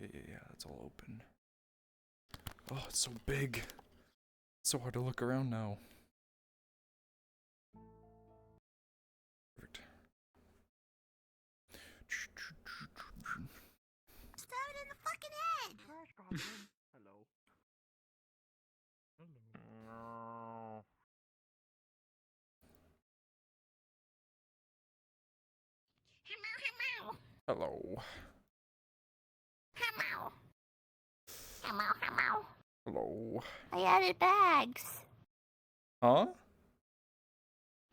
Yeah, it's all open. Oh, it's so big. It's so hard to look around now. Perfect. Stab it in the fucking head! Hello. Hello. Hello. I added bags. Huh?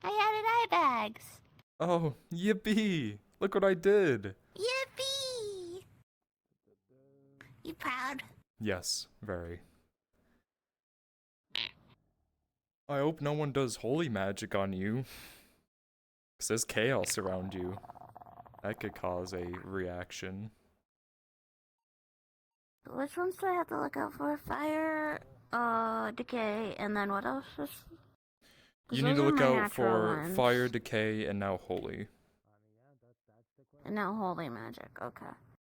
I added eye bags. Oh, yippee! Look what I did! Yippee! You proud? Yes, very. I hope no one does holy magic on you. 'Cause there's chaos around you. That could cause a reaction. Which ones do I have to look out for? Fire, decay, and then what else? You need to look out for fire, decay, and now holy. And now holy magic, okay.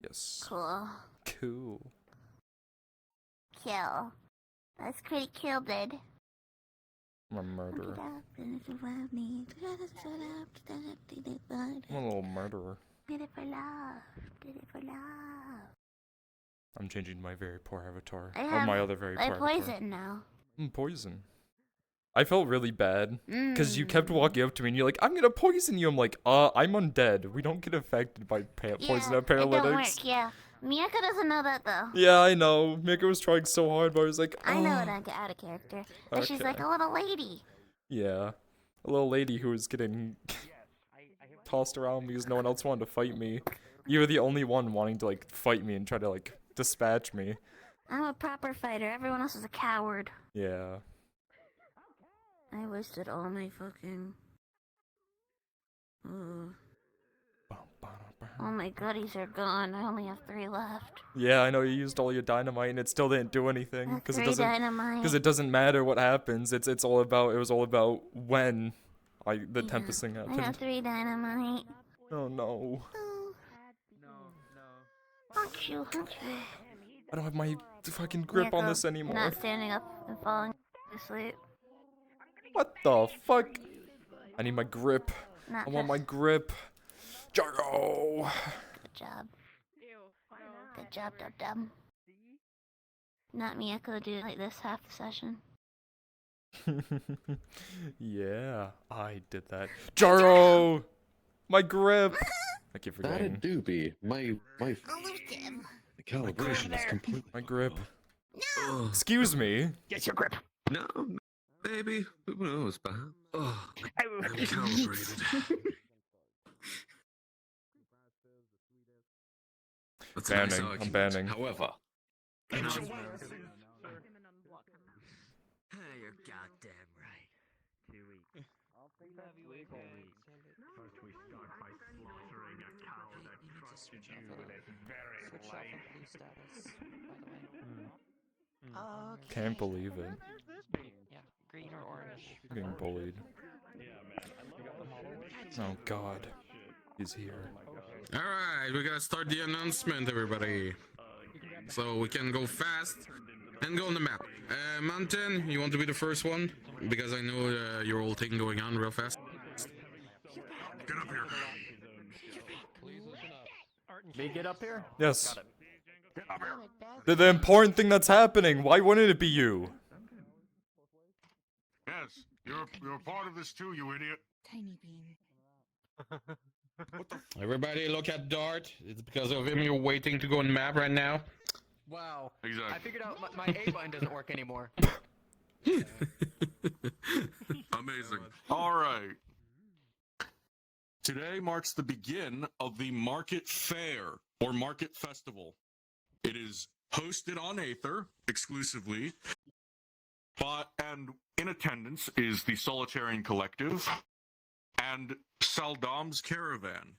Yes. Cool. Cool. Kill. That's pretty cool, dude. I'm a murderer. I'm a little murderer. Did it for love. Did it for love. I'm changing my very poor avatar. I my other very poor avatar. poison now. Poison. I felt really bad. Because you kept walking up to me and you're like, I'm gonna poison you. I'm like, I'm undead. We don't get affected by poison or paralytics. It don't work, yeah. Miyako doesn't know that though. Yeah, I know. Mika was trying so hard, but I was like, oh. I know it, I get out of character. And she's like a little lady. Yeah. A little lady who was getting tossed around because no one else wanted to fight me. You were the only one wanting to, like, fight me and try to, like, dispatch me. I'm a proper fighter. Everyone else is a coward. Yeah. I wasted all my fucking... All my goodies are gone. I only have 3 left. Yeah, I know you used all your dynamite and it still didn't do anything because it doesn't matter what happens. It was all about when the Tempest thing happened. I have 3 dynamite. Oh no. Fuck you. I don't have my fucking grip on this anymore. Not standing up and falling asleep. What the fuck? I need my grip. I want my grip. Jargo! Good job. Good job, Dub-Dub. Not Miyako do it like this half the session. Yeah, I did that. Jaro! My grip! I keep forgetting. That a doobie. My calibration is completely. My grip. No! Excuse me. Get your grip. No, baby. Who knows, Bob? Oh, I'm calibrated. Banning. I'm banning. However. Hey, you're goddamn right. 2 weeks. First we start by slaughtering a cow that trusted you with its very life. Can't believe it. Yeah, green or orange. I'm getting bullied. Oh god. He's here. Alright, we gotta start the announcement, everybody. So we can go fast and go on the map. Mountain, you want to be the first one? Because I know your whole thing going on real fast. Get up here. Me get up here? Yes. Get up here. The important thing that's happening. Why wouldn't it be you? Yes, you're a part of this too, you idiot. Tiny bean. What the Everybody look at Dart. It's because of him you're waiting to go on the map right now. Wow. Exactly. I figured out my A button doesn't work anymore. Amazing. All right. Today marks the begin of the Market Fair, or Market Festival. It is hosted on Aether, exclusively. And in attendance is the Solitarian Collective, and Saldom's Caravan.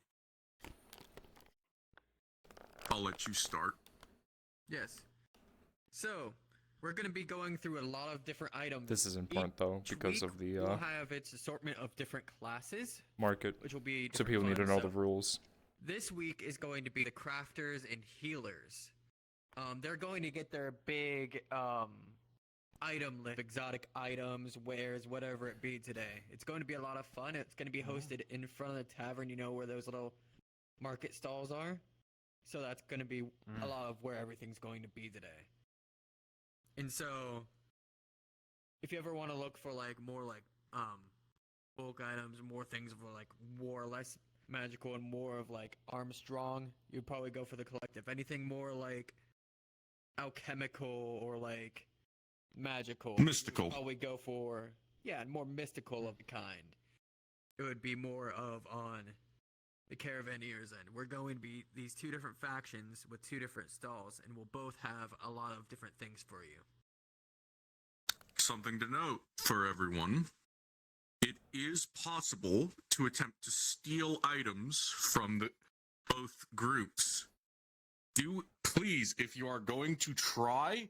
I'll let you start. Yes. So, we're going to be going through a lot of different items. This is important though because of the we'll have its assortment of different classes, market. which will be So people need to different know fun. the rules. This week is going to be the crafters and healers. they're going to get their big item list, exotic items, wares, whatever it be today. It's going to be a lot of fun. It's going to be hosted in front of the tavern, you know, where those little market stalls are. So that's going to be a lot of where everything's going to be today. And so, if you ever want to look for like more like bulk items, more things for like war, less magical, and more of like Armstrong, you'd probably go for the collective. Anything more like alchemical or like magical, Mystical. you'd probably go for more mystical of the kind. It would be more of on the Caravanier's end. We're going to be these two different factions with two different stalls, and we'll both have a lot of different things for you. Something to note for everyone. It is possible to attempt to steal items from both groups. Do please, if you are going to try,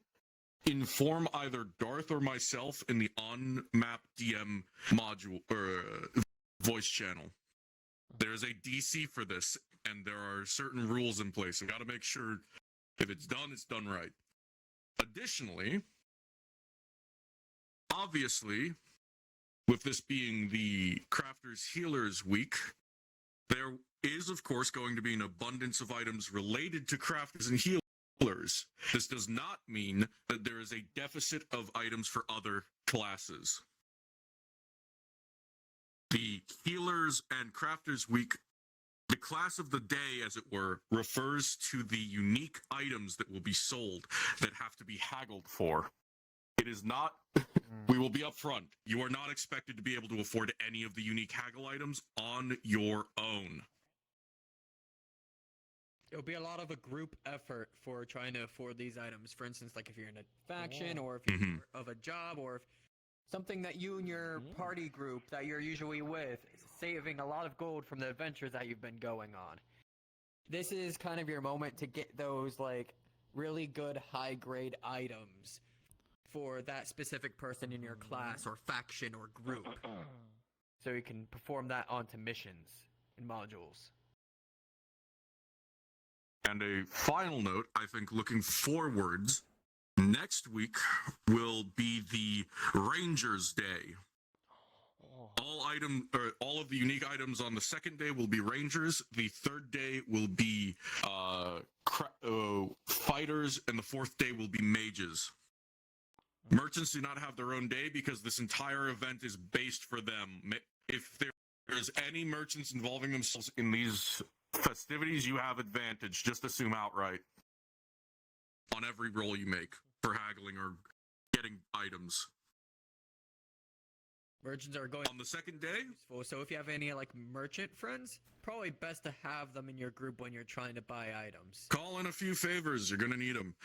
inform either Darth or myself in the on-map DM module or voice channel. There's a DC for this, and there are certain rules in place. So, got to make sure if it's done right. Additionally, obviously, with this being the Crafters Healers Week, there is, of course, going to be an abundance of items related to crafters and healers. This does not mean that there is a deficit of items for other classes. The Healers and Crafters Week, the class of the day, as it were, refers to the unique items that will be sold that have to be haggled for. It is not, we will be upfront. You are not expected to be able to afford any of the unique haggle items on your own. It'll be a lot of a group effort for trying to afford these items. For instance, like if you're in a faction or if you're of a job or if something that you and your party group that you're usually with is saving a lot of gold from the adventures that you've been going on. This is kind of your moment to get those like really good high grade items for that specific person in your class or faction or group. So you can perform that onto missions and modules. And a final note, I think looking forwards, next week will be the Rangers Day. All of the unique items on the second day will be Rangers. The third day will be fighters, and the fourth day will be mages. Merchants do not have their own day because this entire event is based for them. If there's any merchants involving themselves in these festivities, you have advantage. Just assume outright on every roll you make for haggling or getting items. Merchants are going on the second day. Useful. So if you have any like merchant friends, probably best to have them in your group when you're trying to buy items. Call in a few favors. You're gonna need them.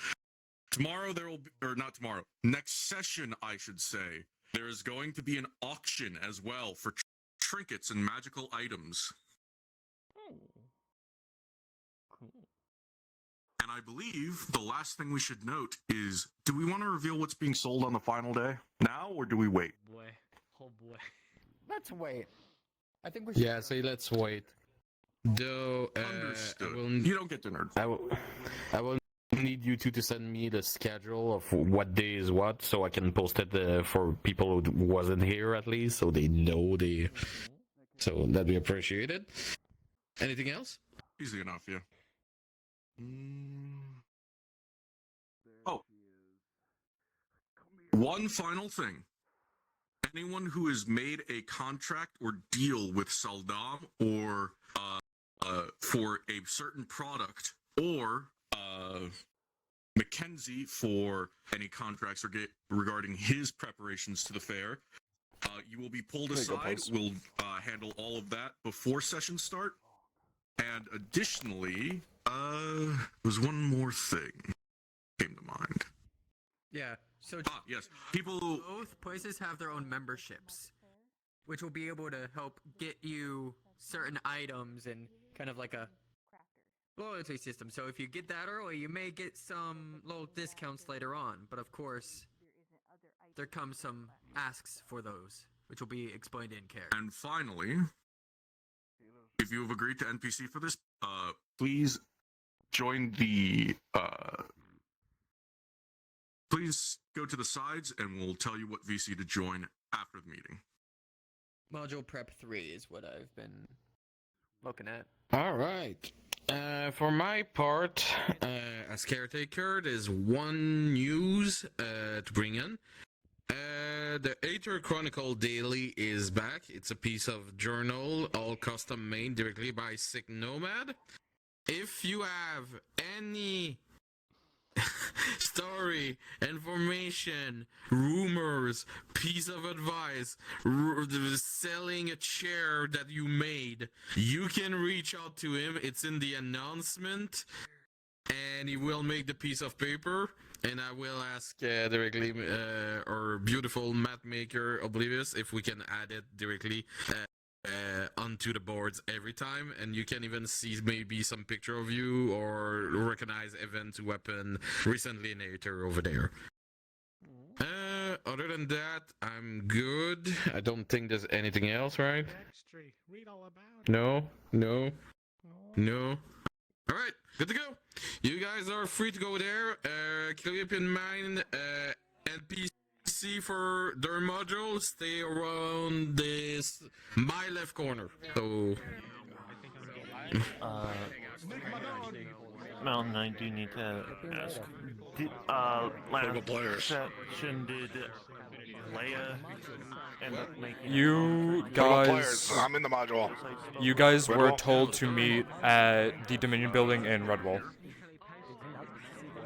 Tomorrow there will be, or not tomorrow, next session I should say, there is going to be an auction as well for trinkets and magical items. Oh. Cool. And I believe the last thing we should note is, do we want to reveal what's being sold on the final day now, or do we wait? Boy. Oh boy. Let's wait. I think we should. Yeah, say let's wait. Though, Understood. You don't get to nerd. I will need you two to send me the schedule of what day is what, so I can post it for people who wasn't here at least, so they know they. So that'd be appreciated. Anything else? Easy enough, yeah. Oh. One final thing. Anyone who has made a contract or deal with Saldam or for a certain product, or Mackenzie for any contracts regarding his preparations to the fair, you will be pulled aside. We'll handle all of that before sessions start. And additionally, there's one more thing came to mind. Yeah. So yes, people. Both places have their own memberships, which will be able to help get you certain items and kind of like a loyalty system. So if you get that early, you may get some little discounts later on. But of course, there comes some asks for those, which will be explained in character. And finally, if you have agreed to NPC for this, please join the please go to the sides and we'll tell you what VC to join after the meeting. Module prep 3 is what I've been looking at. All right. For my part, as caretaker, there's one news to bring in. The Aether Chronicle Daily is back. It's a piece of journal, all custom made directly by Sick Nomad. If you have any story, information, rumors, piece of advice, selling a chair that you made, you can reach out to him. It's in the announcement, and he will make the piece of paper. And I will ask directly our beautiful map maker Oblivious if we can add it directly onto the boards every time, and you can even see maybe some picture of you or recognize event weapon recently in Aether over there. Other than that, I'm good. I don't think there's anything else, right? No. Alright, good to go. You guys are free to go there. Keep in mind, NPC for their module, stay around this, my left corner. So... Mountain, I do need to ask. Last session, did Leia end up making... You guys... I'm in the module. You guys were Redwall? told to meet at the Dominion building in Redwall.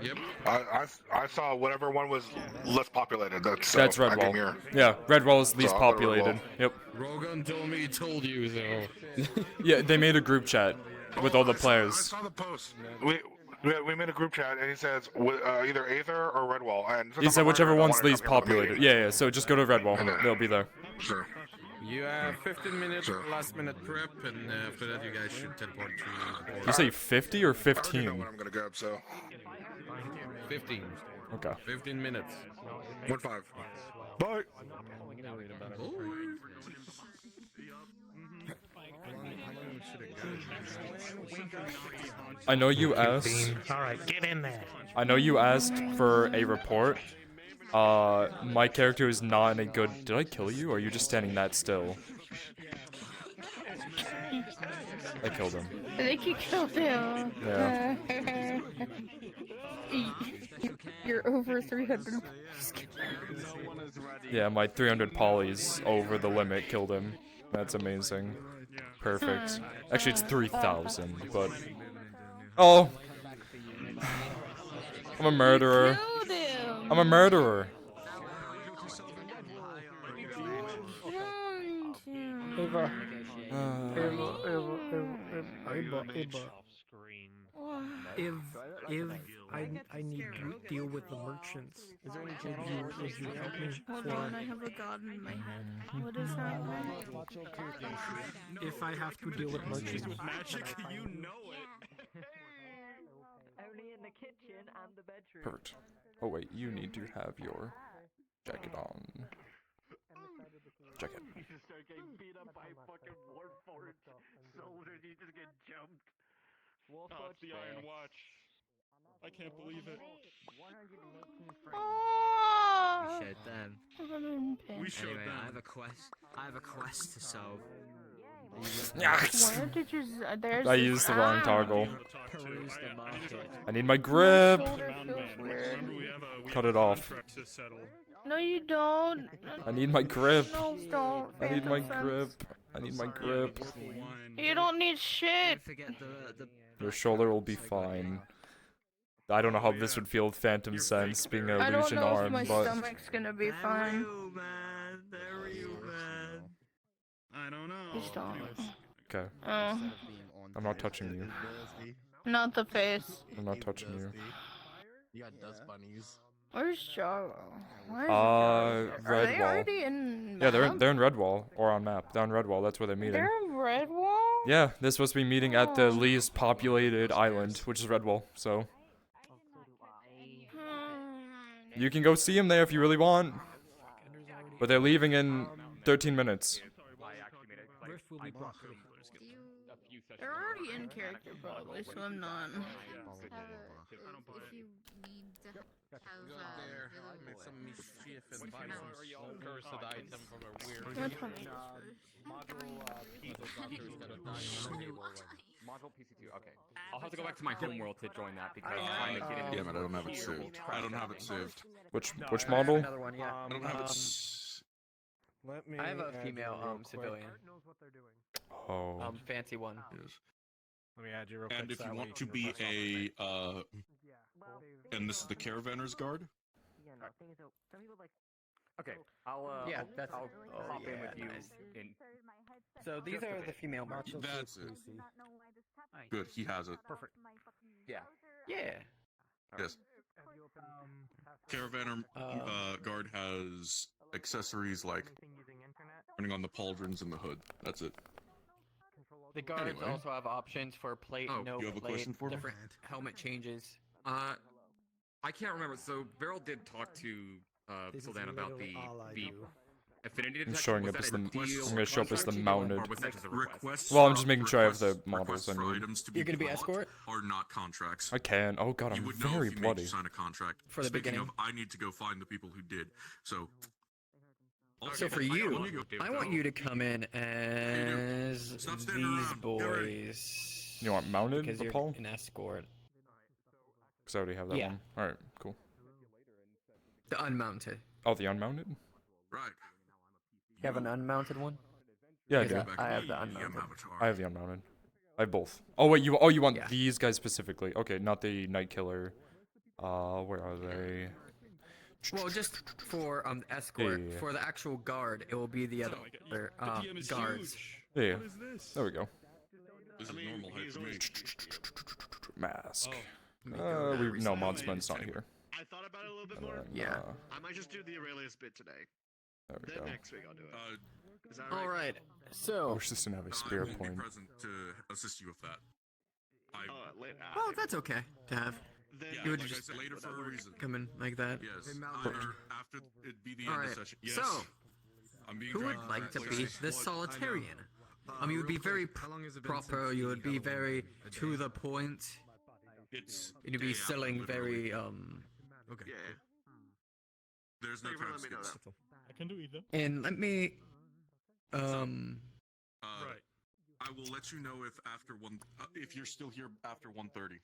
Yep. I saw whatever one was less populated. That's Redwall. Yeah, Redwall is least So I'll go to populated. Redwall. Yep. Rogan told me he told you, so... Yeah, they made a group chat with all the I players. saw the post. We made a group chat, and he says either Aether or Redwall. And He said whichever one's least populated. Yeah, so just go to Redwall. They'll be there. Sure. You have 15 minutes Sure. for last minute prep, and after that you guys should teleport to... You say 50 or I don't 15? know when I'm gonna grab, so 15. Okay. 15 minutes. 1-5. Bye. I know you asked. Alright, get in there. I know you asked for a report. My character is not in a good. Did I kill you, or are you just standing that still? I killed him. I think you killed him. Yeah. You're over 300. Yeah, my 300 polys over the limit killed him. That's amazing. Perfect. Actually, it's 3,000, but... Oh! I'm a murderer. Killed him. I'm a murderer. If I need to deal with the merchants, is there any chance would you help me? Hold on, I have a god in my head. What is that? If I have to deal with merchants, Magic, you know it. Only in the kitchen and the bedroom. Perfect. Oh wait, you need to have your jacket on. Jacket. You just start getting beat up by fucking Warforged soldiers, you just get jumped. Oh, it's the Iron Watch. I can't believe it. Oh! We showed them. We showed Anyway, them. I have a quest to solve. Where did you? There's. I this- used the wrong toggle. Peruse the market. I need my grip. Shoulder feels weird. Cut it off. No, you don't. I need my grip. No, don't. I need my Phantom grip. Sense. I need my grip. You don't need shit. Don't forget the Your shoulder will be fine. I don't know how this would feel with Phantom Sense being an I don't illusion know if arm, my but stomach's gonna be fine. They're real, man. I don't know. Please don't. okay. Oh, I'm not touching you. not the face. I'm not touching you. You got dust bunnies. Where's Jargo? Where's Are they Redwall? Redwall. Already in Yeah, map? they're in Redwall or on map. They're on Redwall. That's where they're meeting. They're in Redwall? Yeah, they're supposed to be meeting at the Oh. least populated island, which is Redwall. So you can go see them there if you really want. But they're leaving in 13 minutes. Rift will be blocked. They're already in character, probably, so I'm not. If you need to have Made some mischief and find some cursed item from a weird. That's probably Module PC2. Okay. I'll have to go back to my homeworld to join that because trying to get in. Damn it, I don't have it saved. I don't have it saved. Which I have model? Another one, yeah. I don't have it. Let me. I have a add you female real quick. civilian. Oh. Fancy one. Yes. Let me add you real quick. And if so you that way want to can be request off a, and this is the Caravanner's Guard. Okay. I'll Yeah, I'll, that's. I'll hop in with you. nice. In So these are the female marches. That's it. Good, he has it. Perfect. yeah. Yeah. Yes. Caravanner Guard has accessories like turning on the pauldrons and the hood. That's it. The guards Anyway. also have options for plate, Oh, no you have a plate, question for me? different helmet changes. I can't remember. So Beryl did talk to This is Soldan about the literally all I the do. affinity I'm detection. showing Was up that as a the. deal I'm gonna show up as the or mounted. was that just a request? Requests. Well, I'm just making sure I have the requests- models requests I for need. items to be You're gonna be bought escort? Are not contracts. I can. Oh god, You I'm would know very if you made bloody. you sign a contract. For the Speaking beginning. of, I need to go find the people who did. So. So for you, I want you to come in as Stop standing these around. Get ready. boys. You want mounted, Because the you're Paul? an escort. Because I already have that Yeah. one. Alright, cool. The unmounted. Oh, the unmounted? Right. You have an unmounted one? Yeah, I Because do. I have the unmounted. I have the unmounted. I have both. Oh wait, you want Yeah. these guys specifically? Okay, not the Night Killer. Where are they? Well, just for escort. Yeah. For the actual guard, it will be the other guards. Yeah. There we go. This is normal height for me. Mask. No, Modsman's not here. I thought about it a little bit And more. then, Yeah. I might just do the Aurelius bit today. There we Then go. next week I'll do it. Is that All right. I So. wish this didn't have a I spear will point. be present to assist you with that. Oh, that's okay to have. Then, You would like just I said, later for a reason. come in like that. Yes. After it be the end of Alright, session. Yes. so, I'm being who would dragged like to back. be the Solitarian? You would be very proper. You would be very to the point. It's You'd be day after, selling literally. very Okay. Yeah. There's no Thank you for time letting me know skips. that. I can do either. And let me Right. I will let you know if after if you're still here after 1:30.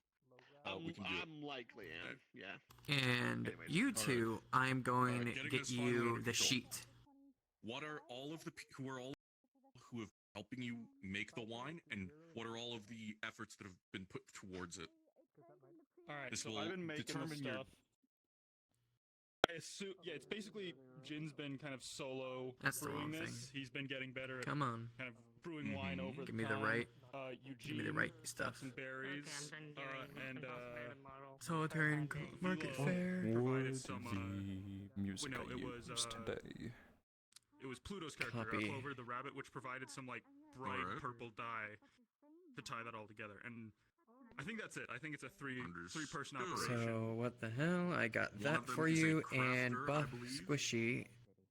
We can do it. I'm likely in. Yeah. and you two, I'm going to getting get this finally you under the control. sheet. What are all of the who are all who have helping you make the wine, and what are all of the efforts that have been put towards it? All right, This so will I've been making the determine your- stuff. I assume, yeah, it's basically Jin's been kind of solo That's the brewing wrong this. thing. He's been getting better Come at on. kind of brewing wine over Give me the time. right. Eugene Give me the right got stuff. some berries, and Solitarian market fair. provided Would some. the music no, I it was, used today. It was Pluto's character, Copy. Clover the rabbit, which provided some like bright Alright. purple dye to tie that all together. And I think that's it. I think it's a three-person Understood. operation. So what the hell? I got One that of them for is a you crafter, and I buff believe. squishy.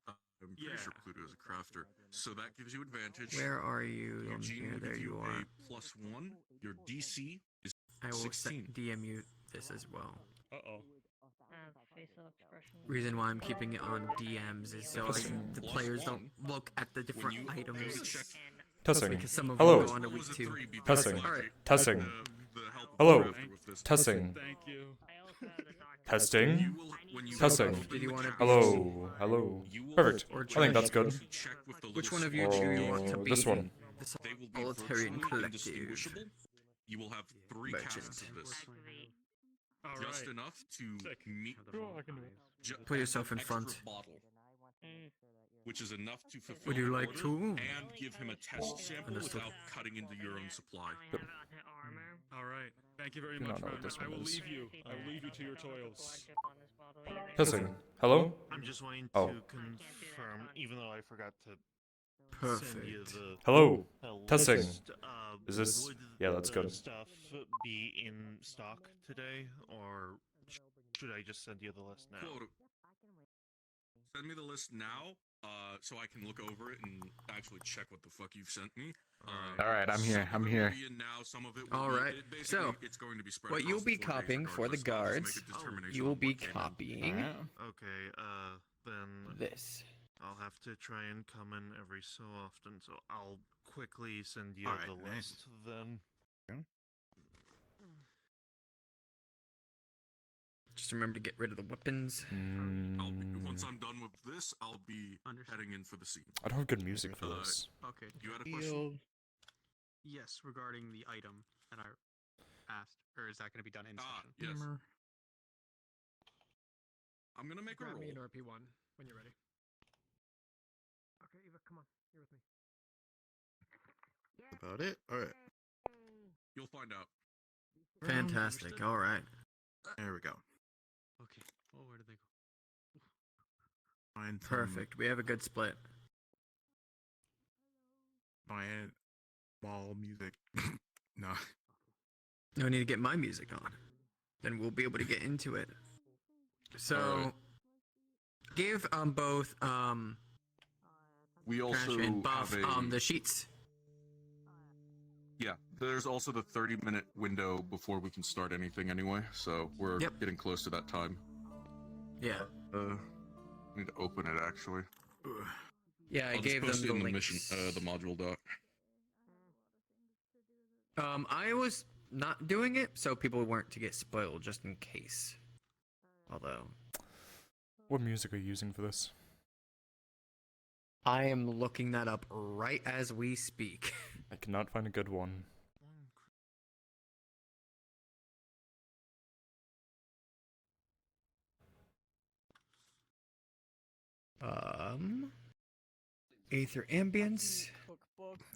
I'm pretty sure Pluto is a crafter, so that gives you advantage. Where are you? In Eugene here, will there give you you are. a +1. Your DC is I will 16. DM you this as well. Uh-oh. Facial expression. Reason why I'm keeping it on DMs is so like, the players don't look at the different you items. check- Testing. Because some of Hello. them go on to week Was a 2. 3 be Testing. better? Alright. Testing. The help of Hello. the crafter with this. Testing. Thank you. Testing. You will, when you Testing. open Did you the want to cabinet, Hello. Hello. you will- Perfect. Or I think that's try- good. check with the Which little one of you small do you want to Oh, be this one. the They will be Solitarian virtually Collective? indistinguishable. You will have 3 casts Merchant. of this. All Just right. enough to Sick. meet. I can do it. Put yourself in extra front. Bottle, which is enough to fulfill Would you the like order to? and give him a test sample Understood. without cutting into your own supply. All right. Thank you very Do much, not know what Mountain. this I one will is. leave you. I will leave you to your toils. Testing. Hello? I'm just wanting Oh. to confirm, even though I forgot to send you Perfect. the Hello? list, Testing. Is this- would yeah, that's the good. stuff be in stock today, or should I just send you the list now? Quote, send me the list now, so I can look over it and actually check what the fuck you've sent me. All right, I'm here. I'm here. Now, some of it will All be, right. basically, So, it's going to be spread what across you'll the be 4 days copying for the regardless. I'll just make guards, a determination you will on be what came in. copying Okay, then this. I'll have to try and come in every so often, so I'll quickly send you Alright, the list then. Just remember to get rid of the weapons. Once I'm done with this, I'll be heading in for the scene. I don't have good music for this. Okay. You had a question? Yes, regarding the item that I asked, or is that going to be done in session? Yes. I'm gonna make a Grab roll. me an RP1 when you're ready. Okay, Eva, come on. You're with me. About it? Alright. You'll find out. Fantastic. All right. There we go. Okay. Oh, where did they go? Find some Perfect. We have a good split. ball music. No. No need to get my music on. Then we'll be able to get into it. So, Alright. give both We Trash also and Buff have a the sheets. Yeah, there's also the 30-minute window before we can start anything anyway, so we're getting close to that time. Yeah. Need to open it actually. Yeah, I I'll gave just post them it in the the links. mission, the module doc. I was not doing it, so people weren't to get spoiled, just in case. Although, What music are you using for this? I am looking that up right as we speak. I cannot find a good one. Aether ambience.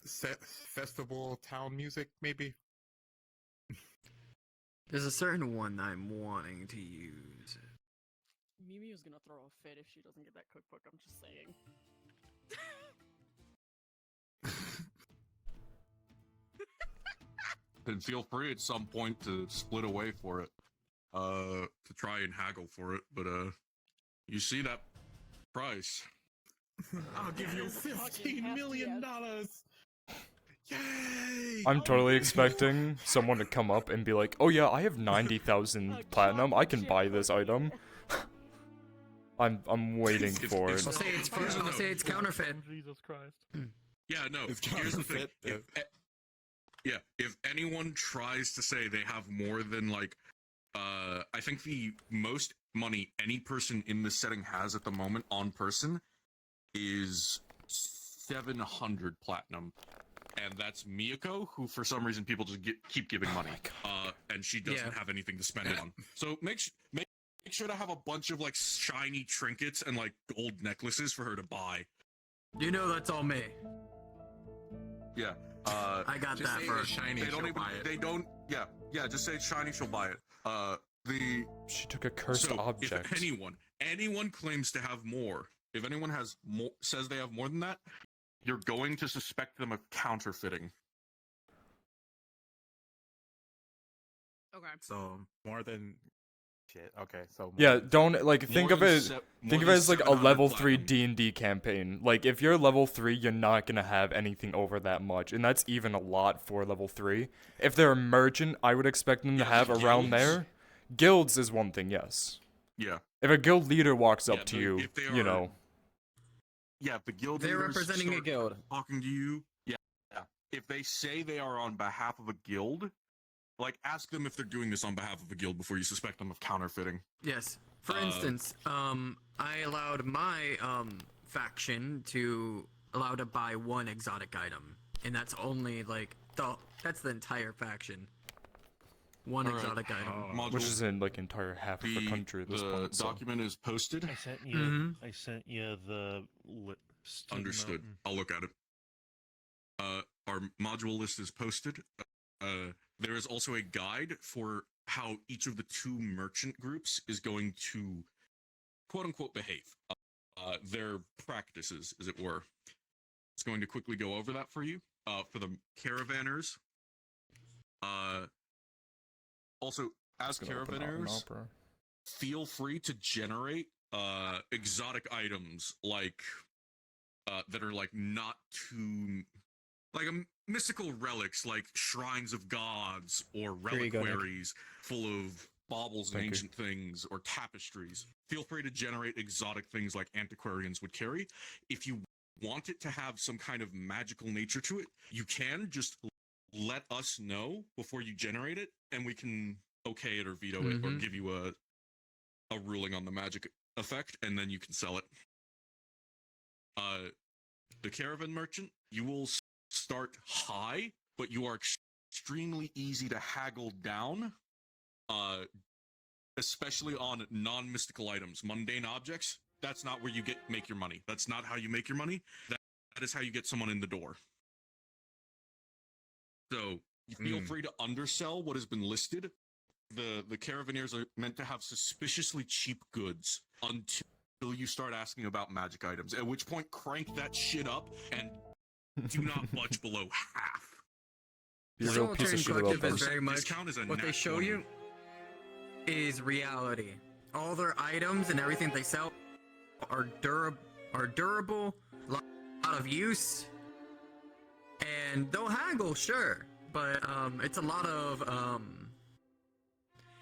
Festival town music, maybe. There's a certain one I'm wanting to use. Mimi is gonna throw a fit if she doesn't get that cookbook, I'm just saying. Then feel free at some point to split away for it. To try and haggle for it, but you see that price. I'll give you $15 million. Yay! I'm totally expecting someone to come up and be like, "Oh yeah, I have 90,000 platinum. I can buy this item." I'm waiting for it. I'll say it's counterfeit. Jesus Christ. Yeah, no. It's Here's the thing. counterfeit, If anyone tries to say they have more than like, I think the most money any person in this setting has at the moment on person is 700 platinum, and that's Miyako, who for some reason people just keep giving money, and she doesn't have anything to spend it on. So make sure to have a bunch of like shiny trinkets and like gold necklaces for her to buy. You know that's all me. Yeah. I got Just that say first. it's shiny, They don't she'll even. buy it. They don't. Yeah. Just say it's shiny. She'll buy it. She took a cursed so object. if anyone claims to have more, if anyone has more, says they have more than that, you're going to suspect them of counterfeiting. Okay. So more than shit. Okay, so Yeah, don't like think More of than it. se- Think of more it than as like a 700 level 3 platinum. D&D campaign. Like if you're level 3, you're not gonna have anything over that much, and that's even a lot for level 3. If they're a merchant, I would expect them to have around guilds. there. Guilds is one thing, yes. Yeah. If a guild leader walks up Yeah, to but you, if they you are- know, Yeah, if the guild They're leaders representing a start guild. talking to you. Yeah. If they say they are on behalf of a guild, like ask them if they're doing this on behalf of a guild before you suspect them of counterfeiting. Yes. For instance, I allowed my faction to allow to buy one exotic item, and that's only like that's the entire faction. One All right. exotic item. Module- which is in like entire half of the country at this the point. So. document is posted. I sent you. Mm-hmm. I sent you the list. Understood. I'll look at it. Our module list is posted. There is also a guide for how each of the 2 merchant groups is going to, quote unquote, behave. Their practices, as it were. It's going to quickly go over that for you. For the caravanners. Also, as Gonna open up an caravanners, opera. feel free to generate exotic items like that are like not too like mystical relics, like shrines of gods or Here you go, Nick. reliquaries full of baubles and Thank you. ancient things or tapestries. Feel free to generate exotic things like antiquarians would carry. If you want it to have some kind of magical nature to it, you can just let us know before you generate it, and we can okay it or veto it or give you a ruling on the magic effect, and then you can sell it. The caravan merchant, you will start high, but you are extremely easy to haggle down, especially on non-mystical items. Mundane objects, that's not where you make your money. That's not how you make your money. That is how you get someone in the door. So you feel free to undersell what has been listed. The caravaneers are meant to have suspiciously cheap goods until you start asking about magic items, at which point crank that shit up and do not budge below half. Be a real piece of shit about Collective is this. very much Discount is a what they nat show 20. you is reality. All their items and everything they sell are durable, lot of use, and they'll haggle, sure, but it's a lot of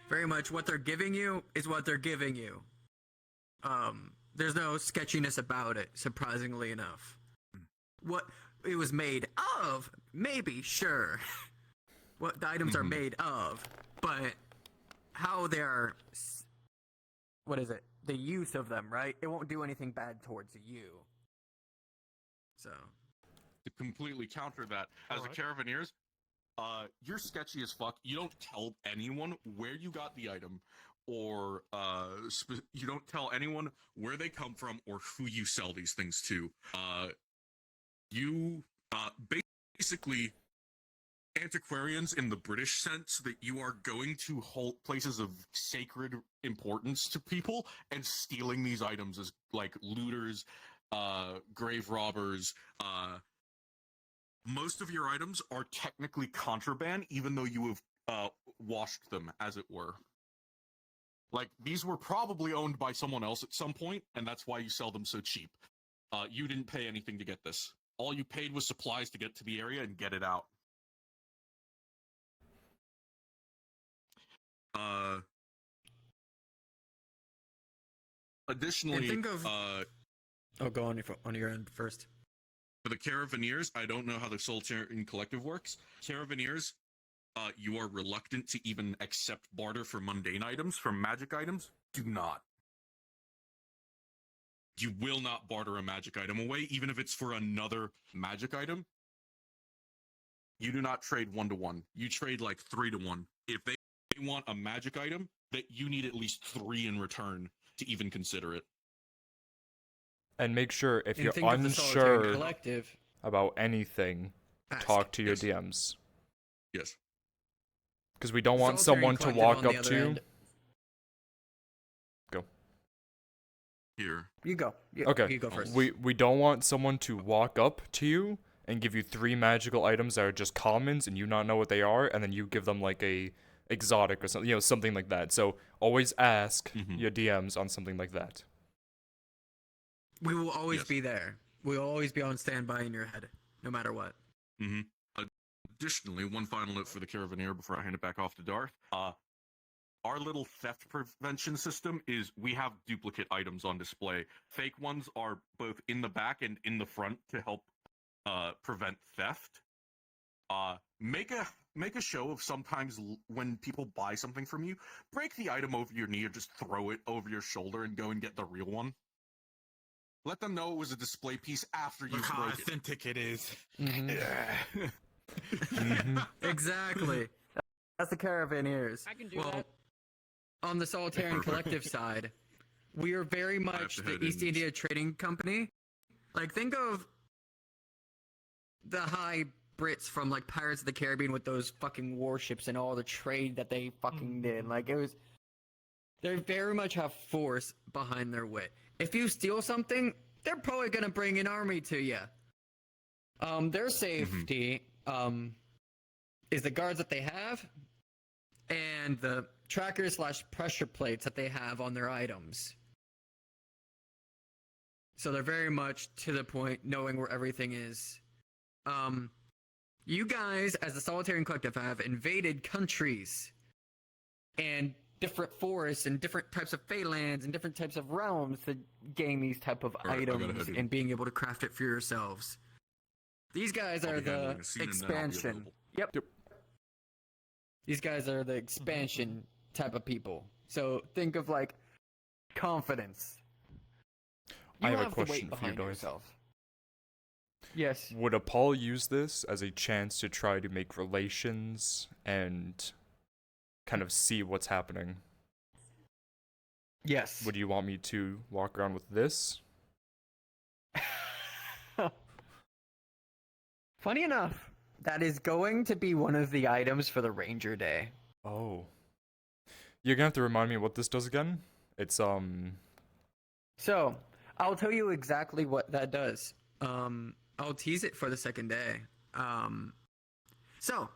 very much what they're giving you is what they're giving you. There's no sketchiness about it, surprisingly enough. What it was made of, maybe, sure. What the items are made of, but how they're, what is it? The use of them, right? It won't do anything bad towards you. So. To completely counter that, as a caravaneers, you're sketchy as fuck. You don't tell anyone where you got the item, or you don't tell anyone where they come from or who you sell these things to. You basically antiquarians in the British sense that you are going to hold places of sacred importance to people and stealing these items as like looters, grave robbers. Most of your items are technically contraband, even though you have washed them, as it were. Like, these were probably owned by someone else at some point, and that's why you sell them so cheap. You didn't pay anything to get this. All you paid was supplies to get to the area and get it out. Additionally, And think of, go on your end first. For the caravaneers, I don't know how the Solitarian Collective works. Caravaneers, you are reluctant to even accept barter for mundane items, from magic items. Do not. You will not barter a magic item away, even if it's for another magic item. You do not trade 1-to-1. You trade like 3-to-1. If they want a magic item, that you need at least 3 in return to even consider it. And make sure if And you're think of the Solitarian unsure Collective. about anything, Ask. talk to your Yes. DMs. Yes. Because we don't want Solitarian someone to Collective walk on the up other to you. end. Go. Here. You go. Okay. You go first. We don't want someone to walk up to you and give you 3 magical items that are just commons and you not know what they are, and then you give them like a exotic or something, something like that. So always ask your DMs on something like that. We will always be there. We'll always be on standby in your head, no matter what. Additionally, one final note for the caravaneer before I hand it back off to Darth. Our little theft prevention system is we have duplicate items on display. Fake ones are both in the back and in the front to help prevent theft. Make a show of sometimes when people buy something from you, break the item over your knee or just throw it over your shoulder and go and get the real one. Let them know it was a display piece after you Look how broke it. authentic it is. Exactly. That's the Caravaneers. I can do well, that. on the Solitarian Collective side, we are very much to the head East in. India Trading Company. Like, think of the high Brits from, like, Pirates of the Caribbean with those fucking warships and all the trade that they fucking did. Like, it was... They very much have force behind their wit. If you steal something, they're probably gonna bring an army to you. Their safety, is the guards that they have, and the trackers / pressure plates that they have on their items. So they're very much to the point, knowing where everything is. You guys, as the Solitary Collective, have invaded countries and different forests and different types of Feylands and different types of realms to gain these type of Alright, I gotta items head. and being able to craft it for yourselves. These guys I'll are be handling the a scene and then I'll be expansion. available. Yep. These guys are the expansion type of people. So think of like confidence. You I have a the weight question for you, behind Darth. yourself. Yes. Would a Paul use this as a chance to try to make relations and kind of see what's happening? Yes. Would you want me to walk around with this? Funny enough, that is going to be one of the items for the Ranger Day. Oh. You're gonna have to remind me what this does again? It's, So, I'll tell you exactly what that does. I'll tease it for the second day. So,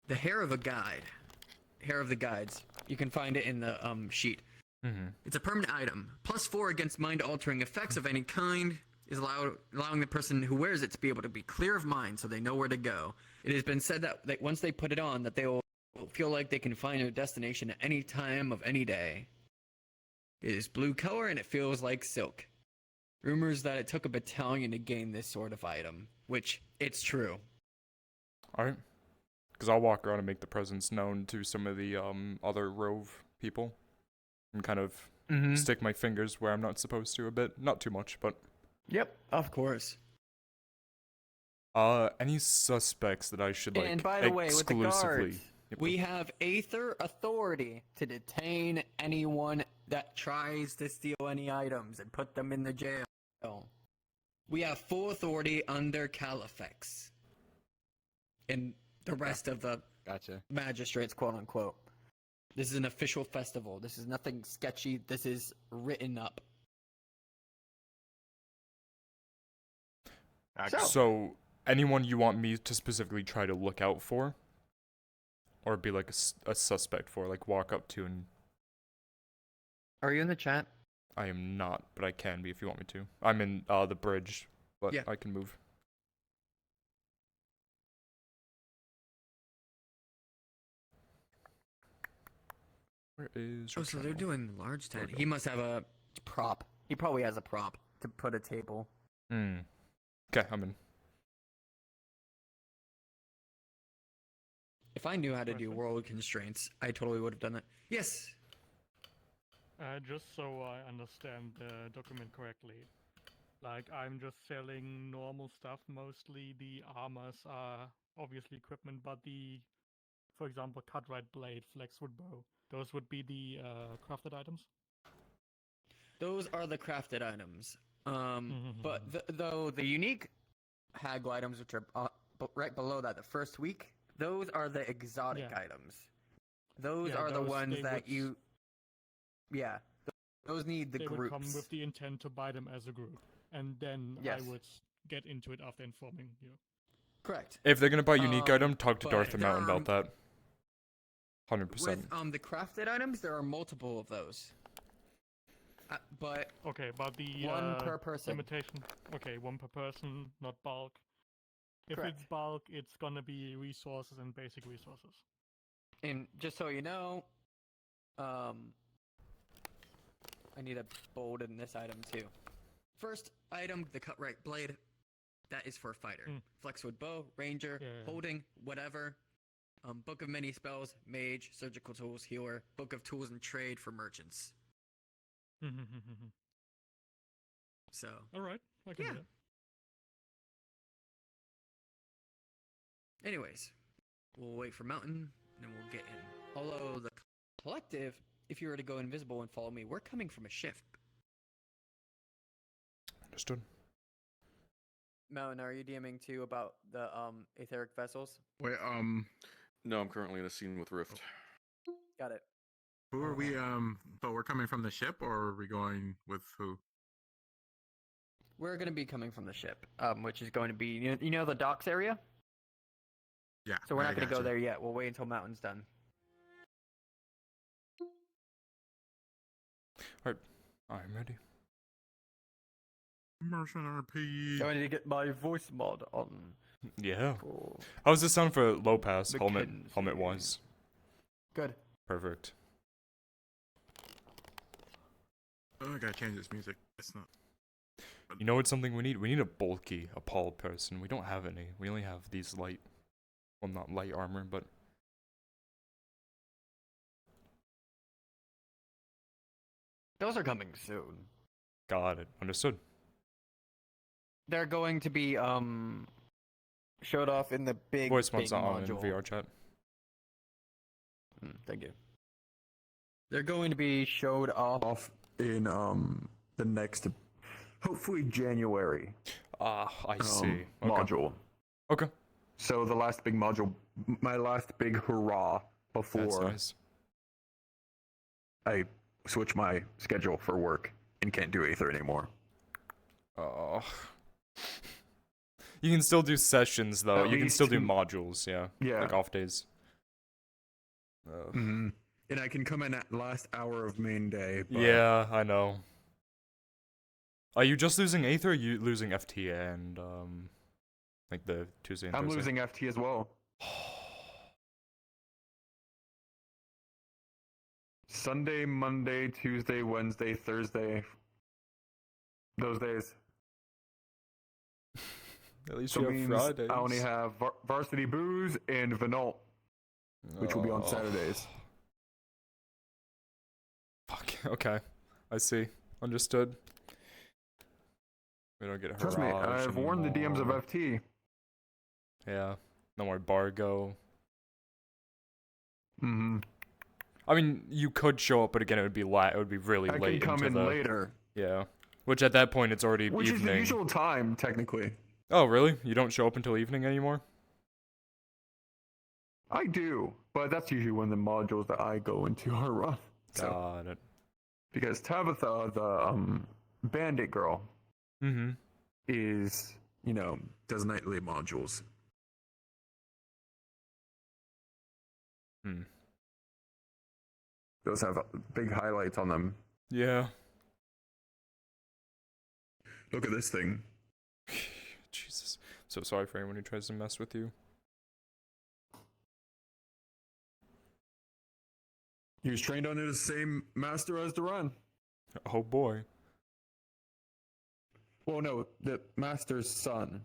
the Hair of a Guide. Hair of the Guides. You can find it in the sheet. It's a permanent item. +4 against mind-altering effects of any kind is allowing the person who wears it to be able to be clear of mind so they know where to go. It has been said that once they put it on, that they will feel like they can find their destination at any time of any day. It is blue color and it feels like silk. Rumors that it took a battalion to gain this sort of item, which it's true. alright. Because I'll walk around and make the presence known to some of the other Rove people. And kind of stick my fingers where I'm not supposed to a bit. Not too much, but... Yep, of course. Any suspects that I should, like, And by the way, with the exclusively... guards, we have Aether authority to detain anyone that tries to steal any items and put them in the jail. We have full authority under Califex. And the rest of the magistrates, quote unquote. This is an official festival. This is nothing sketchy. This is written up. So, anyone you want me to specifically try to look out for? Or be like a suspect for, like walk up to and... Are you in the chat? I am not, but I can be if you want me to. I'm in the bridge, but Yeah. I can move. Where is your So they're channel? doing large There we tent. go. He must have a prop. He probably has a prop to put a table. Okay, I'm in. If I knew how to do world constraints, I totally would have done that. Yes. Just so I understand the document correctly, like I'm just selling normal stuff. Mostly the armors are obviously equipment, but for example, cut right blade, flexwood bow, those would be the crafted items. Those are the crafted items. But though the unique haggle items, which are right below that, the first week, those are the exotic items. Those are the ones that you... Yeah, those need the they groups. Would come with the intent to buy them as a group, and then Yes. I would get into it after informing you. Correct. If they're gonna buy unique item, talk to but Darth and there Mountain are- about that. 100%. With the crafted items, there are multiple of those. But okay, but the one per person. limitation. Okay, one per person, not bulk. If Correct. it's bulk, it's gonna be resources and basic resources. And just so you know, I need a bold in this item too. First item, the cut right blade. That is for a fighter. Flexwood bow, ranger, holding, whatever. Book of many spells, mage, surgical tools, healer. Book of tools and trade for merchants. So. All right, I can do that. Anyways, we'll wait for Mountain, and then we'll get in. Although the collective, if you were to go invisible and follow me, we're coming from a shift. Understood. Mountain, are you DMing too about the etheric vessels? Wait, No, I'm currently in a scene with Rift. Got it. who are we? But we're coming from the ship, or are we going with who? We're going to be coming from the ship, which is going to be, you know the docks area? Yeah. So we're I not going to go gotcha. there yet. We'll wait until Mountain's done. Alright, I'm ready. Immersion RP. I need to get my voice mod on. Yeah. How does this sound for low pass helmet Mackenzie. wise? Good. Perfect. Oh, I gotta change this music. It's not. You know what's something we need? We need a bulky Apollo person. We don't have any. We only have these light, well, not light armor, but Those are coming soon. got it. Understood. They're going to be showed off in the big Voice big mod's not on in module. VRChat. Thank you. They're going to be showed off in the next, hopefully January. Ah, I see. Okay. Module. Okay. So the last big module, my last big hurrah That's before nice. I switch my schedule for work and can't do Aether anymore. Oh. You can still do sessions though. At You can least still do two- modules, yeah. Yeah. Like off days. And I can come in at last hour of main day. But Yeah, I know. Are you just losing Aether or are you losing FT and like the Tuesday and I'm Thursday? losing FT as well. Sunday, Monday, Tuesday, Wednesday, Thursday. Those days. At least So you have means Fridays. I only have Varsity Booze and Vanalt, which will be on Oh. Saturdays. Fuck. Okay. I see. Understood. We don't get Trust me, Haraj I've warned the DMs of anymore. FT. Yeah. No more Bargo. Mm-hmm. I mean, you could show up, but again, it would be it would be really I late can come into in the later. Yeah. Which at that point it's already Which evening. is the usual time, technically. Oh, really? You don't show up until evening anymore? I do, but that's usually when the modules that I go into are run. So, Got it. because Tabitha, the bandit girl, Mm-hmm. is, does nightly modules. Hmm. Those have big highlights on them. Yeah. Look at this thing. Jesus. So sorry for anyone who tries to mess with you. He was trained under the same master as the run. Oh boy. Well, no, the master's son.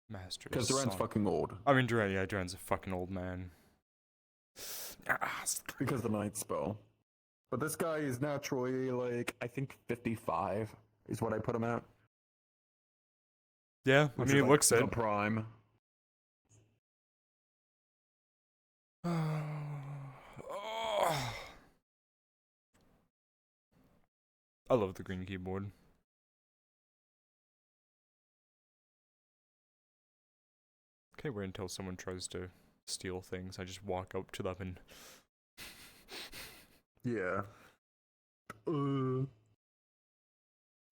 Master. Because Duran's fucking old. I mean, Duran's a fucking old man. Because of the night spell. But this guy is naturally, I think 55 is what I put him at. Yeah, I Which mean, is, he looks the it. prime. I love the green keyboard. Okay, wait until someone tries to steal things. I just walk up to them and Yeah.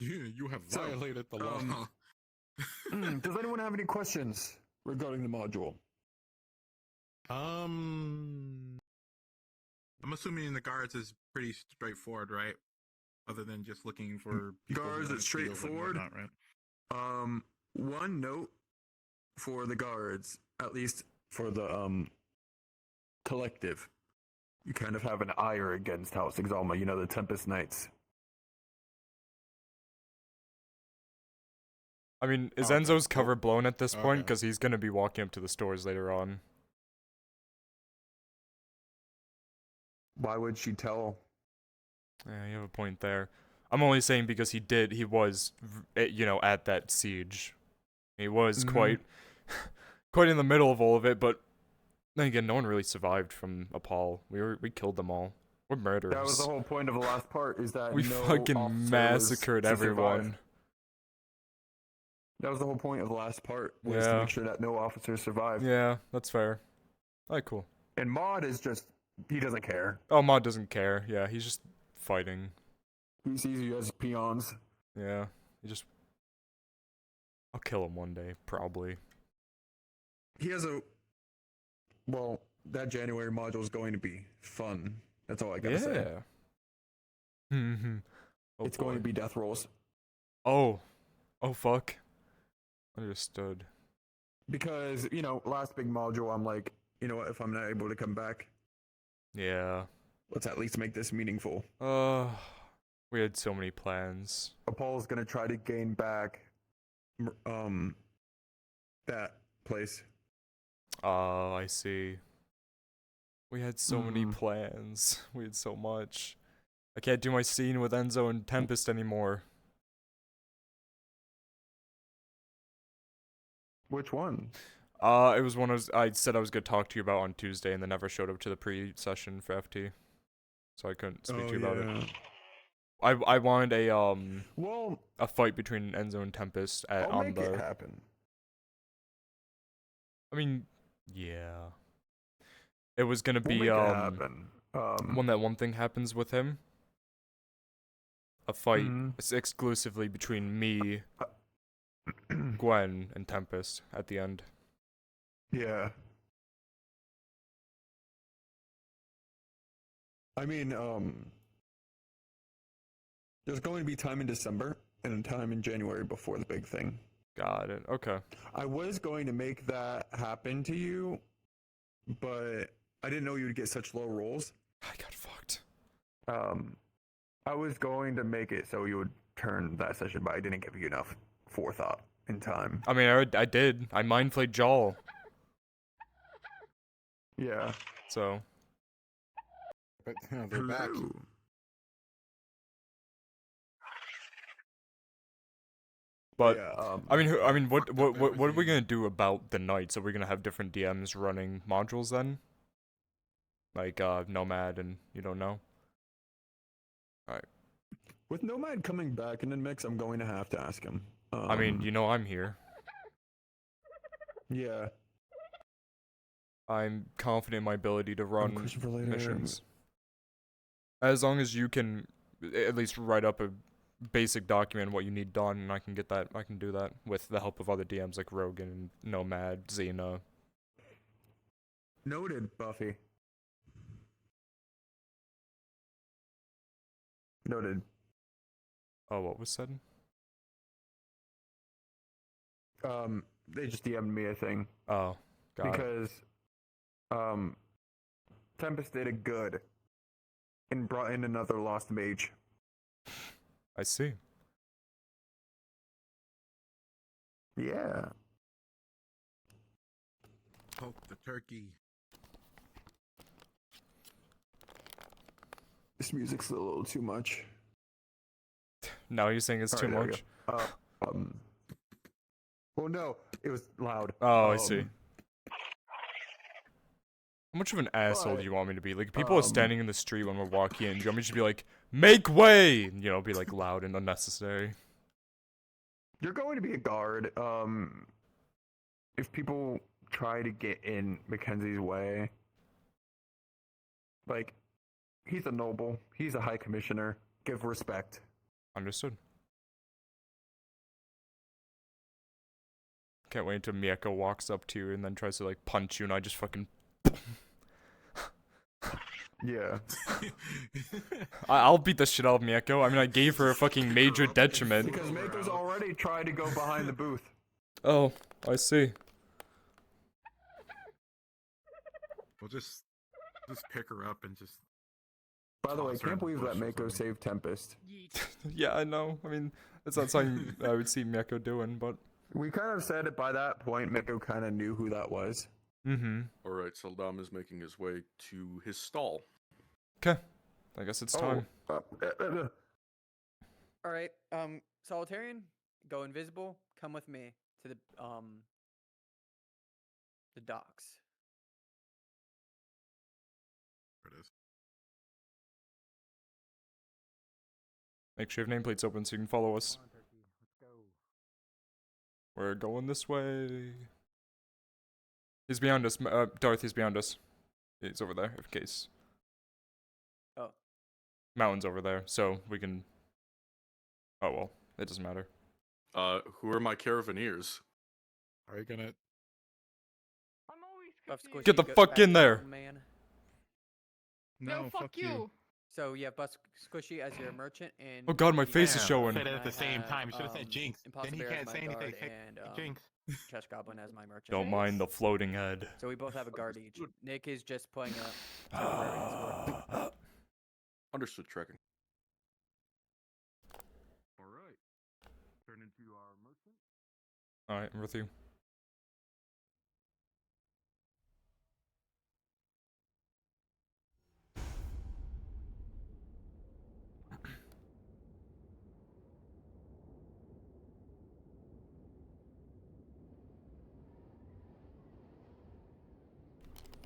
You have violated the law. Does anyone have any questions regarding the module? I'm assuming the guards is pretty straightforward, right? Other than just looking for people who Guards, have it's skills and straightforward. whatnot, right? One note for the guards, at least for the collective. You kind of have an ire against House Exalma, the Tempest Knights. I mean, is Okay. Enzo's cover blown at this point? Okay. Because he's gonna be walking up to the stores later on. Why would she tell? Yeah, you have a point there. I'm only saying because he was, at that siege. He was quite in the middle of all of it, but then again, no one really survived from Apal. We killed them all. We're murderers. That was the whole point of the last part, is that We no fucking officer massacred was to survive. everyone. That was the whole point of the last part, was to Yeah. make sure that no officers survived. Yeah, that's fair. Alright, cool. And Maud is just, he doesn't care. Oh, Maud doesn't care. Yeah, he's just fighting. He sees you as peons. Yeah, I'll kill him one day, probably. He has that January module is going to be fun. That's all I gotta say. Yeah. Oh, it's going to boy. be death rolls. Oh. Oh, fuck. Understood. Because, last big module, I'm like, you know what, if I'm not able to come back, Yeah. let's at least make this meaningful. We had so many plans. Paul's gonna try to gain back, that place. Oh, I see. We had so many plans. We had so much. I can't do my scene with Enzo and Tempest anymore. Which one? It was one I said I was gonna talk to you about on Tuesday, and then never showed up to the pre-session for FT, so I couldn't speak to you about it. I wanted a fight between Enzo and Tempest I'll make it happen. I mean, yeah. It was gonna We'll be make it happen. when that one thing happens with him. A fight exclusively between me, Gwen, and Tempest at the end. Yeah. I mean, there's going to be time in December and time in January before the big thing. Got it. Okay. I was going to make that happen to you, but I didn't know you would get such low rolls. I got fucked. I was going to make it so you would turn that session, but I didn't give you enough forethought in time. I mean, I did. I mind flayed Jaw. Yeah. So. But they're back. But yeah, I mean, what are we gonna do about the nights? Are we gonna have different DMs running modules then? Like Nomad and you don't know. All right. With Nomad coming back in the mix, I'm going to have to ask him. I mean, you know I'm here. Yeah. I'm confident in my ability to run Christopher later. missions. As long as you can at least write up a basic document what you need done, and I can get that. I can do that with the help of other DMs like Rogan, Nomad, Xena. Noted, Buffy. Noted. Oh, what was said? They just DM'd me a thing. Oh, got it. Because, Tempest did it good and brought in another lost mage. I see. Yeah. Poke the turkey. This music's a little too much. Now you're saying it's too Alright, much? there we go. Well, no, it was loud. Oh, I see. How much of an asshole do you want me to be? Like, people are standing in the street when we're walking in. Do you want me to just be like, make way? And, you know, be like loud and unnecessary. You're going to be a guard. If people try to get in Mackenzie's way, like, he's a noble. He's a high commissioner. Give respect. Understood. Can't wait until Mieko walks up to you and then tries to, like, punch you, and I just fucking... Yeah. I'll beat the shit out of Mieko. I mean, I gave her a fucking major detriment. Because Mako's already tried to go behind the booth. Oh, I see. We'll just pick her up and just... By the way, toss her in can't the believe that bush or Mako something. saved Tempest. Yeah, I know. I mean, that's not something I would see Mieko doing, but... We kind of said it by that point. Mako kind of knew who that was. Mm-hmm. Alright, Saldam is making his way to his stall. Okay. I guess it's time. Alright, Solitarian, go invisible, come with me to the docks. There it is. Make sure you have nameplates open so you can follow us. We're going this way. He's behind us. Darth, he's behind us. He's over there, in case. Oh. Mountain's over there, so we can... Oh, well. It doesn't matter. Who are my caravaneers? Are you gonna... Get the fuck in there! No, fuck you! So you have Squishy as your merchant, and Oh god, my face is showing. Said it at the same I time. You have, should have said Jinx. Then Impossible he Bear as can't my say anything. guard, Say and Jinx. Chess Goblin as my merchant. Don't mind the floating head. So we both have a guard each. Nick is just playing a temporary escort. Understood, tracking. All right. Turn into our merchant. Alright, I'm with you.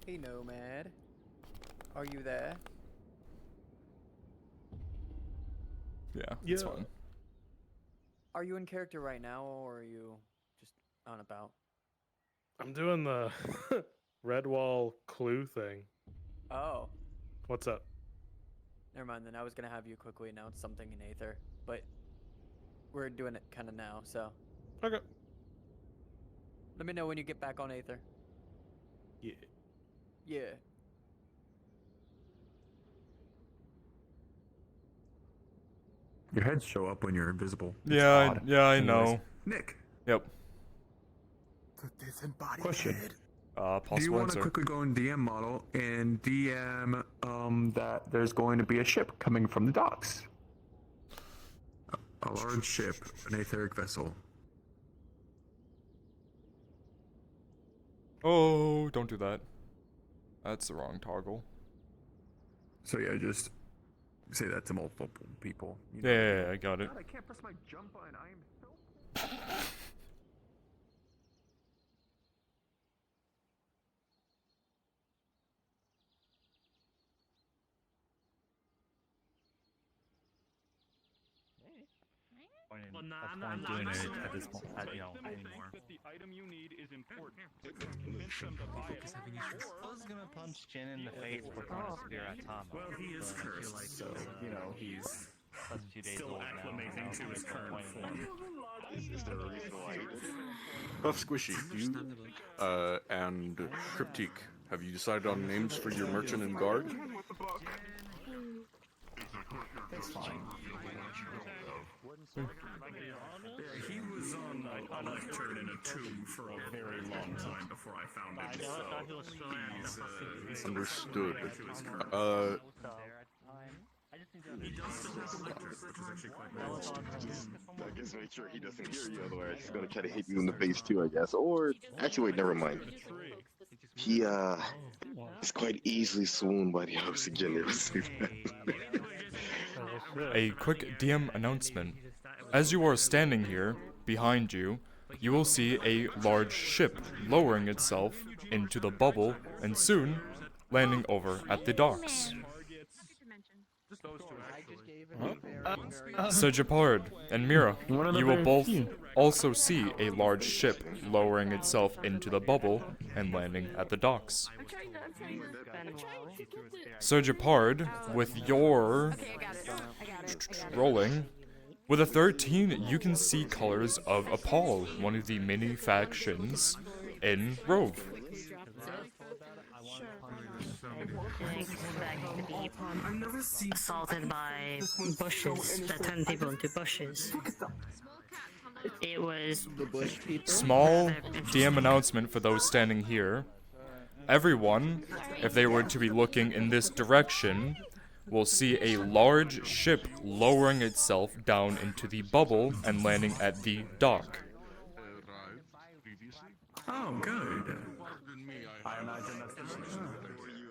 Hey, Nomad. Are you there? Yeah, it's fine. Are you in character right now, or are you just on about? I'm doing the Redwall clue thing. Oh, What's up? never mind then. I was gonna have you quickly announce something in Aether, but we're doing it kind of now, so. Okay. Let me know when you get back on Aether. Yeah. Yeah. Your heads show up when you're invisible. It's Yeah, odd. yeah, I Anyways, know. Nick. Yep. The disembodied Question. Do you Possible want to answer. quickly go in DM model and DM that there's going to be a ship coming from the docks? A large ship, an etheric vessel. Oh, don't do that. That's the wrong toggle. So yeah, just say that to multiple people. Yeah, I got it. God, I can't press my jump button. I am so. Well, nah, I'm not doing it at this point, anymore. That the item you need is important. Convince them to buy it. I was gonna punch Jin in the face for trying to spear at Tom. Well, he is cursed, so, you know, he's still acclimating to his current form. Is there a reason why? Buff Squishy, you and Cryptique, have you decided on names for your merchant and guard? That's fine. Yeah, he was on a lectern in a tomb for a very long time before I found him, so he's Understood. he does still have a lectern, which is actually quite nice. I guess make sure he doesn't hear you, otherwise he's gonna try to hit you in the face too, I guess. Or actually, wait, never mind. He is quite easily swooned by the oxygen. A quick DM announcement. As you are standing here, behind you, you will see a large ship lowering itself into the bubble and soon landing over at the docks. So Japard and Mira, you will both also see a large ship lowering itself into the bubble and landing at the docks. So Japard, with your rolling, with a 13, you can see colors of Apollo, one of the mini factions in Rove. I've never seen assaulted by bushes that turn people into bushes. It was Small DM announcement for those standing here. Everyone, if they were to be looking in this direction, will see a large ship lowering itself down into the bubble and landing at the dock. Oh, good. I imagine that's the before you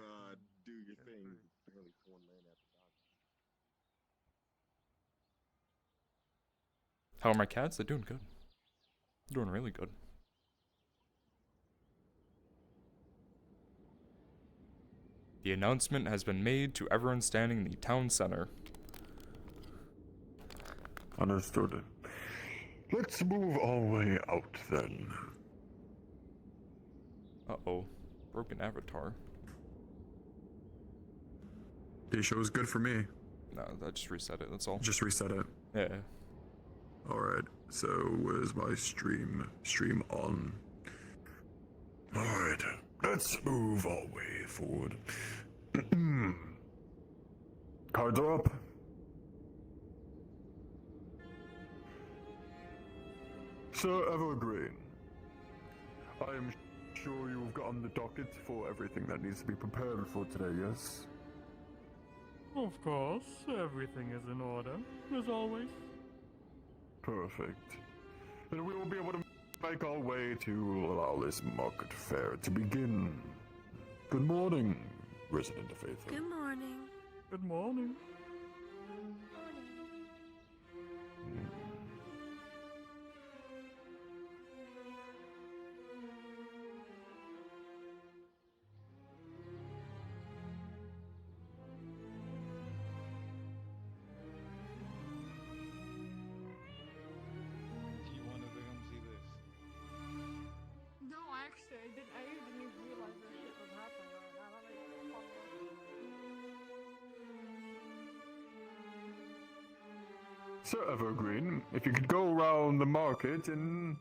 do your thing. Barely one man at the dock. How are my cats? They're doing good. They're doing really good. The announcement has been made to everyone standing in the town center. Understood. Let's move our way out then. Uh-oh. Broken avatar. The show's good for me. No, that just reset it, that's all. Just reset it. Yeah. Alright, so where's my stream? Stream on. Alright, let's move our way forward. Cards are up. Sir Evergreen, I am sure you've gotten the docket for everything that needs to be prepared for today, yes? Of course, everything is in order, as always. Perfect. Then we will be able to make our way to allow this market fair to begin. Good morning, resident of Aether. Good morning. Good morning. Do you want to come see this? No, actually, I didn't even realize that shit was happening right now. That makes me fuck Sir Evergreen, if you could go around the market and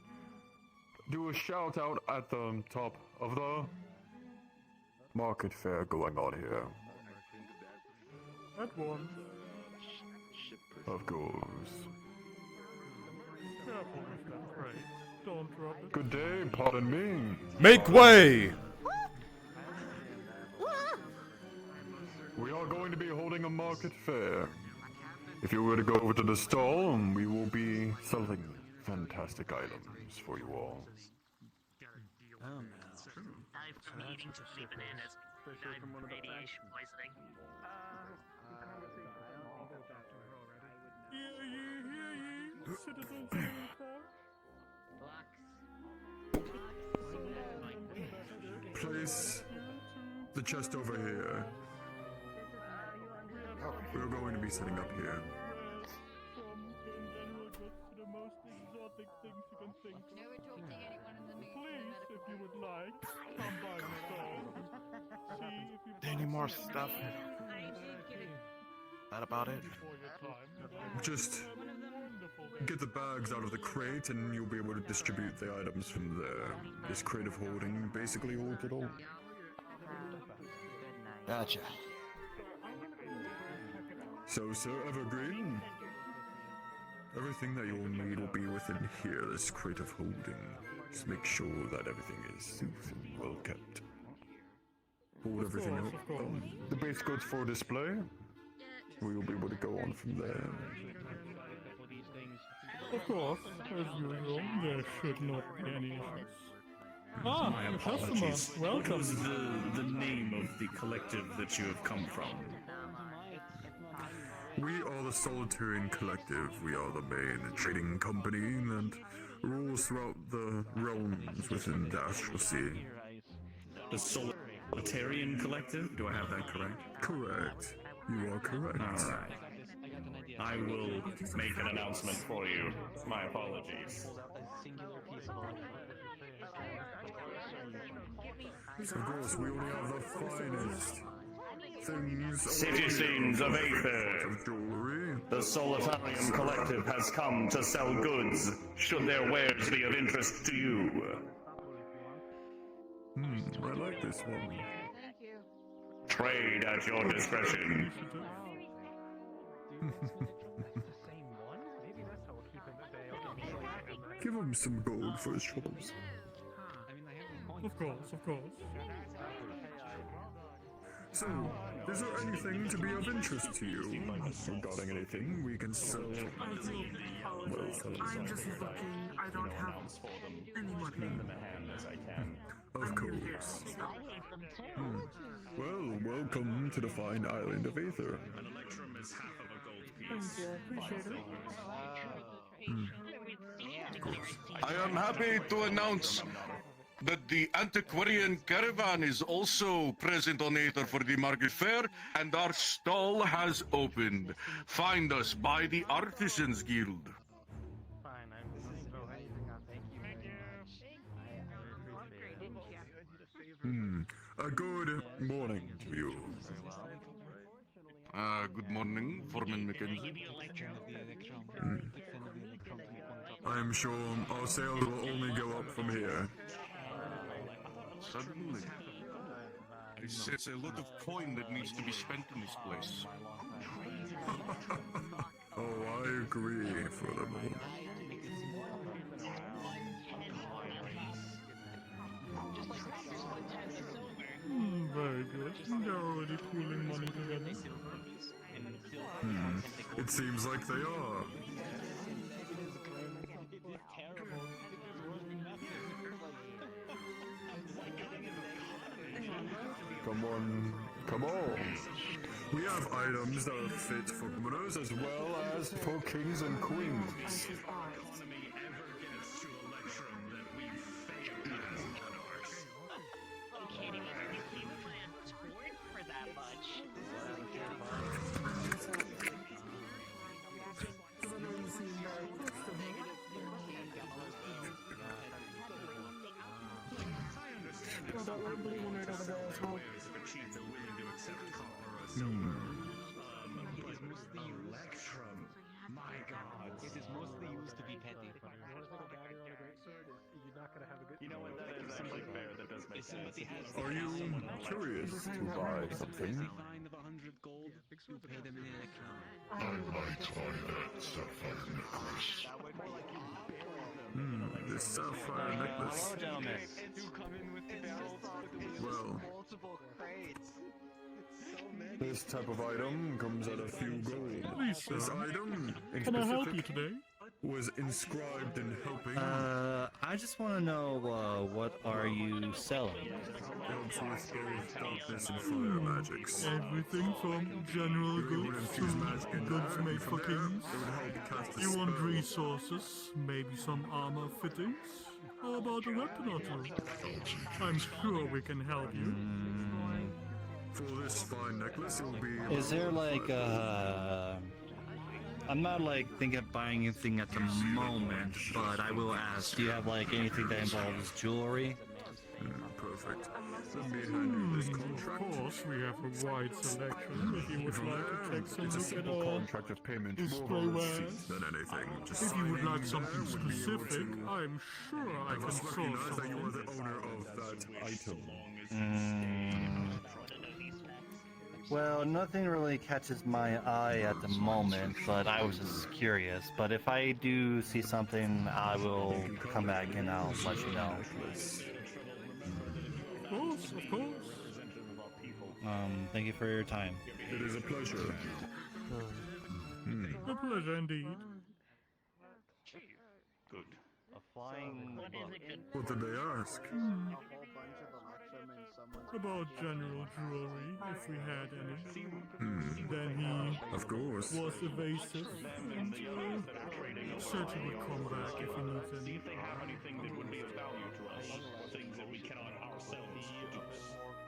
do a shout out at the top of the market fair going on here. At once. Of course. Careful with that crate. Don't drop it. Good day, pardon me. Make way! We are going to be holding a market fair. If you were to go over to the stall, we will be selling fantastic items for you all. Oh no. I've been eating too many bananas. I've radiation poisoning. Hear ye, hear ye, citizens of Aether. Place the chest over here. We're going to be setting up here. From general goods to the most exotic things you can think of. Please, if you would like, come by the stall. See if you Any more stuff? That about it? Just get the bags out of the crate and you'll be able to distribute the items from there. This crate of holding basically holds it all. Gotcha. So, Sir Evergreen, everything that you'll need will be within here, this crate of holding. Just make sure that everything is safe and well kept. Hold everything up. The base goods for display. We will be able to go on from there. Of course, as usual, there should not be any issues. My a customer. apologies. What Welcome. was the name of the collective that you have come from? We are the Solitarian Collective. We are the main trading company that rules throughout the realms within the Astral Sea. The Solitarian Collective? Do I have that correct? Correct. You are correct. Alright. I will make an announcement for you. My apologies. Of course, we only have the finest things. Citizens of Aether, the Solitarian Collective has come to sell goods, should their wares be of interest to you. I like this one. Trade at your discretion. Give him some gold for his troubles. Of course, of course. So, is there anything to be of interest to you? Regarding anything we can sell? I'm just looking. I don't have any money. Of course. Well, welcome to the fine island of Aether. An electrum is half of a gold Thank you, appreciate it. I am happy to announce that the antiquarian caravan is also present on Aether for the market fair, and our stall has opened. Find us by the Artisans Guild. A good morning to you. Good morning, Foreman Mackenzie. I am sure our sales will only go up from here. Suddenly, I sense a lot of coin that needs to be spent in this place. Oh, I agree, furthermore. Very good. They're already pooling money together. It seems like they are. Come on, come on. We have items that are fit for commoners as well as for kings and queens. My God, it is mostly used to be petty. You know what? That is actually fair. That does make sense. Are you curious to buy something? Fine of 100 gold. You pay them in electron. I might buy that sapphire necklace. This sapphire necklace. Well, this type of item comes at a few gold. Please, This sir. item, in Can I help you specific, today? was inscribed in helping. I just want to know what are you selling? Helps with both darkness and fire magics. Everything from general You're able to goods infuse magic to in goods there, made and for from there, kings. it would help cast a You want spell. resources, maybe some armor fittings? How about a weapon or two? I'm sure we can help you. For this fine necklace, it will be. Is there like I'm not like thinking of buying anything at the moment, but I will ask, do you have like anything that involves jewelry? Perfect. Let me hand you this contract. Of course, we have a wide selection. If you would From like to there, take some it's a look at simple our contract of payment, display more of a wares. receipt than anything. Just If you would signing like something there would be able specific, to I'm sure I have can us source recognize that you are something. the owner of that item. Well, nothing really catches my eye at the moment, but I was just curious. But if I do see something, I will come back and I'll let you know. Of course, of course. Thank you for your time. It is a pleasure. A pleasure indeed. Good. A flying What did they ask? About general jewelry, if we had any. Then he Of course. was evasive and said he would come back if he needs any. If they have anything that would be of value to us, things that we cannot ourselves produce.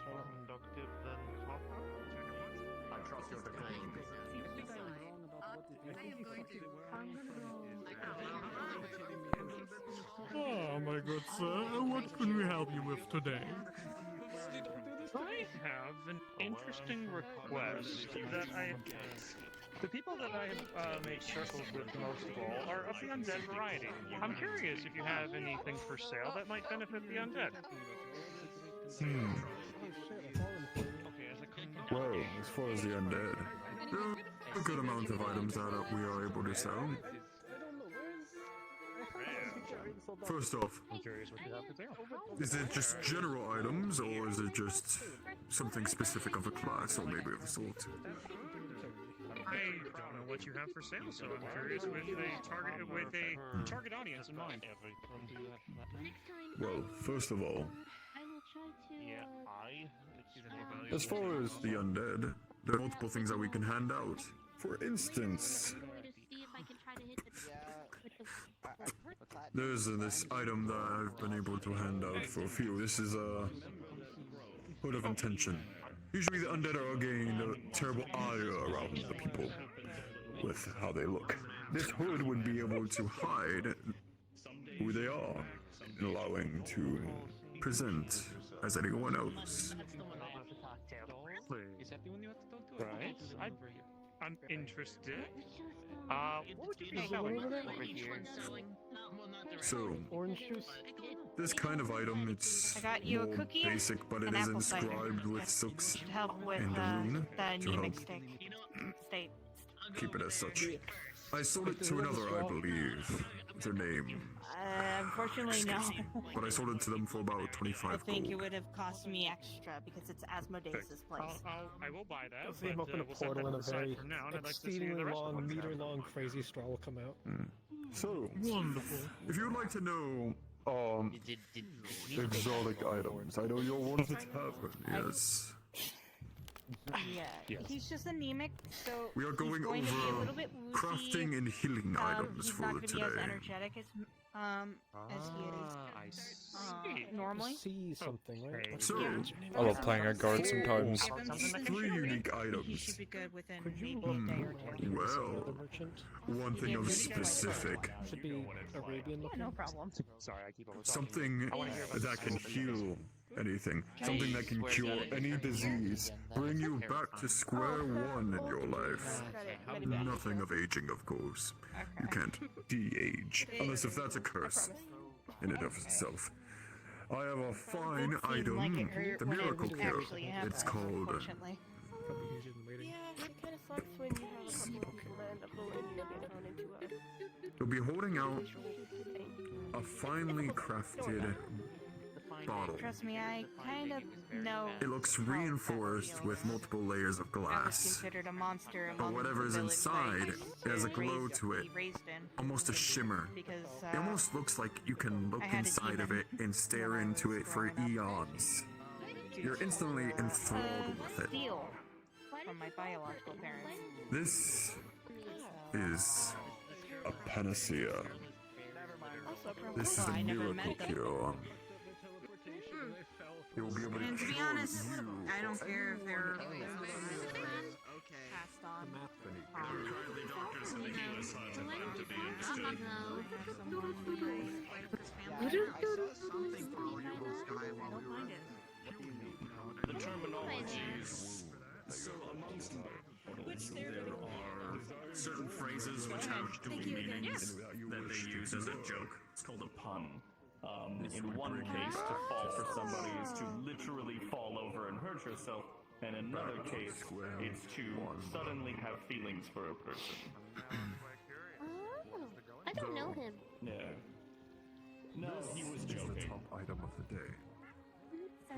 Conductive than copper? I trust your declaration. Ah, my good sir, what can we help you with today? I have an interesting request that the people that I have made circles with most of all are of the undead variety. I'm curious if you have anything for sale that might benefit the undead. Well, as far as the undead, there are a good amount of items that we are able to sell. First off, I'm curious what you have for sale. is it just general items, or is it just something specific of a class, or maybe of a sort? I don't know what you have for sale, so I'm curious with a target audience in mind. Well, first of all, as far as the undead, there are multiple things that we can hand out. For instance, there's this item that I've been able to hand out for a few. This is a hood of intention. Usually the undead are getting a terrible ire around the people with how they look. This hood would be able to hide who they are, allowing to present as anyone else. Right. I'm interested. What would you be selling over here? So, Orange juice. this kind of item, it's I got you a more cookie basic, but it and is apple cider. inscribed with silks Should help with and the rune the to anemic help state. keep it as such. I sold it to another, I believe. Their name. Unfortunately, no. But I sold it to them for about 25 I think it gold. would have cost me extra because it's Asmodeus' place. I will buy that. I'll see him open a we'll set portal that and a aside very for now, and I'd like to see the exceedingly rest of long, what's meter-long crazy straw will come out. So, Wonderful. if you'd like to know, exotic items, I know you're one of the tavern, yes. Yeah, he's just anemic, so We are he's going to be a over little bit woozy. crafting and healing items he's for not going to be as today. energetic as he is normally. See something, right? So, I love playing a guard sometimes. Three unique He items. should be good within maybe a day or two. Well, one thing of specific. Should be Arabian looking. No problem. Sorry, I keep over. Something that can heal anything. Something that can cure any disease. Bring you back to square one in your life. Nothing of aging, of course. You can't de-age. Unless if that's a curse in and of itself. I have a fine item, the miracle cure. It's called... Unfortunately. Yeah, it kind of sucks when you have a couple of people that end up bullying you and get thrown into a You'll be holding out a finely crafted bottle. Trust me, I kind of know. It looks reinforced with multiple layers of I was glass. considered a monster But among whatever's the village inside that I has a was glow raised- to it. raised in. Almost a shimmer. Because, It almost looks like you can look I had a inside of it and stare into it for eons. You're instantly enthralled with it. Steel from my biological parents. This is a panacea. This is a miracle cure. It will be able to And to be cure honest, you. I don't care if they're passed on. Kindly doctors in the healer's hut and let him to be understood. The terminologies. So amongst there are certain phrases which have dual meanings that they use as a joke. It's called a pun. In one case, to fall for somebody is to literally fall over and hurt yourself, and in another case, it's to suddenly have feelings for a person. Oh, I don't know him. Yeah. No, he was This is the joking. top item of the day.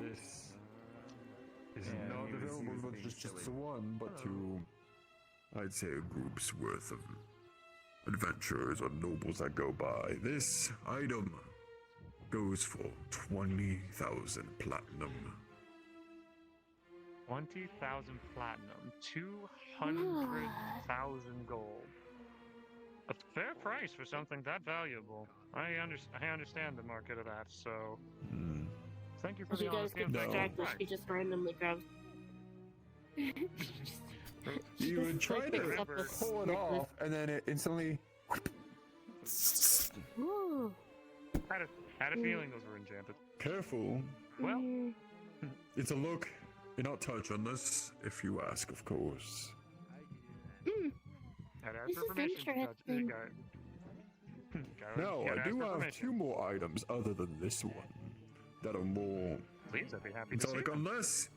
This is Yeah, not he was available being to just silly. to one, but to, I'd say, a group's worth of adventurers or nobles that go by. This item goes for 20,000 platinum. 20,000 platinum, 200,000 gold. A fair price for something that valuable. I understand the market of that, so thank you for As the you guys honest get answer. distracted, she just randomly grabs. You would try picks to up the pull it off, and then it instantly. Ooh. Had a feeling those were enchanted. Careful. Well, It's a look, and not touch, unless if you ask, of course. had to ask This for is permission. interesting. Now, I do have two more items other than this one that are more Please, I'd be happy to see exotic, them. unless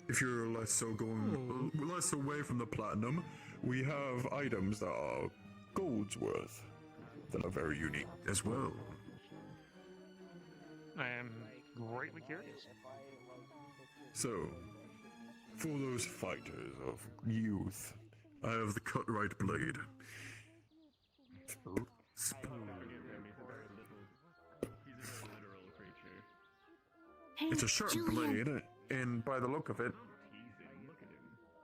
if you're less so going less away from the platinum, we have items that are gold's worth that are very unique as well. I am greatly curious. So, for those fighters of youth, I have the cut-right blade. It's a sharp blade, and by the look of it,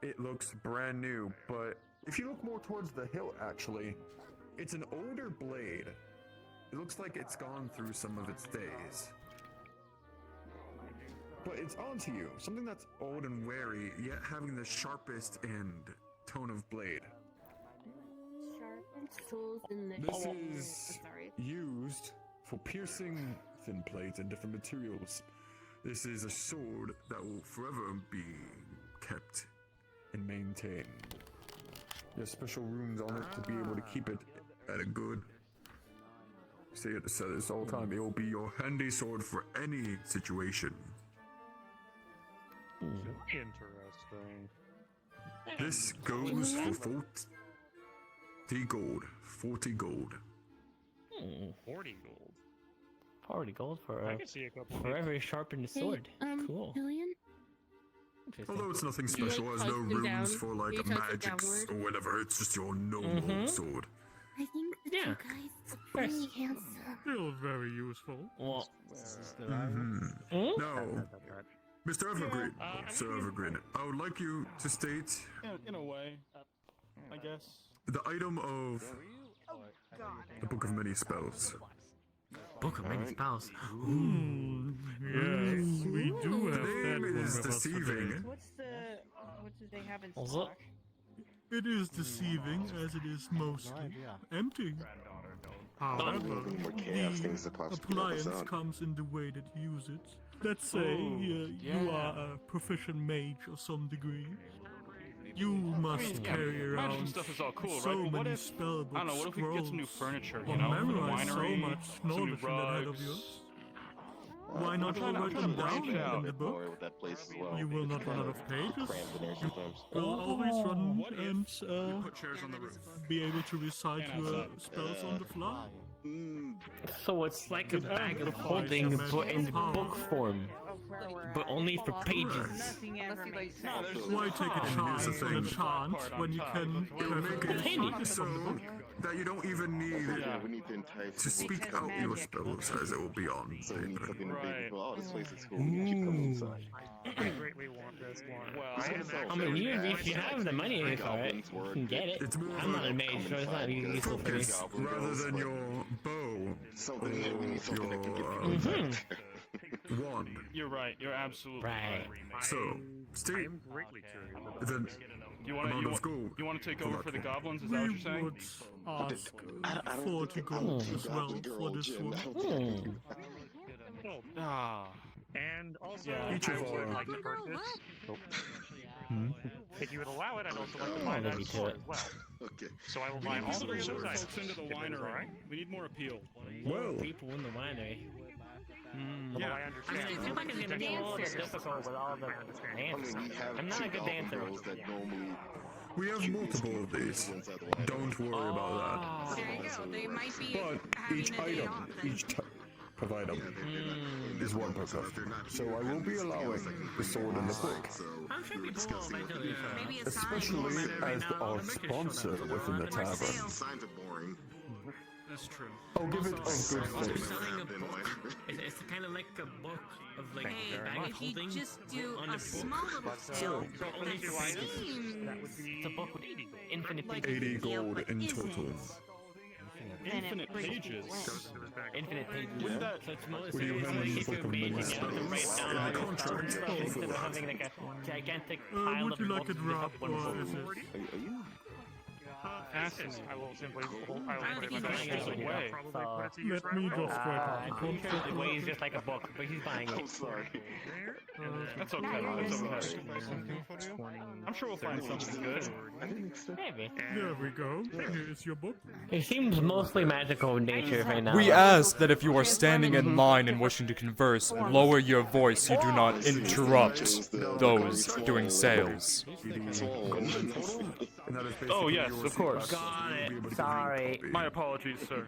it looks brand new, but if you look more towards the hilt, actually, it's an older blade. It looks like it's gone through some of its days. But it's onto you, something that's old and wary, yet having the sharpest end tone of blade. Sharpened tools in the This is used for piercing thin plates and different materials. This is a sword that will forever be kept and maintained. There's special runes on it to be able to keep it at a good. Say it this all the time. It will be your handy sword for any situation. Interesting. This goes for full 40 gold. 40 gold. 40 gold. 40 gold for I a can see a couple. forever sharpened sword. Cool. Julian? Although it's nothing You, special, like, has no tossed him runes down? for like You tossed it magics downward? or whatever. It's just your normal sword. I think that Yeah. you guys look really handsome. Still very useful. Well, No, Mr. Evergreen, Sir Evergreen, I would like you to state In a way, I guess. the item of the Book of Many Spells. Book of Many Spells. Yes, we do have The that name one is with us today. deceiving. What do they have in Also- stock? It is deceiving as it is mostly empty. However, More chaos things the to possibly help us appliance out. comes in the way that you use it. Let's say you are a proficient mage of some degree. You must carry around Magic stuff is all cool, so right? But what many if, spellbook I don't know, what if we get some new scrolls, furniture, or you know, for the memorize so winery, much some new knowledge in that head of rugs. yours? Why not I'm write trying them to branch down in out. the book? With that place as well. You will not run out of pages. Crammed in there sometimes. You'll always run What if and Put chairs on the roof. be able to recite And your outside. spells on the fly. So it's like a bag of holding, but in book form, but only for pages. Nothing ever makes sense. Why take a chance on a chant when you can perfectly handy. recite it So from the book? that you don't even need We need to entice to people speak out your spells as it will be on So we need paper. something to Right. make people, oh, this place is cool. We should come inside. I greatly want this one. Well, I mean, if you have the money for it, you can get it. It's more I'm not a of mage, so it's not useful for me. focus rather than your bow Something that we need or something that can your get people inside. wand. you're right. You're absolutely Right. So, state I'm greatly curious. the You want amount to of gold. you want to take for over that for the one. goblins? Is that what you're saying? would ask I don't 40 think- gold I'm as well Goblin for Girl, this Jim. one. I don't think- Ah. And also, Yeah. Each I of would our- like to purchase. If you would allow it, I'd also like to Oh, buy let that me do sword it. as well. Okay. So I will We buy need all more three of those folks items. into the if that is winery. alright. We need more appeal. Well, People in the winery. Although I I understand. mean, I feel like it's gonna be a little bit difficult with all the dancing. we have I'm not a two good alpha dancer. girls that normally we have multiple of these. Don't worry about There you go. They might be that. But having each a day item, off then. each type of item is one per customer. So I will be allowing the sword in the book. I'm sure people will eventually show up. Maybe a sign. Especially as our sponsor within the tavern. signs are boring. That's true. I'll give it a good face. Selling a book, it's kind of like a book of like Hey, bag if you holding just do on a book. small little sale, So only that for pages. seems It's a book with infinite pages. 80 gold in total. Infinite pages. Infinite pages. Wouldn't that- So it's more What do you have in like the if Book you're of being, Many you know, to write Spells down in all the your spells and contract stuff instead of for having like a gigantic pile Would of you like books it and just wrapped up one or book. is it? I will simply I will put it in my Buying bag. it away. Let me just write it. I'm sure it weighs just like a book, but he's buying it. sorry. That's okay. That's okay. I'm sure we'll find something good. Maybe. There we go. Here's your book. It seems mostly magical in nature right now. We ask that if you are standing in line and wishing to converse, lower your voice so you do not interrupt those doing sales. Oh yes, of course. Got it. Sorry. My apologies, sir.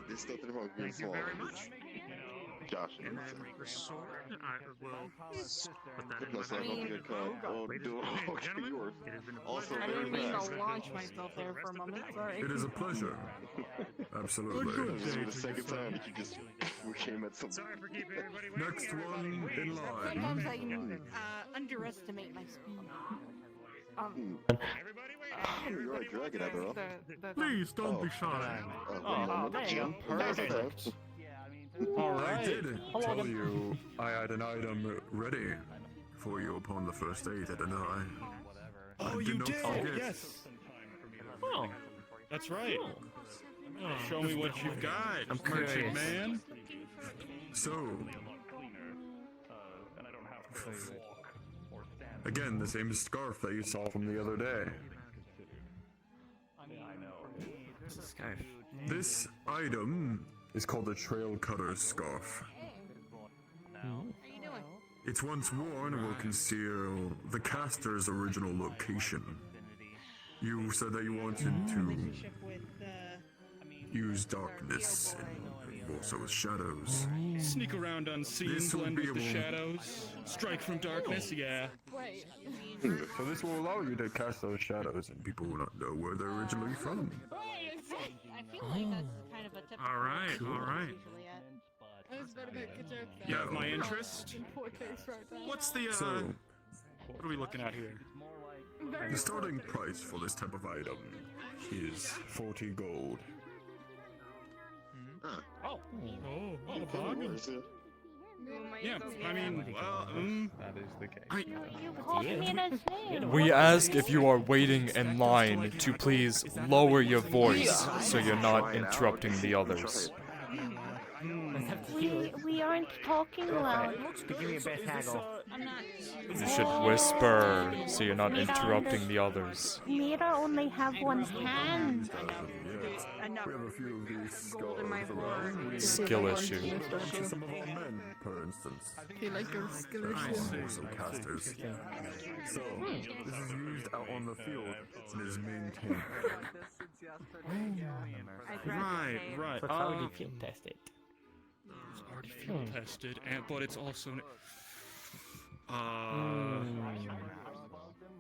There's nothing wrong with being small. Josh. And then the sword, I will put that in Put my myself up in your car. Oh, do okay, yours. It has been a Also I very didn't mean nice. to launch myself there for a moment. Sorry. It is a pleasure. Absolutely. This is the second time that you just came at something. Sorry for keeping everybody waiting. Next one in Sometimes line. I underestimate my speed. Everybody waiting. You're a dragon, Ever. Please don't be shy. Oh, there you go. Perfect. I did tell you I had an item ready for you upon the first day, didn't I? Oh, I you not did. forget. Yes. Oh, That's right. Show me what you've got, I'm merchant curious. man. So, again, the same scarf that you saw from the other day. it's a scarf. This item is called a Trail Cutter's Scarf. How you doing? It's once worn will conceal the caster's original location. You said that you wanted to use darkness and also with shadows. Sneak around unseen, This will blend be with the able- shadows, strike from darkness, yeah. Wait. So this will allow you to cast those shadows and people will not know where they're originally from. I feel like that's kind of a typical. Alright, alright. I was about to make a joke You there. have my interest? In poor taste right now. What's the, So, what are we looking at here? the starting price for this type of item is 40 gold. Oh. Oh, what a bargain. Yeah, I mean, well, that is the case. We ask if you are waiting in line to please lower your voice so you're not interrupting the others. We aren't talking loud. Give me a best haggle. You should whisper so you're not interrupting the others. Mira only have one hand. We have a few of these skulls around. Skill issue. Some of our men, for instance. Feel like a skill Some casters. So, this is used out on the field and is maintained. right. But how do you field test it? It's already field tested, but it's also.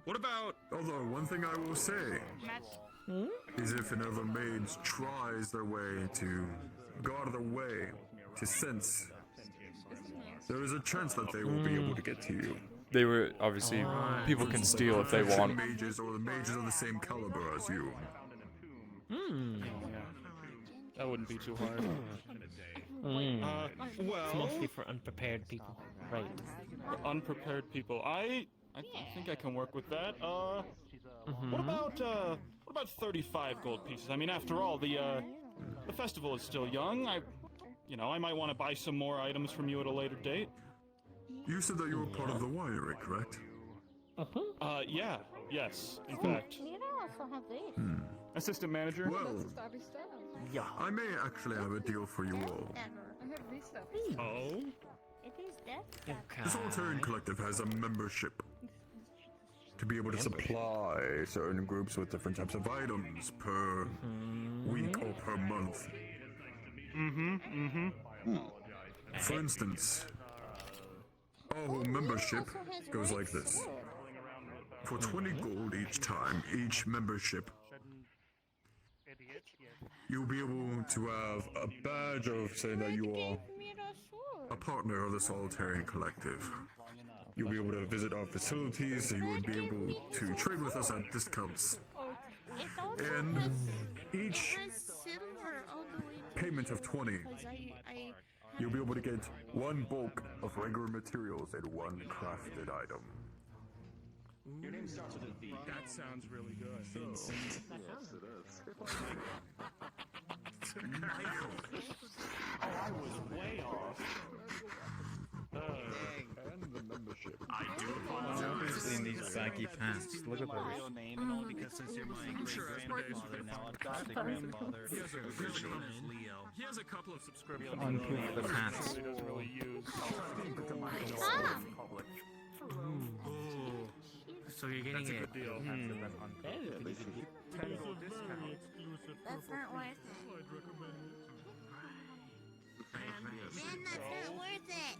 What about? Although, one thing I will say is if another mage tries their way to go out of their way to sense, there is a chance that they will be able to get to you. They were obviously people can steal if they want. Mages or the mages of the same caliber as you. That wouldn't be too hard. It's Well, mostly for unprepared people. Right. unprepared people. I think I can work with that. What about 35 gold pieces? I mean, after all, the festival is still young. I might want to buy some more items from you at a later date. You said that you were part of the winery, correct? Yes, in fact. Mira also have this. Assistant manager? Well, Stabby stab. yeah. I may actually have a deal for you all. I have these stuff. Oh? It is death. The Solitarian Collective has a membership to be able to supply certain groups with different types of items per week or per month. For instance, our membership goes like this. For 20 gold each time, each membership, you'll be able to have a badge of saying that you are a partner of the Solitarian Collective. You'll be able to visit our facilities, you would be able to trade with us at discounts. And each payment of 20, you'll be able to get one bulk of regular materials and one crafted item. Your name starts with a V. That sounds really good. Yes, it is. I was way off. And the membership. I do apologize. In these baggy pants. Look at real those. name and all because since you're my great-grandfather now adopted grandfather, He has a original original is Leo. He has a couple of subscriptions. Unproof the pants. He doesn't really use. So you're getting That's a it. good deal. That's not worth it. Man, that's not worth it.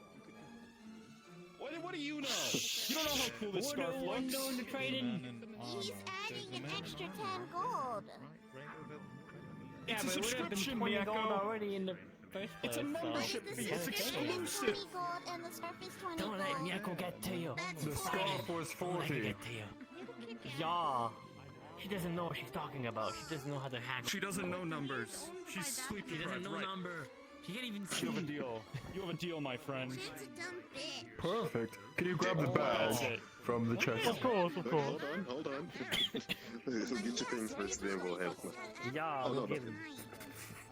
What do you know? You don't know how cool this scarf looks. He's adding an extra 10 gold. Yeah, It's a but it would have been subscription, 20 gold Miyako. already in the first place. It's a membership The fee. It's subscription is exclusive. 20 gold and the scarf is 20 Don't let gold. Miyako get to you. The scarf was Don't let her 40. get to you. Yeah. She doesn't know what she's talking about. She doesn't know how to hack. She doesn't know numbers. She's sleep She doesn't deprived, know right? number. She can't even see. You have a deal. You have a deal, my friend. It's a dumb bitch. Perfect. Can you grab the badge from the chest? Of course. Hold on. Get your things first, then we'll have. Yeah, Oh, no, we'll no. give him.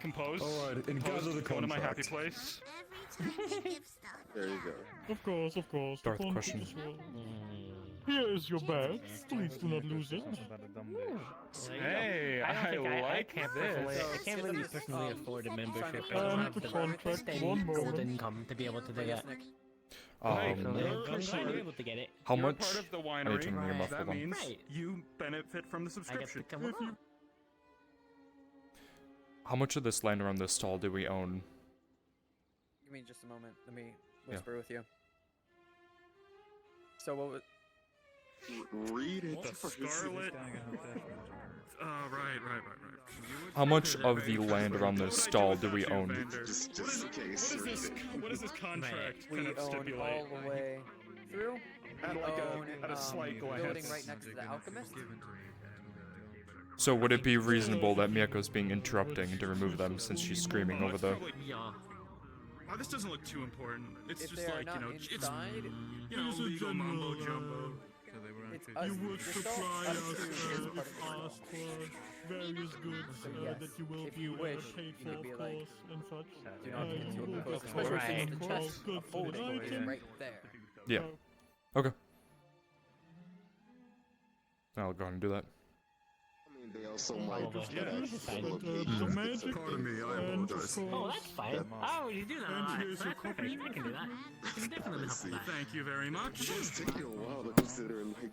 Compose. Alright, and Compose. gather the Go to my happy contract. place. Every time you give stuff. There you go. Of course. Darth The question. contract is well. Here is your badge. Please do not lose it. Hey, I like this. I can't really personally afford a membership. I don't And have the the contract, steady one more. gold income to be able to do that. Hey, Um, you're able to get it. How you're much? part of the I need to turn your winery. muff, That hold on. means Right. you benefit from the subscription. come along. How much of this land around this stall do we own? Give me just a moment. Let me whisper with you. So what was... Read it. The Scarlet. Right. How much of the land around this stall do we own? Just in case. What does this contract We kind of own stipulate? all the way through. At We like own, at a slight glance. building right next to the alchemist. So would it be reasonable that Miyako's being interrupting to remove them since she's screaming over the... Yeah. Oh, this doesn't look too important. It's If just they are like, not it's inside, legal mumbo jumbo. it's us. You would Just supply us us two is part of with the stall. fast various goods So yes, that you will if be you wish, paid you for, could be of like, course, and such. do not get you too will close, get especially paid since the for chest good of for folding the is item. right there. Yeah. Okay. I'll go ahead and do that. I mean, they also might Just get the access to magic Pardon me, I and apologize. Oh, that's fine. Oh, you do that. And Alright, here's your that's perfect. I can do that. I can definitely help with that. Thank you very much. It's taking a while to consider, like...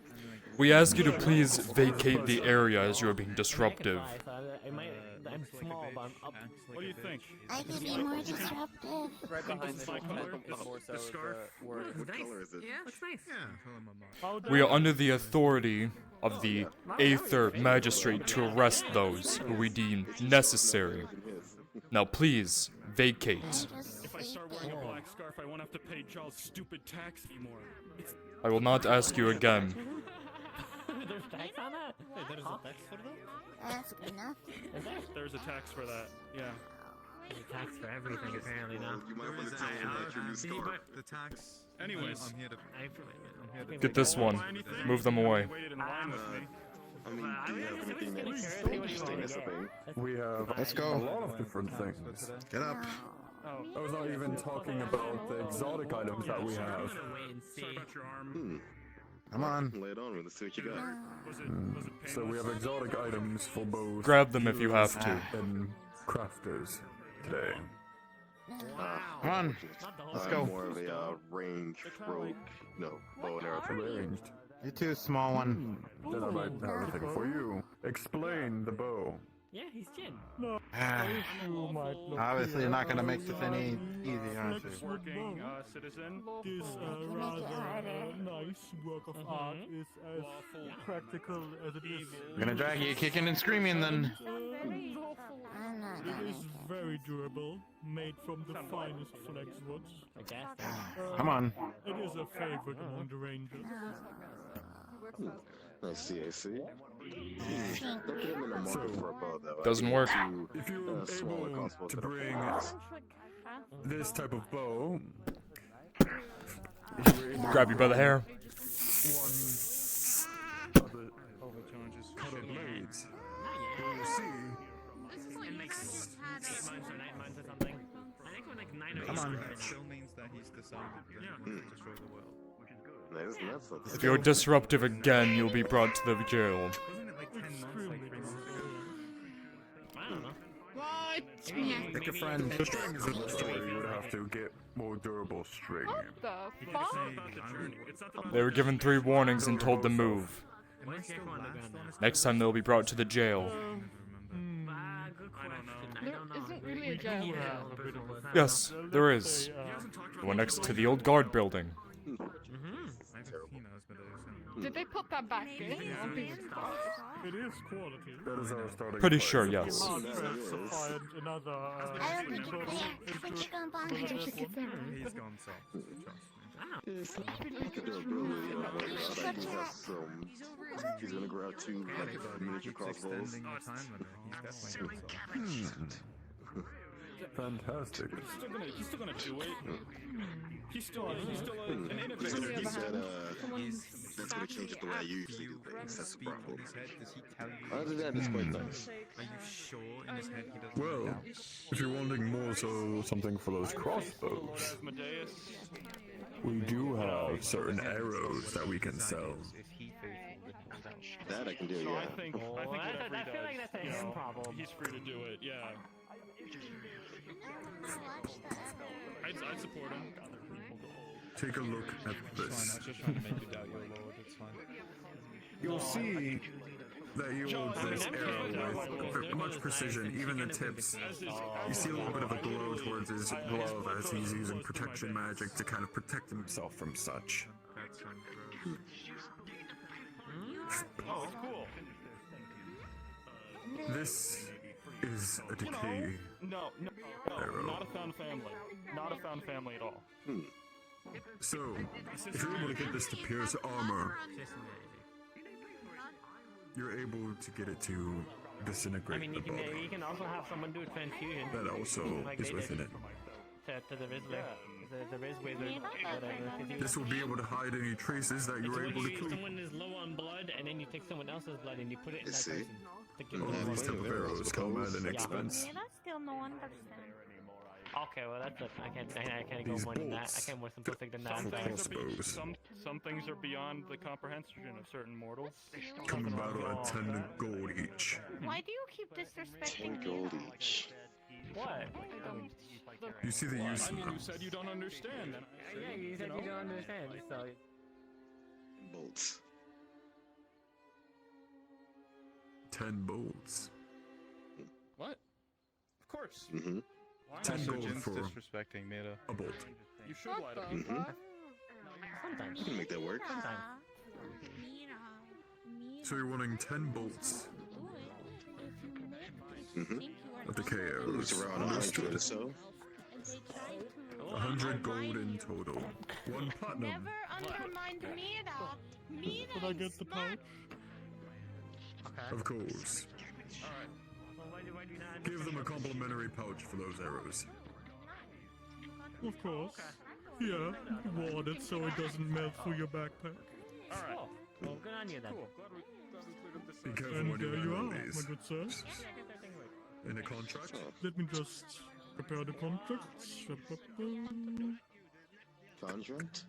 We ask you to please vacate the area as you are being disruptive. I'm small, but I'm up. What do you think? I could be more disruptive. Right behind the my tent color? is more so The scarf? the word. What color is it? Yeah, looks nice. We are under the authority of the Aether Magistrate to arrest those who we deem necessary. Now please, vacate. If I start wearing a black scarf, I won't have to pay Charles' stupid tax anymore. I will not ask you again. There's tax on that? Wait, there is a tax for that? Ask enough. There's a tax for that, yeah. There's a tax for everything apparently now. You might want to tell them about your new scarf. The tax. Anyways. I'm here to. I'm here to. Get this one. Move them away. Waited in line with me. I mean, do you have anything that's interesting as a thing? We have a lot of different things. Get up. I was not even talking about the exotic items that we have. Sorry about your arm. Come on. Lay it on with us, see what you got. Was it So we have exotic items for both. Grab them if you have to. And crafters today. Come on. Let's go. More of a range rogue, no, bow and arrow. Arranged. You too, small one. Then I might have everything for you. Explain the bow. Yeah, he's Jin. Obviously, you're not gonna make this any easier, aren't you? working citizen? This rather nice work of art is as practical as it is. I'm gonna drag you kicking and screaming then. I'm not It is very durable, made from the finest flex woods. Come on. It is a favorite among the rangers. I see. Don't put him in a market for a bow, though. Doesn't work. If you're able to bring this type of bow, Grab you by the hair. one of the colored blades, you'll see. It makes 8 months or 9 months or something. I think we're like 9 or 8 Come on. months. It still means that he's decided to destroy the world. If you're disruptive again, you'll be brought to the jail. Wasn't it like 10 months, like 3 months ago? I don't know. What? Pick a friend. The string is a story. You would have to get more durable string. The fuck? They were given 3 warnings and told to move. Next time they'll be brought to the jail. Good question. I There don't know. isn't really a jail there. Yes, there is. The one next to the old guard building. Did they put that back in? I'm being surprised. It is quality. That is our starting Pretty place. sure, yes. Hard pressed to find another. I don't think it's there. What you gonna buy? He's gone soft. Trust me. He's gonna grab 2 miniature crossbows. Extending the time limit. He's definitely gone soft. Fantastic. He's still gonna do it. He's still an innovator. He said, that's gonna change the way I usually do things. That's the problem. Other than that, it's quite nice. Are you sure in his head he doesn't Well, doubt? if you're wanting more so something for those crossbows, we do have certain arrows that we can sell. That I can do, yeah. I think whatever he I feel like does, that's a him problem. he's free to do it. Yeah. I'd support him. take a look at this. It's just trying to make you doubt your lord. It's fine. You'll see that you hold this arrow with much precision, even the tips. You see a little bit of a glow towards his glove as he's using protection magic to kind of protect himself from such. Oh, cool. This is a decay. No, arrow. not a found family. Not a found family at all. So, if you're able to get this to pierce armor, you're able to get it to disintegrate I mean, the you body. can also have someone do a transfusion. That also like is they within did it. To the Rizzler. The Riz Wizard, whatever. This will be able to hide any traces that you're able to If kill. someone is low on blood, and then you take someone else's blood and you put it in that see. person. To give All them these type of arrows come at an expense. Yeah, that's still no 1%. Okay, well that's it. I can't go These more than that. I bolts can't more simplistic than that. Some I'm things, sorry. are some things are beyond the comprehension of certain mortals. Come about at 10 gold each. Why do you keep disrespecting 10 me? gold each. What? You see the use I of mean, them. you said you don't understand. Yeah, you said you don't understand. So. Bolts. 10 bolts. What? Of course. Mm-hmm. 10 gold Jin's for disrespecting Meta. a bolt. You should light up. Mm-hmm. Sometimes. You can make that work. Sometimes. So you're wanting 10 bolts Mm-hmm. of decay It's arrows. around 100 Understood. or so. 100 gold in total. 1 platinum. Never undermined Mira. Mira Did I get the pouch? Of course. Give them a complimentary pouch for those arrows. Of course. Yeah, ward it so it doesn't melt through your backpack. Alright. Cool. Well, good on you then. Cool. Glad we cleared up this. Be careful And when there you you are, handle my these. good sir. In a contract? Let me just prepare the contracts. Contract?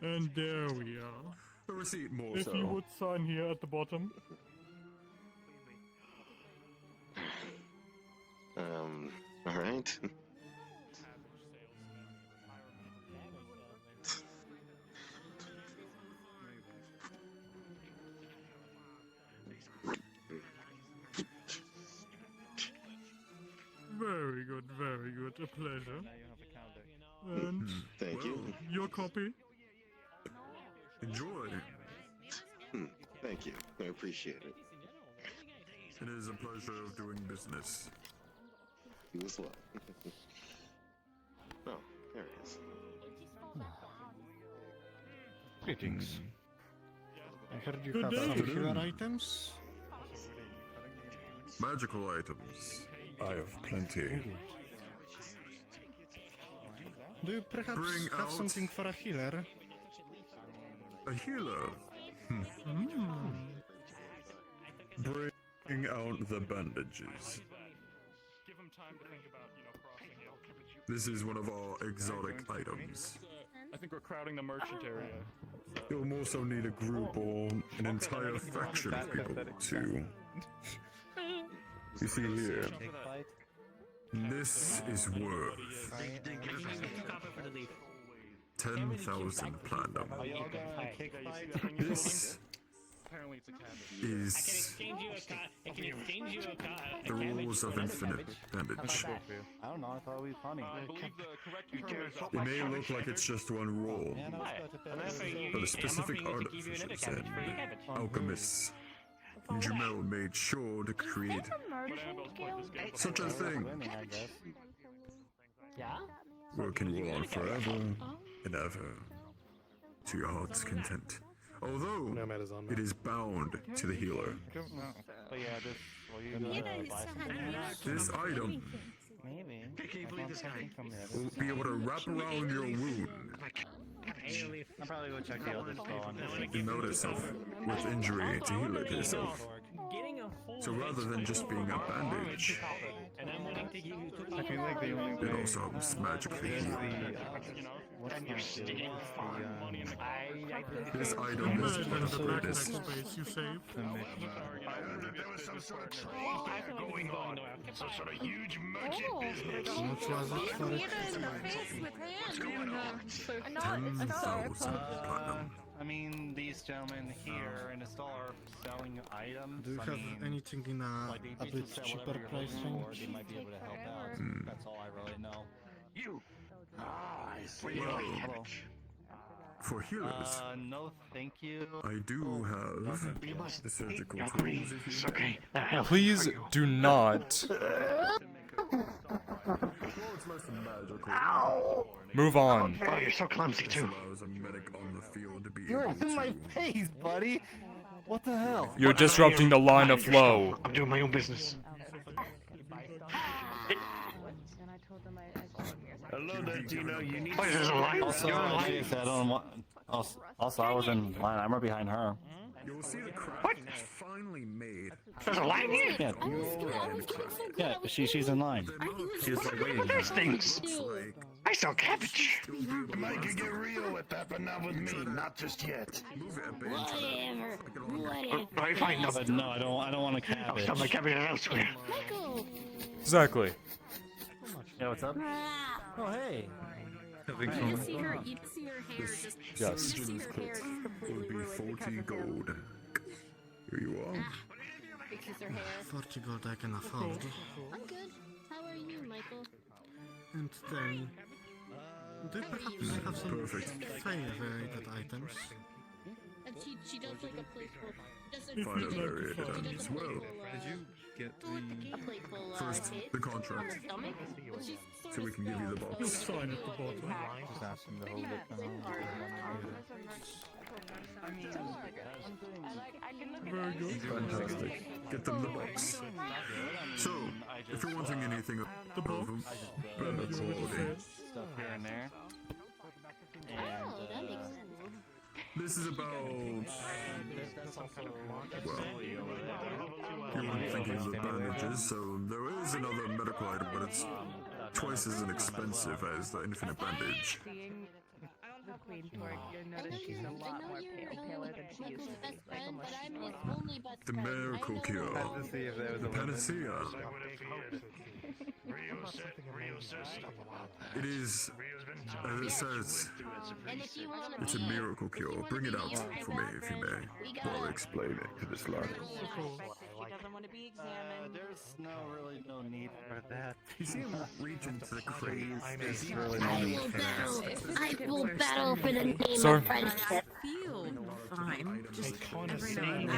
And there we are. A receipt more If so. you would sign here at the bottom. Alright. Very good, very good. A pleasure. Now you have a counter. And Thank you. your copy. Enjoy. Thank you. I appreciate it. It is a pleasure of doing business. You as well. Oh, there it is. Greetings. I heard you Good have day. some healer items. Magical items. I have plenty. Do you perhaps Bring have out- something for a healer? A healer. Bring out the bandages. Give him time to think about, crossing it. This is one of our exotic items. I think we're crowding the merchant area. You'll also need a group or an entire faction of people to. You see here, this is worth 10,000 platinum. This Apparently it's a cabbage. is the rules of infinite damage. I don't know, I thought it would be funny. I believe the correct term is It may look like it's just one roll, but the specific artificers and alchemists Jamel made sure to create such a thing. Yeah? Where can roll on forever and ever to your heart's content. Although it is bound to the healer. But yeah, This item Maybe. Can you believe this guy? will be able to wrap around your wound. I'll probably go check the other stall. You notice with injury to heal it yourself. So rather than just being a bandage, And I'm willing to give you I feel like the only it way also magically heals. then you're stealing farm money in the This item is one of the greatest. Space you saved. There was some sort of trade fair going on. Some sort of huge merchant business. What was it for it? What's going on? I mean, these gentlemen here in the store are selling items. Do you have anything in a bit cheaper price range? They might be able to help out. That's all I really know. You. I see. Hello. For healers, No, thank you. I do have the surgical tools. If you Okay. Please do not move on. Oh, you're so clumsy too. allows a medic on the field to be You're able in my to face, buddy. What the hell? You're disrupting the line of flow. I'm doing my own business. Hello there, Tino. You need Wait, there's a line? Also, You're in line? Jace, I don't want. Also, I was in line. I'm right behind her. You'll see the craft is finally made. There's a line here? Yeah, yeah. She's in line. She's like waiting. There's things. I sell cabbage. Mike could get real with that, but not with me. Not just yet. Whatever. Right, fine. No, But no, I don't want a I'll cabbage. sell my cabbage elsewhere. Exactly. Yeah, what's up? Oh, hey. Having You fun. see her, you see her hair This just. Yes. You see her hair just It would completely. be 40 gold. Here you are. Fixes her hair. 40 gold I can afford. I'm good. How are you, Michael? And then, do you perhaps have some Perfect. fire-related items? And she does like a playful. Fire-related items as well. Did you get A playful. First, hit the on contract, the stomach. Well, she's sort so of we can give you the small, box. so Sign at the bottom. Just ask him to hold it. Very good. Fantastic. Get them the box. So, if you're wanting anything of better quality, Stuff here and there. Oh, that makes sense. this is about, well, you weren't thinking of the bandages, so there is another medical item, but it's twice as inexpensive as the infinite bandage. The queen toward you'll notice she's a lot more paler than she used to be. Like almost The miracle cure. The panacea. It is, as it says, it's a miracle cure. Bring it out for me, if you may, while I explain it to this lad. She doesn't want to be examined. There's no need for that. You see him reach into the crate. There's really I will battle for the name Sir? of friendship. Feel fine. Just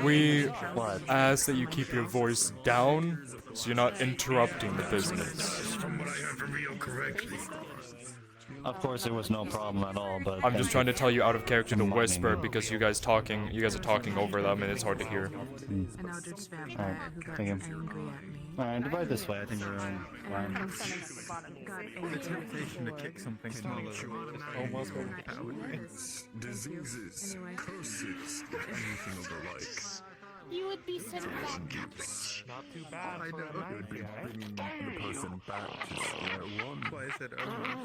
We ask that you keep your voice down so you're not interrupting the business. From what I heard from Rio correctly. Of course, there was no problem at all, but I'm just trying to tell you out of character to whisper because you guys are talking over them and it's hard to hear. an Eldritch vampire who got thank you. angry at me. Alright, divide this way. I think we're in And line. I'm sending to the bottom. God, the temptation to kick something smaller. Almost diseases, curses, anything of the like. You would be sent back. Not too bad I for know a it would be night, bringing the person back to square one. Why is it almost?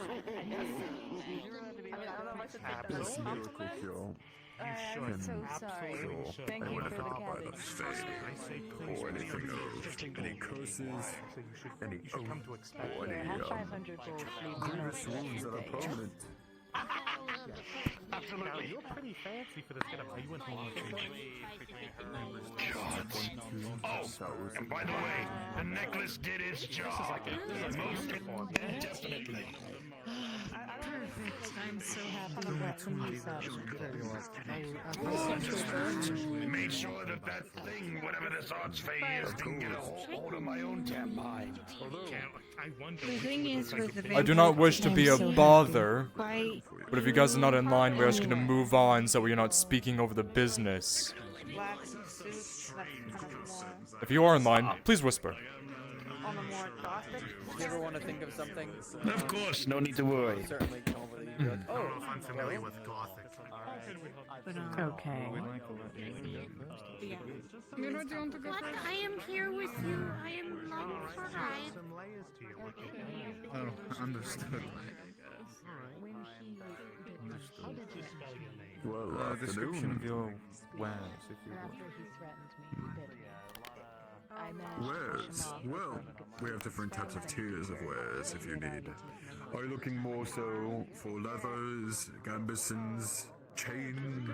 This miracle cure I'm so sorry. cure Thank you anything for the by the cabbage. faith, or anything else, any curses, any oath, or any Have 500 gold, please. grievous wounds that are permanent. Now, you're pretty fancy for this kind of. You went home Oh, and by the way, the necklace did its job. Most definitely. I'm so happy you brought some use out. Made sure that thing, whatever this arch fey is, didn't get a hold of my own damn mind. The thing is with the I do not wish to be a bother, but if you guys are not in line, we're just gonna move on so we're not speaking over the business. black suits, that's kind of more If you are in line, please whisper. on the more gothic. You ever want to think of something? Of course, no need to worry. Certainly can overly be like, oh, I'm familiar with Gothic. Okay. What? I am here with you. I am long for a ride. Oh, understood. When he Well, description of afternoon. your wares, if you would. Wares? Well, we have different types of tiers of wares if you need. Are you looking more so for levers, gambesons, chain?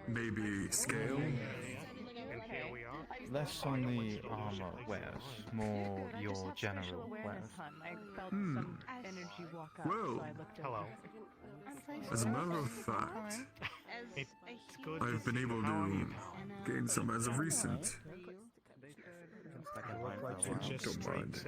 Maybe scale? Less on the armor wares, more your general wares. Well, as a matter of fact, I've been able to gain some as of recent. Don't mind.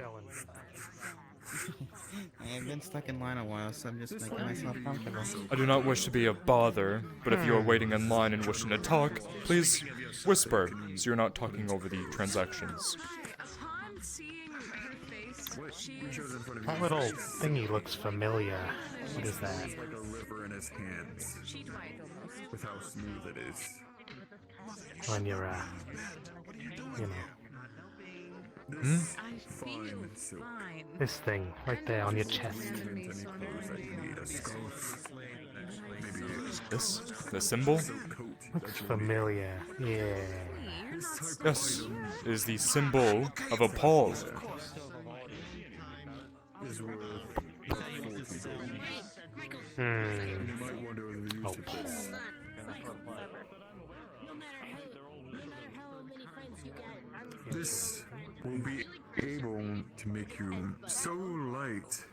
I've been stuck in line a while, so I'm just making myself comfortable. I do not wish to be a bother, but if you are waiting in line and wishing to talk, please whisper, so you're not talking over the transactions. That little thingy looks familiar. What is that? It's like a river in his hands, with how smooth it is. When you're, you know. This fine silk. This thing, right there on your chest. Any clothes that you need, a scarf, maybe This? The symbol? Looks familiar. Yeah. Yes, it is the symbol of a pall. is worth about 40 gold. You might wonder whether you use this. This will be able to make you so light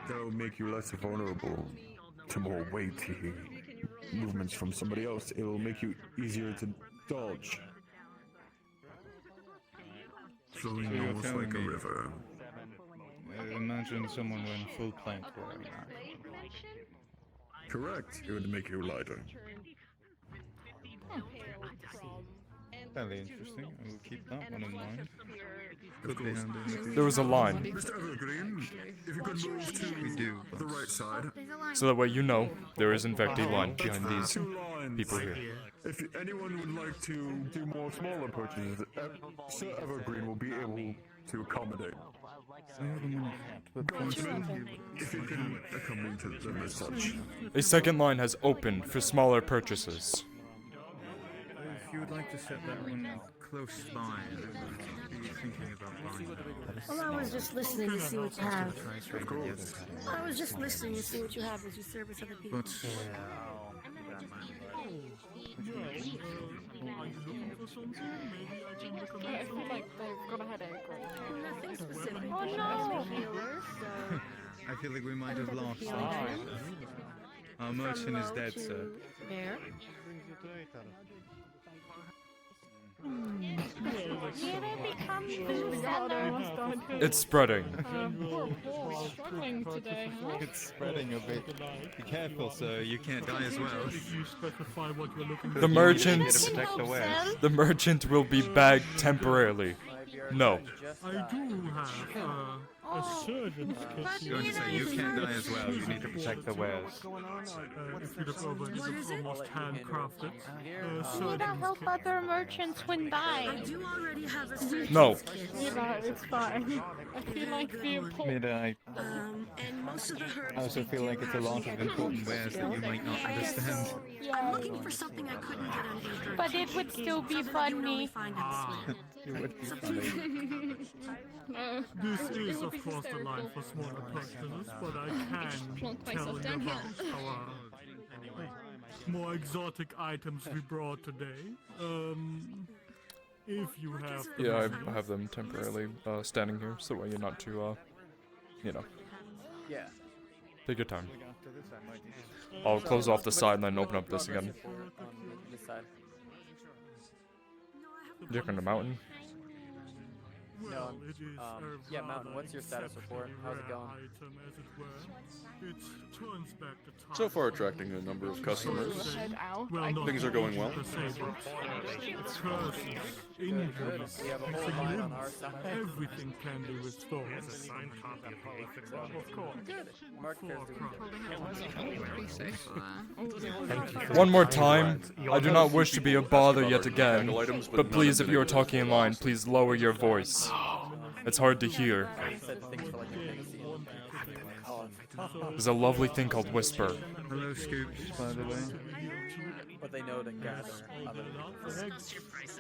that will make you less vulnerable to more weighty movements from somebody else. It will make you easier to dodge. Flowing So you're almost telling like a me- river. Imagine someone wearing full plank wearing that. Correct. It would make you lighter. Fairly interesting. I will keep that one in mind. Could be handy in the future. There was a line, Mr. Evergreen, if you could move to the right side. so that way you know there is in fact a line behind these Two lines. people here. If anyone would like to do more smaller purchases, Sir Evergreen will be able to accommodate. Guardsmen, if you can accompany to them as such. A second line has opened for smaller purchases. If you would like to set that one close by, I would be thinking about buying that. Well, I was just listening to see what you have. Of course. I was just listening to see what you have as you service other people. But I feel like they've got a headache right now. Nothing specific. Oh no! I feel like we might have lost that. Our merchant is dead, sir. There. It's spreading. We're struggling today, huh? It's spreading a bit. Be careful, sir. You can't die as well. If you specify what you're looking The merchant, protect the wares. the merchant will be bagged temporarily. No. I do have a surgeon's kit. Going to say, you can't die as well. You need to protect the wares. If you look over, it's almost handcrafted. Need to Surgeon's help kit. other merchants when die. I do already have a surgeon's No. kit. Yeah, it's fine. I feel like the important. And most of the herbs I also feel like it's a lot of important wares that you might not understand. I'm looking for something I couldn't get on Aether. But it would still be funny. It would be funny. This is, of course, the line for smaller purchases, but I can tell you about our more exotic items we brought today. If you have the Yeah, money. I have them temporarily standing here, so that way you're not too, you know. Yeah. Take your time. I'll close off the side and then open up this again. This side. You're on the mountain. No, yeah, Mountain, what's your status report? How's it going? Item, as it were. It turns back the time. So far, attracting a number of customers. Head out. Well, not Things are going well. disabled. Curses, injuries, We have a whole line on our side. everything can be restored. Of course. Good. Mark cares One more time, I do not wish to be a bother yet again, but please, if you are talking in line, please lower your voice. It's hard to hear. said things for like a fantasy. There's a lovely thing called Whisper. Hello, Scoops, by the way. But they know to gather other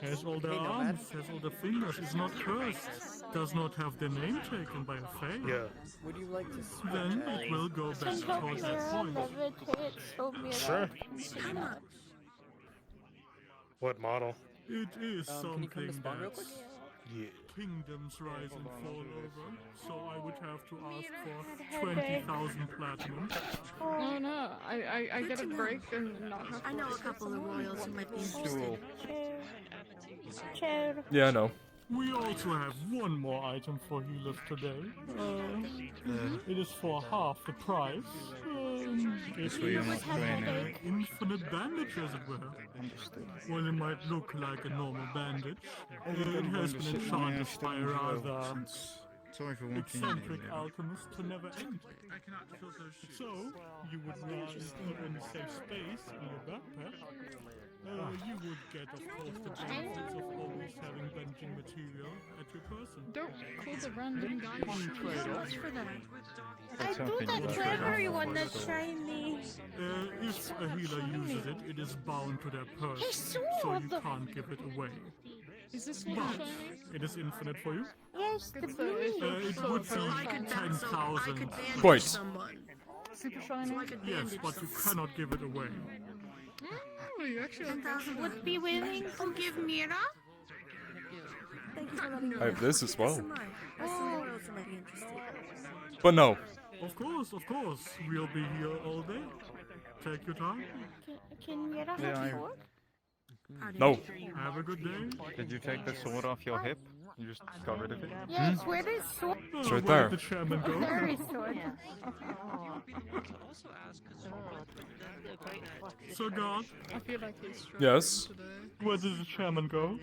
Has all the arms, has all the fingers, is not cursed, does not have the name taken by a fey. Yeah. Would you like to switch? Then it will go back towards that point. Sure. What model? It is Can you come to something spawn real quick? that's Yeah. kingdoms rise and fall over, so I would have to ask for 20,000 platinum. No, no, I get a break and not have to. I know a couple of royals who might be interested. Yeah, I know. We also have one more item for healers today. It is for half the price. It way you're is not playing it. infinite bandage, as it were. Well, it might look like a normal bandage. It has been enchanted by a rather Sorry for watching. eccentric alchemist to never end. So, you would not only save space in your backpack, you would get, of course, the benefits of always having bandaging material at your person. Don't call the random guy. Much for that. I do that to everyone that's shiny. If a healer uses it, it is bound to their person, so you can't give it away. Is this But one shiny? it is infinite for you. Yes, the So blue. it's It would be I could 10,000. Quite. super shiny. Yes, but you cannot give it away. Oh, you actually 10,000 would be willing to give Mira. Thank you for letting me I have this as well. I saw the royals who might be interested. But no. Of course, we'll be here all day. Take your time. Can Mira Yeah, have I- sword? No. Have a good day. Did you take the sword off your hip? You just got rid of it? Yes, where is sword? It's right Where there. did the chairman go? There is sword. So, God, I feel like he's struggling Yes. today. where did the chairman go?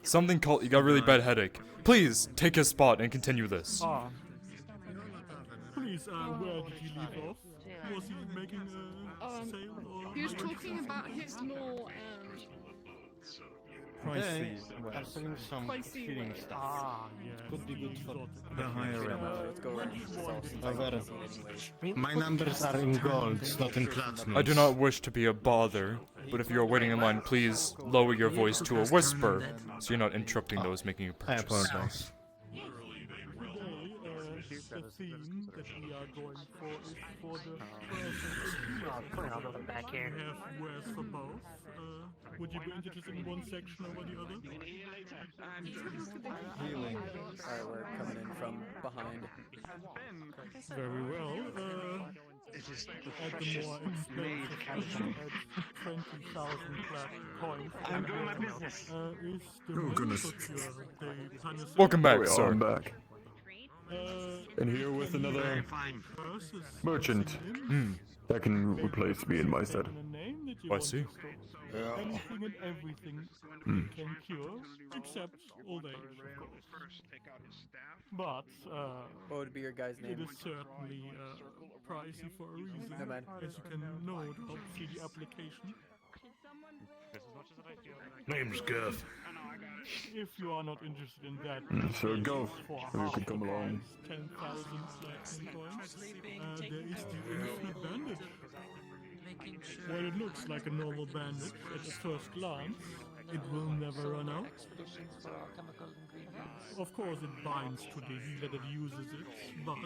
Something called. You got a really bad headache. Please take his spot and continue this. Ah. Please, where did he leave off? Was he making a sale or? He was talking about his law and Pricey. Well, I'm putting some Pricey feeding ways. stuff. Ah, yes. Could be good for the higher end. Let's go around. My numbers are in gold, not in platinum. I do not wish to be a bother, but if you are waiting in line, please lower your voice to a whisper, so you're not interrupting those making a I purchase. apologize. The theme that we are going for is for the person. Back here. We have wares for both. Would you be interested in one section over the other? Healing. Alright, we're coming in from behind. Very well. At the more expensive item at 20,000 platinum points. I'm doing my business. Is the Oh, goodness. the punishment. Welcome back, Oh, yeah, sir. I'm back. And here with another merchant that can replace me in my stead. I see. Anything and everything it can cure, except old age, of course. But, What would be your guy's it name? is certainly pricey for a reason. No, man. As you can note, see the application. Name's Guff. If you are not interested in that, So go, for if you half could come the along. price, 10,000 platinum coins, there is the infinite bandage. While it looks like a normal bandage at the first glance, it will never run out. Of course, it binds to the healer that uses it, but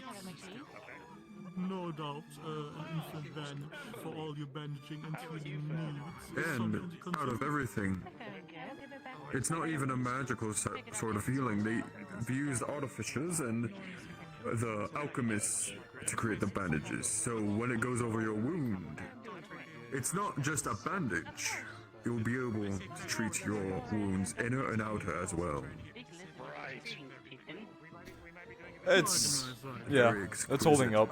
no doubt an infinite bandage for all your bandaging and healing needs. is And something to out of consider. everything, it's not even a magical sort of healing. They've used artificers and the alchemists to create the bandages. So when it goes over your wound, it's not just a bandage. You'll be able to treat your wounds inner and outer as well. It's yeah, it's holding up.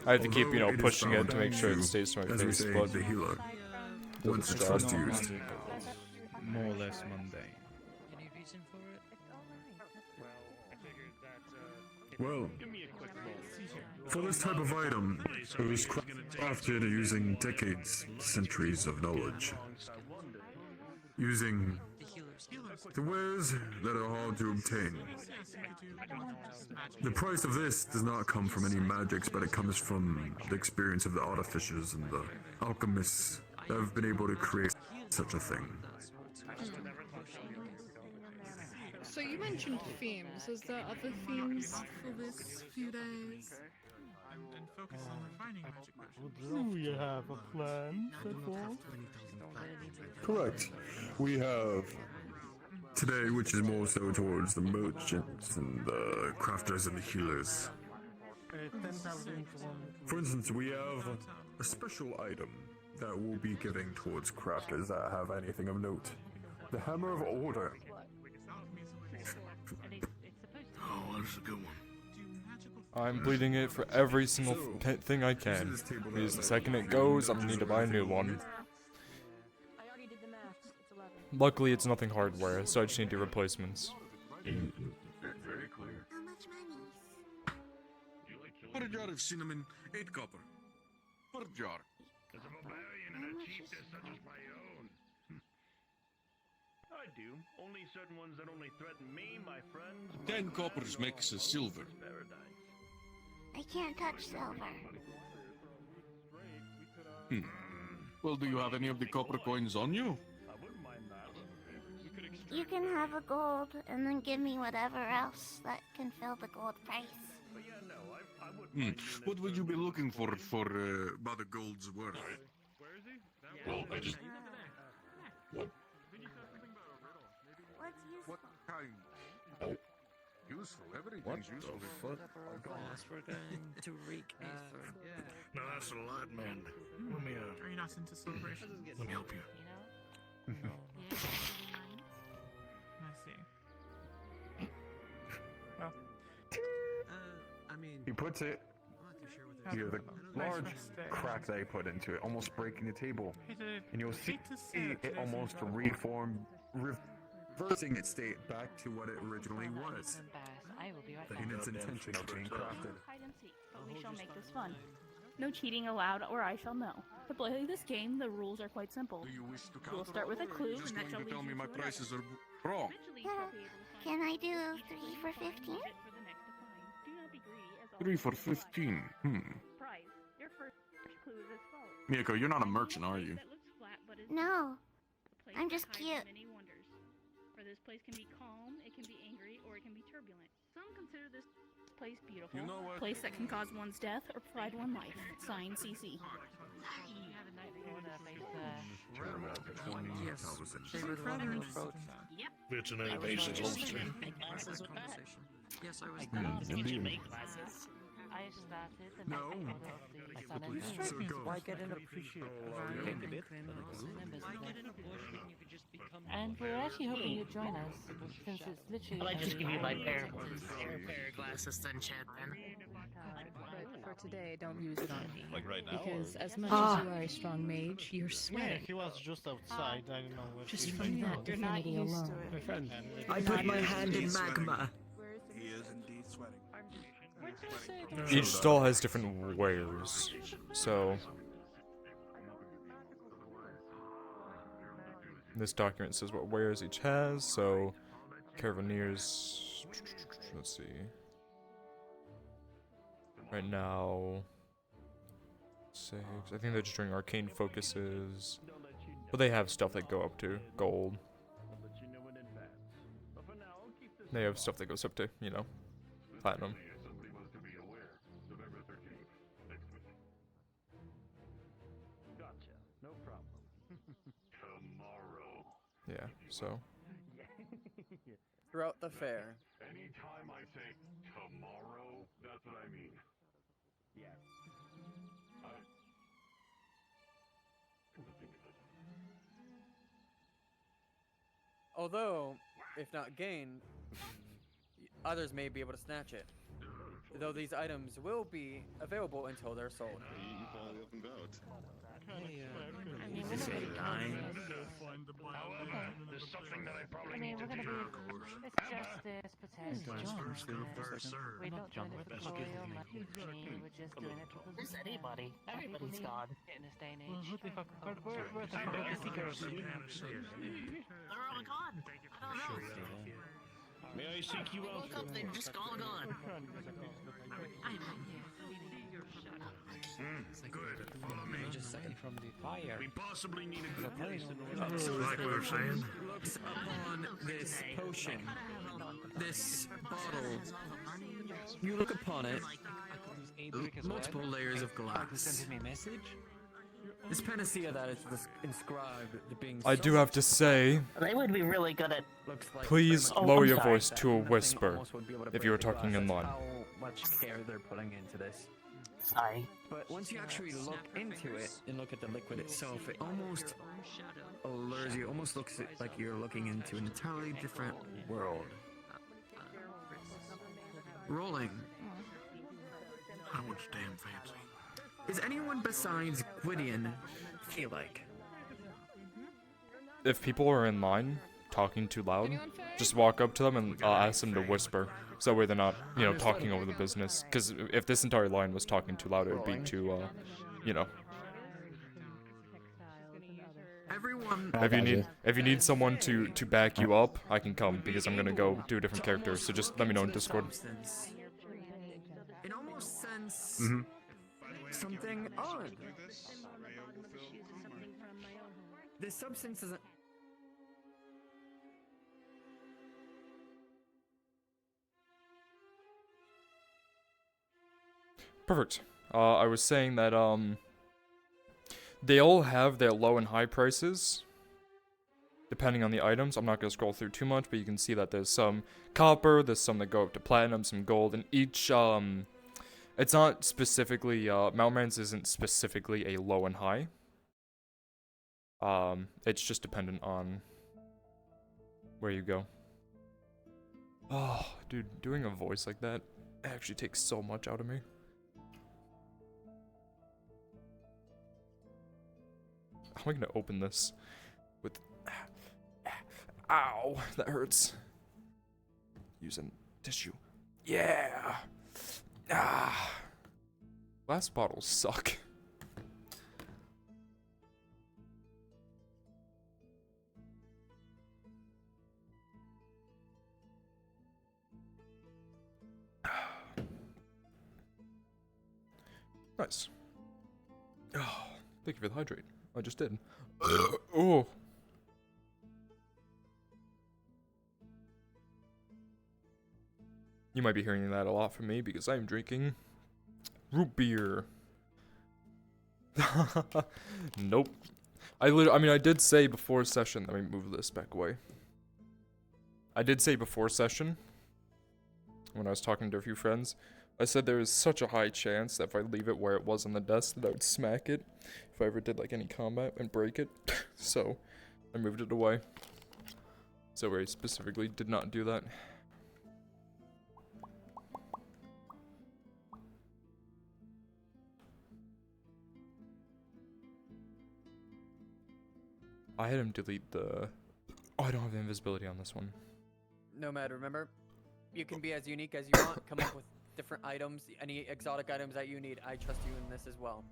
I have to keep, you know, pushing it to make sure it stays to my as we face, say, but the healer. Once it's job. first used. More or less mundane. Well, for this type of item, it was crafted using decades, centuries of knowledge. Using The wares that are hard to obtain. The price of this does not come from any magics, but it comes from the experience of the artificers and the alchemists that have been able to create such a thing. So you mentioned themes. Is there other themes for this few days? And focus on refining magic potions. Do you have a plan, Sidwell? Correct. We have today, which is more so towards the merchants and the crafters and the healers. 10,000 For instance, we have a special item that we'll be giving towards crafters that have anything of note. The Hammer of Order. Oh, that's a good one. I'm bleeding it for every single thing I can. Because the second it goes, I'm gonna need to buy a new one. Luckily, it's nothing hardware, so I just need to do replacements. Very clear. For a jar of cinnamon, 8 copper. Per jar. As a barbarian and a chiefess such as my own. I do. Only certain ones that only threaten me, my friends. 10 coppers makes a silver. I can't touch silver. Well, do you have any of the copper coins on you? You can have a gold and then give me whatever else that can fill the gold price. What would you be looking for about the gold's worth? Well, I just... What kind? Oh. Useful. Everything's useful. Boss, we're going to wreak Aether. No, that's a lot, man. Let me, Are you not into celebration? let me help you. I see. Well, I mean, He puts it. You hear the large crack that he put into it, almost breaking the table. And you'll see it almost reform, reversing its state back to what it originally was. I will be right In its intention of being crafted. Hide and seek, but we shall make this fun. No cheating allowed, or I shall know. To play this game, the rules are quite simple. Do you wish to We'll start with a clue, Just and that going shall to lead tell me you my to another. prices are wrong. Can I do 3 for 15? 3 for 15. Prize. Your first clue is as follows. Miyako, you're not a merchant, are you? No. I'm just cute. For this place can be calm, it can be angry, or it can be turbulent. Some consider this place beautiful. You know what? Place that can cause one's death or provide one life. Signed, CC. yes, they were the one who wrote that. Yep. Veterinary basic holster. Yes, I was Indeed. I started the No. Why get an appreciate? And we're actually hoping you'd join us, since it's literally... I'll just give you my pair of glasses then, Chad, then. For today, don't use it on me. Like right now? Because or- as much as you are a strong mage, you're Yeah, sweating. he was just outside. I don't know what Just he from was that doing. divinity alone. My friend. I put my hand in magma. He is indeed sweating. Each stall has different wares, so... This document says what wares each has, so... Caravaneers... Let's see... Right now... 6... I think they're just doing arcane focuses... But they have stuff that go up to gold. They have stuff that goes up to, you know, platinum. Gotcha. No problem. Tomorrow. Yeah, so... Throughout the fair. Anytime I say tomorrow, that's what I mean. Yes. Although, if not gained, others may be able to snatch it. Though these items will be available until they're sold. Is this a line? There's something that I probably I mean, we're gonna be. It's justice, potential. We don't do it for tutorial money. We're just doing it because. Who's anybody? Everybody's God. In this day and age. Who the fuck? We're the seekers. They're all gone. I don't know. May I seek you out? Woke up, they're just all gone. Good. Follow me. Just second from the fire. We possibly need a good place in Like we were saying. Looks upon this potion, this bottle. You look upon it. Multiple layers of glass. me a message? This panacea that is inscribed the being. I do have to say, They would be really good at. please Oh, lower I'm your sorry. voice to a whisper if you were talking in line. How much care they're putting into this. Sorry. But once you actually look into it and look at the liquid itself, it almost allures you. Almost looks like you're looking into an entirely different world. Rolling. How much damn fancy? Is anyone besides Gwydion feel like? If people are in line talking too loud, just walk up to them and ask them to whisper. So that way they're not, talking over the business. Because if this entire line was talking too loud, it would be too, Everyone. If you need someone to back you up, I can come because I'm gonna go do a different character. So just let me know in Discord. It almost sense something odd. This substance isn't. Perfect. I was saying that they all have their low and high prices, depending on the items. I'm not gonna scroll through too much, but you can see that there's some copper, there's some that go up to platinum, some gold, and each it's not specifically Malman's isn't specifically a low and high. It's just dependent on where you go. Oh, dude, doing a voice like that actually takes so much out of me. How am I gonna open this with... Ow, that hurts. Using tissue. Yeah! Ah! Glass bottles suck. Nice. Oh, thank you for the hydrate. I just did. Oh. You might be hearing that a lot from me because I'm drinking root beer. Nope. I did say before session, let me move this back away. I did say before session, when I was talking to a few friends, I said there is such a high chance that if I leave it where it was on the desk that I would smack it if I ever did like any combat and break it. So I moved it away. So I specifically did not do that. I had him delete the... Oh, I don't have invisibility on this one. Nomad, remember? You can be as unique as you want. Come up with different items, any exotic items that you need. I trust you in this as well.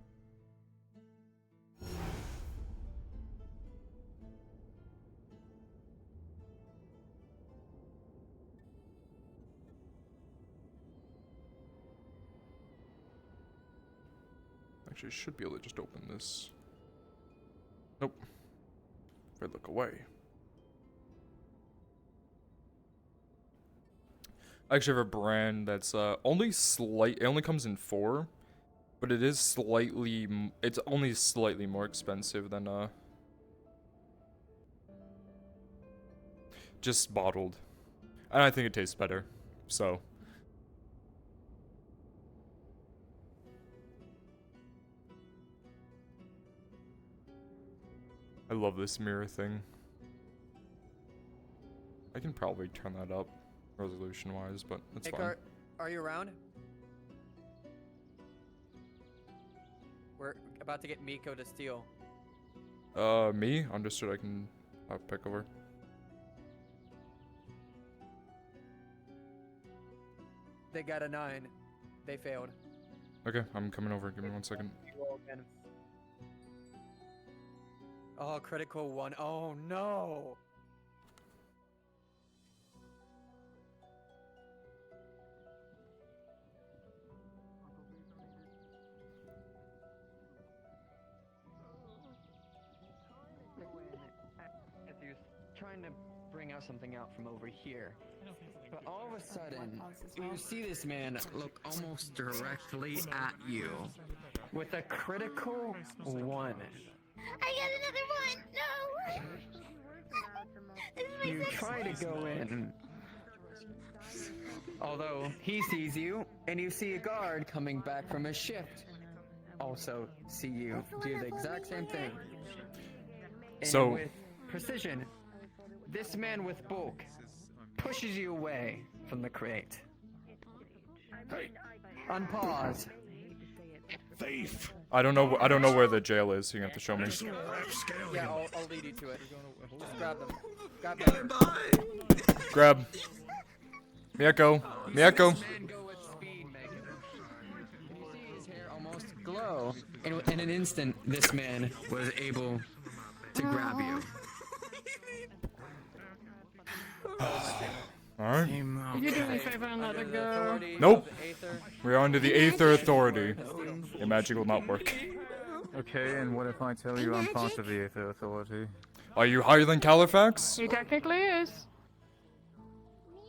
Actually, I should be able to just open this. Nope. If I look away. I actually have a brand that's it only comes in 4, but it is it's only slightly more expensive than just bottled. And I think it tastes better. So I love this mirror thing. I can probably turn that up resolution wise, but that's fine. Are you around? We're about to get Miko to steal. Me? Understood. I can pick over. They got a 9. They failed. Okay, I'm coming over. Give me 1 second. Oh, critical 1. Oh no. Aether's trying to bring out something out from over here. But all of a sudden, you see this man look almost directly at you with a critical 1. I got another one. No. You try to go in. Although he sees you, and you see a guard coming back from his shift. Also see you do the exact same thing. And So with precision, this man with bulk pushes you away from the crate. Unpause. Thief! I don't know where the jail is. You have to show me. Yeah, I'll lead you to it. Just grab them. Grab them. Grab. Miyako. Miyako. This man go with speed, Megan. And you see his hair almost glow. And in an instant, this man was able to grab you. Alright. You do me a favor and let her go. Nope. We're under the Aether Authority. Your magic will not work. Okay, and what if I tell you I'm part of the Aether Authority? Are you higher than Califax? He technically is.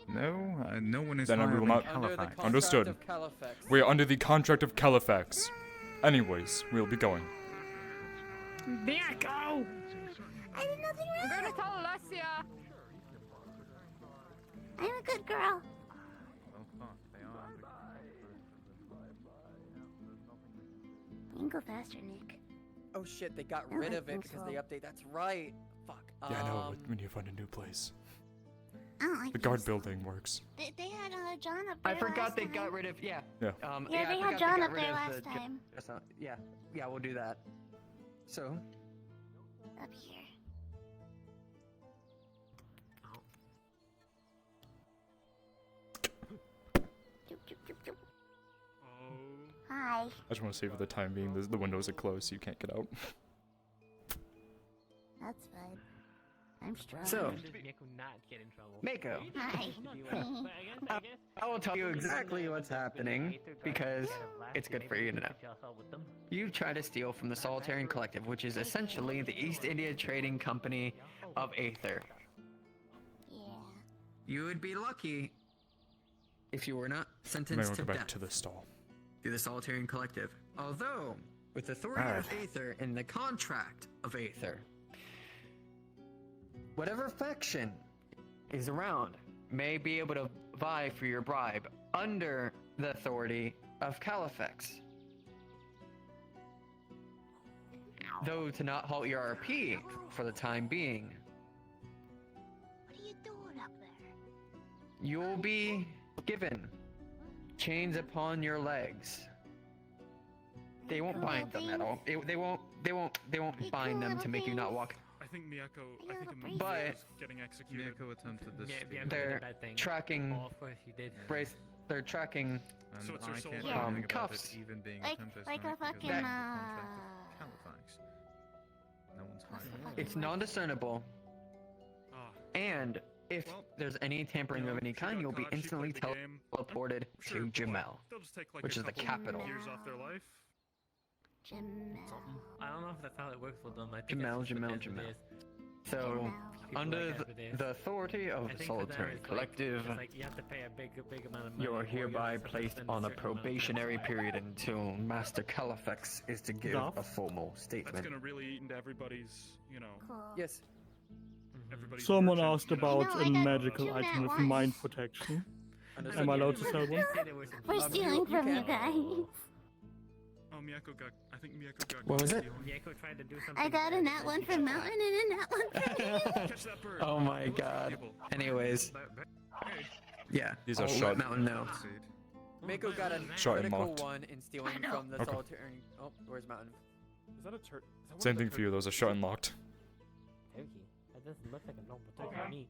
No, no one is Then higher we will than not. Califax. Understood. We are under the contract of Califax. Anyways, we'll be going. Miyako! I did nothing wrong. I'm gonna tell Alessia. I'm a good girl. You can go faster, Nick. Oh shit, they got rid of it because they update. That's right. Fuck. Yeah, I know. When you find a new place, I don't like the guard building works. They had John up there. I forgot they last got time. rid of. Yeah. Yeah. Yeah, they I had forgot John got up rid there of last the- time. That's not. Yeah. Yeah, we'll do that. So. Up here. Hi. I just want to say for the time being, the windows are closed, so you can't get out. That's fine. I'm strong. So. not get in trouble. Mako. Hi. I will tell you exactly what's happening because it's good for you to know. You try to steal from the Solitarian Collective, which is essentially the East India Trading Company of Aether. Yeah. You would be lucky if you were not Maybe sentenced we'll to go back death to the stall. through the Solitarian Collective. Although, with the authority of Aether and the contract of Aether, whatever faction is around may be able to vie for your bribe under the authority of Califax. Though to not halt your RP for the time being, What are you doing up there? you'll be given chains upon your legs. They won't bind them at all. They won't bind them to make you not walk. I think Miyako. I think But- Miyako is getting executed. Miyako attempted this. They're tracking Oh, of course you did. brace. They're tracking And So it's your I soul. can't do Yeah. anything about Cuffs. it even being Like- attempted like tonight a because fucking, it's the contract of Califax. No one's higher. It's non-discernible, Ah. and if Well, there's any tampering of any kind, you'll be instantly teleported Sure, to of course. Jamel, They'll just take like which a is the couple capital. years off their life. I don't know if that's how it works for them. I think Jamel, it's just Jamel, as it Jamel. is. So, People under like as it is. the authority of I the think for them Solitary it's Collective, It's like you have to pay a big amount of money. you are or you hereby have to placed spend on a certain amount of time. probationary period until Master Califax is to give Enough. a formal That's statement. gonna really eat into everybody's, you know. Yes. Everybody's Someone fortune, asked you know. about No, a I got magical two item at with mind once. protection. Understood. Am I allowed to sell one? We're stealing from you guys. Oh, Miyako got. I think Miyako got. What was it? Miyako tried to do something. I got a nat one from Mountain and a nat one from you. Catch that bird. Oh my god. Anyways, yeah. These are I'll shut. let Mountain know. Mako got a Shot and critical mocked. one in stealing from the Okay. solitary. Oh, where's Mountain? Is that a turkey? Same thing for you. There was a shot and locked. Turkey. That doesn't look like a normal turkey to me.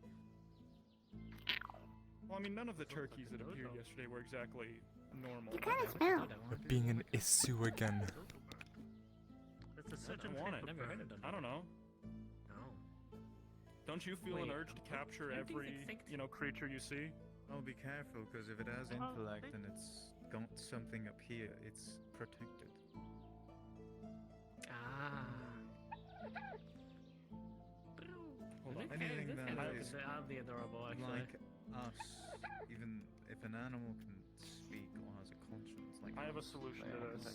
Well, I mean, none of the turkeys that appeared yesterday were exactly normal. You kind of smell. Being an issue again. I don't want it. I don't know. Don't you feel an urge to capture every, creature you see? Oh, be careful, because if it has intellect and it's got something up here, it's protected. Hold on. Anything that is oddly adorable, actually. like us, even if an animal can speak or has a conscience, like I have a us, solution to this.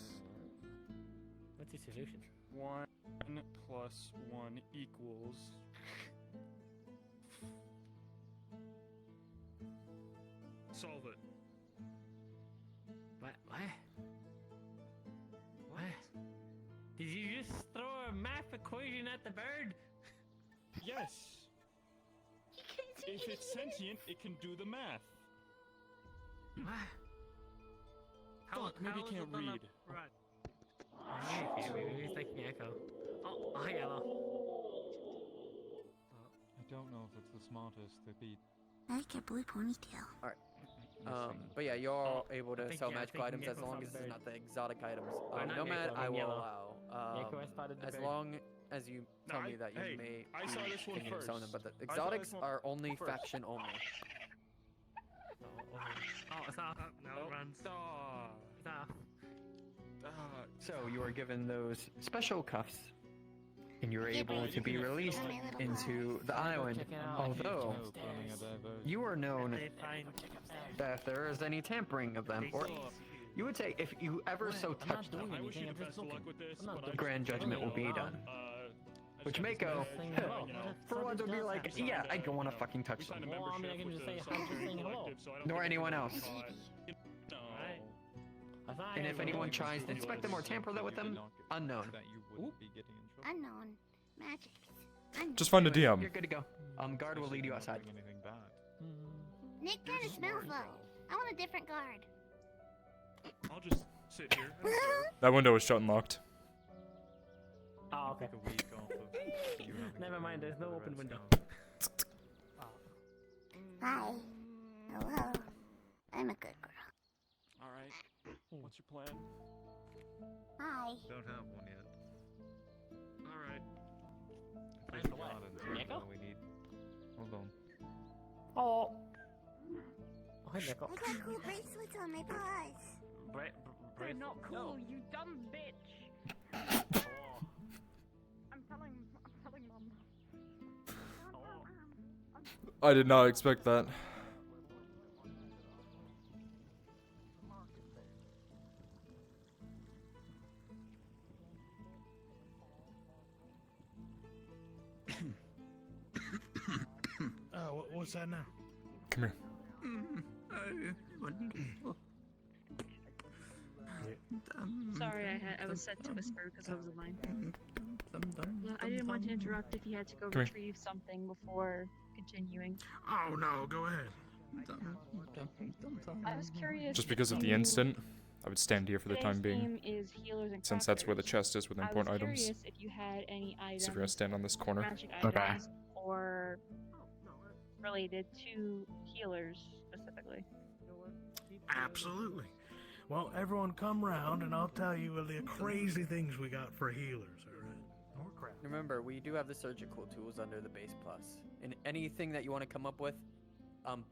What's the solution? 1 plus 1 equals... Solve it. What? Did you just throw a math equation at the bird? Yes! If it's sentient, it can do the math. Fuck, maybe it can't read. Maybe he's taking echo. Oh, yellow. I don't know if it's the smartest to be. I like your blue ponytail. Alright. But yeah, you're all able to think, sell yeah, I magical think items as Gecko long found as the it's bird. not the exotic items. Or not Nomad, Gecko, I will yellow. allow. Gecko, I spotted the As bird. long as you tell No, me that you hey, may I saw this one continue to sell them, first. but the I saw exotics this one are only first. faction only. Oh, it's off. No, it runs. It's off. So you are given those special cuffs, and you're able to be released into the island. Although you are known that if there is any tampering of them, or you would say if you ever so touch them, I wish you the best of luck with this, but I grand judgment will be done. Which Mako, for once, would be like, yeah, I don't want to fucking touch them. Well, I mean, I can just say, I'm just saying hello. Nor anyone else. Alright. And if anyone tries to inspect them or tamper with them, unknown. Unknown. Magic. Unknown. Just find a DM. You're good to go. Guard will lead you outside. Nick kind of smells though. I want a different guard. I'll just sit here. That window was shut and locked. Oh, okay. Never mind, there's no open window. Hi. Hello. I'm a good girl. Alright. What's your plan? Hi. Don't have one yet. Alright. Plan for what? Gecko? We need. Hold on. Oh. Hi, Nickel. I got cool bracelets on my paws. They're not cool, you dumb bitch. I'm telling mom. I did not expect that. What's that now? Come here. Sorry, I was set to whisper because I was alone. Well, I didn't want to interrupt if you had to go Come here. retrieve something before continuing. Oh no, go ahead. I was curious. Just because of the if instant, I would stand here for the time today's being. theme is healers and Since that's where the crafters. chest is with important I was items. curious if you had any items. So if you're gonna stand on this corner. Magic Okay. items or related to healers specifically. Absolutely. Well, everyone come round and I'll tell you the crazy things we got for healers, alright? Or crap. Remember, we do have the surgical tools under the base plus. And anything that you want to come up with,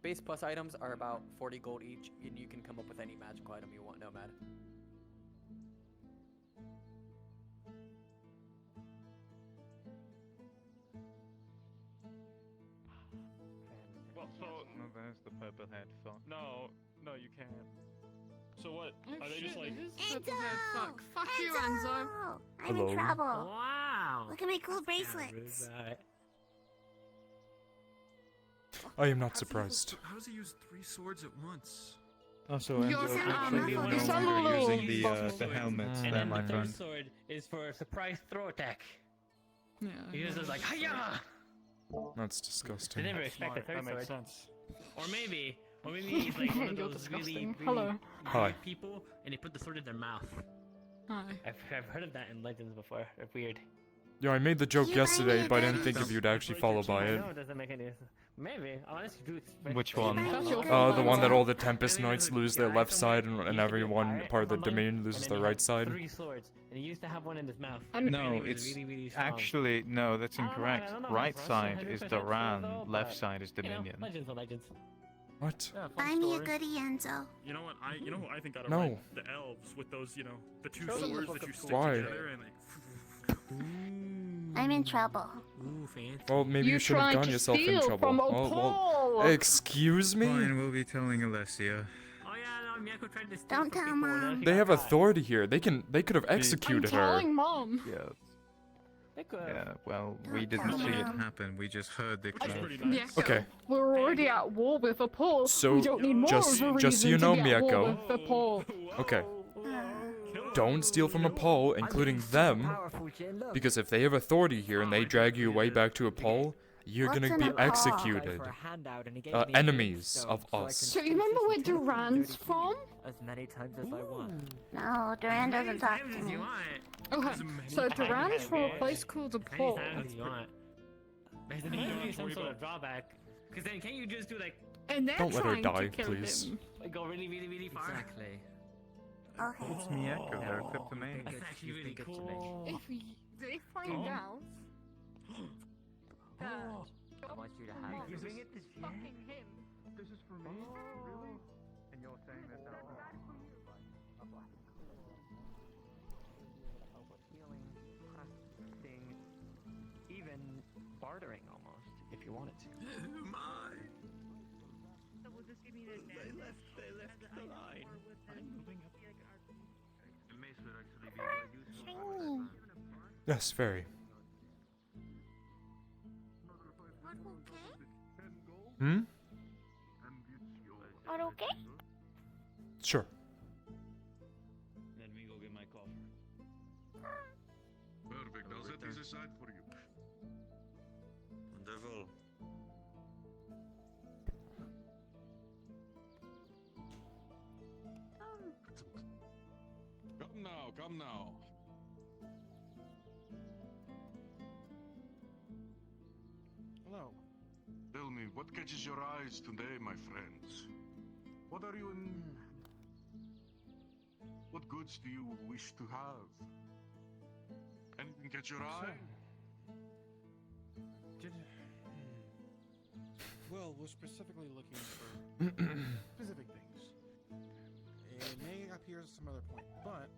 base plus items are about 40 gold each, and you can come up with any magical item you want, Nomad. Well, so... No, there's the purple head fuck. No, you can't. So what? Are they just like... Enzo! Fuck you, Enzo. I'm Hello. in trouble. Wow. Look at my cool bracelets. I am not surprised. How does he use 3 swords at once? Also, You're Enzo, so actually, awful. no You're so longer awful. using the helmets And there, then my the friend. third sword is for a surprise throw attack. Yeah. He uses like, hiya! That's They disgusting. never expect a Smart, third that makes sword. sense. Or maybe Or maybe he's like one of You're those really, disgusting. really Hello. Hi. weird people, and they put the sword in their mouth. Hi. I've heard of that in Legends before. They're weird. Yeah, I made the joke yesterday, but I didn't think if you'd actually follow by it. No, it doesn't make any sense. Maybe. Honestly, dude. Which one? The The one that all the Tempest Knights lose their left side and everyone part of the Dominion loses their right side. 3 swords, and he used to have one in his mouth. No, He was it's really, really strong. actually no. That's I don't know, incorrect. I don't know, Right Russian side is 100% Duran, though, left but, side is you know, Dominion. legends are legends. What? Buy me a goodie, Enzo. You know what? You know who I think got it No. right? The elves with those, the two Show them the swords book that you of stick Why? together and I'm in trouble. Ooh, fancy. Well, maybe you should have tried gotten to yourself in steal trouble. from a well, Paul. excuse me? Fine, we'll be telling Alessia. Oh yeah, no, Miyako tried to steal Don't from tell people, and then Mom. she They got have caught. authority here. They could have I'm executed her. telling Mom. Yeah. They could. Yeah. Well, we didn't see it happen. We just heard the Which is clap. pretty nice. Miyako, Okay. we're already at war with a Paul. So, we don't need more just- of a just so reason you know, to be at war Miyako. with a Paul. Okay. Don't steal from a pole, including them, because if they have authority here and they drag you away back to a pole, you're What's gonna in be a pole? executed. Enemies of us. So you remember where Duran's from? As many times as I want. No, Duran doesn't talk to me. Okay, so Duran's from a place called the Pole. Anytime you want. There's gonna be some sort of drawback. Because then can't you just do like And they're Don't let her trying die, to kill please. him. go really, really, really far? Exactly. Okay. It's Miyako. They're kleptomaniacs. That's actually really cool. If they find out that I want you to have you're it. fucking him. This is for me? Really? And you're saying this out loud? Healing, crafting, even bartering almost, if you wanted to. So will this give me an advantage? They left the line. I'm moving up. The mace would actually be more useful. Shiny. Yes, very. What, okay? Hmm? What, okay? Sure. Let me go get my coffer. Perfect. I'll set these aside for you. Wonderful. Come now, come now. Hello. Tell me, what catches your eyes today, my friends? What are you in? What goods do you wish to have? Anything catch your eye? Well, we're specifically looking for specific things. It may appear at some other point, but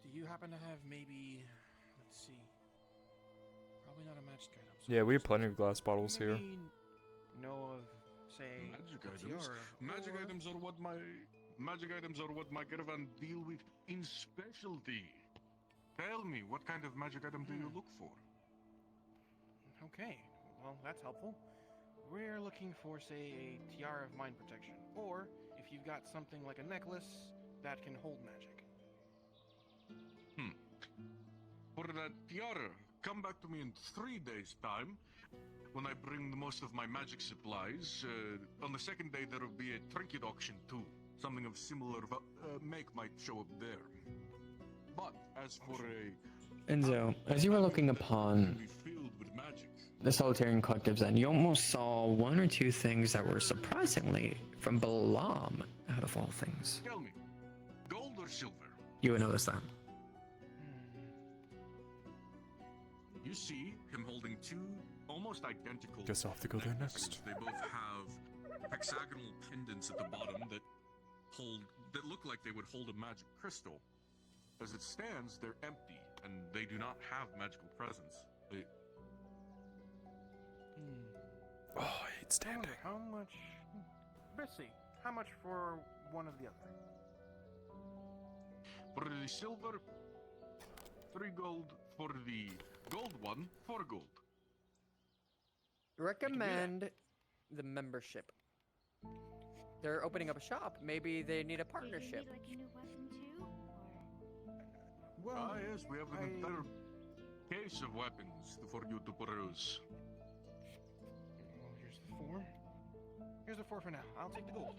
do you happen to have maybe, let's see, probably not a magic item. So Yeah, we have plenty of glass bottles here. maybe know of, say, Magic a items. tiara, Magic or- items are what my caravan deal with in specialty. Tell me, what kind of magic item do you look for? Okay, well, that's helpful. We're looking for, say, a tiara of mind protection, or if you've got something like a necklace that can hold magic. For that tiara, come back to me in 3 days' time, when I bring most of my magic supplies. On the second day, there will be a trinket auction too. Something of similar make might show up there. But as for a Enzo, as you were looking upon filled with magic, the Solitarian Collectives, then you almost saw one or two things that were surprisingly from Balaam, out of all things. tell me, gold or silver? You would notice that. You see him holding two almost identical. Guess I'll have to go there necklaces. next. They both have hexagonal pendants at the bottom that look like they would hold a magic crystal. As it stands, they're empty and they do not have magical presence. They Oh, I hate standing. How much? Let's see. How much for one of the other? For the silver, 3 gold. For the gold one, 4 gold. Recommend the membership. They're opening up a shop. Maybe they need a partnership. Like a new weapon too? Well, yes, we have an entire case of weapons for you to peruse. Well, here's the 4. Here's the 4 for now. I'll take the gold.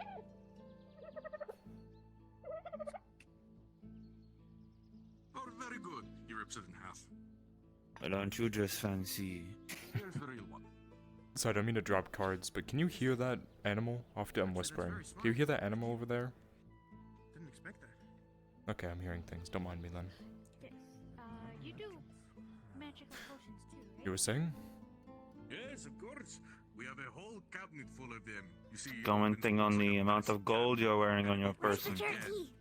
Oh, very good. He rips it in half. Why don't you just fancy? Here's the real one. Sorry, I don't mean to drop cards, but can you hear that animal? I'm whispering. Can you hear that animal over there? Didn't expect that. Okay, I'm hearing things. Don't mind me then. Yes. You do magical potions too, right? You were saying? Yes, of course. We have a whole cabinet full of them. You see, Commenting on the amount of gold you're wearing on your Where's the person. turkey?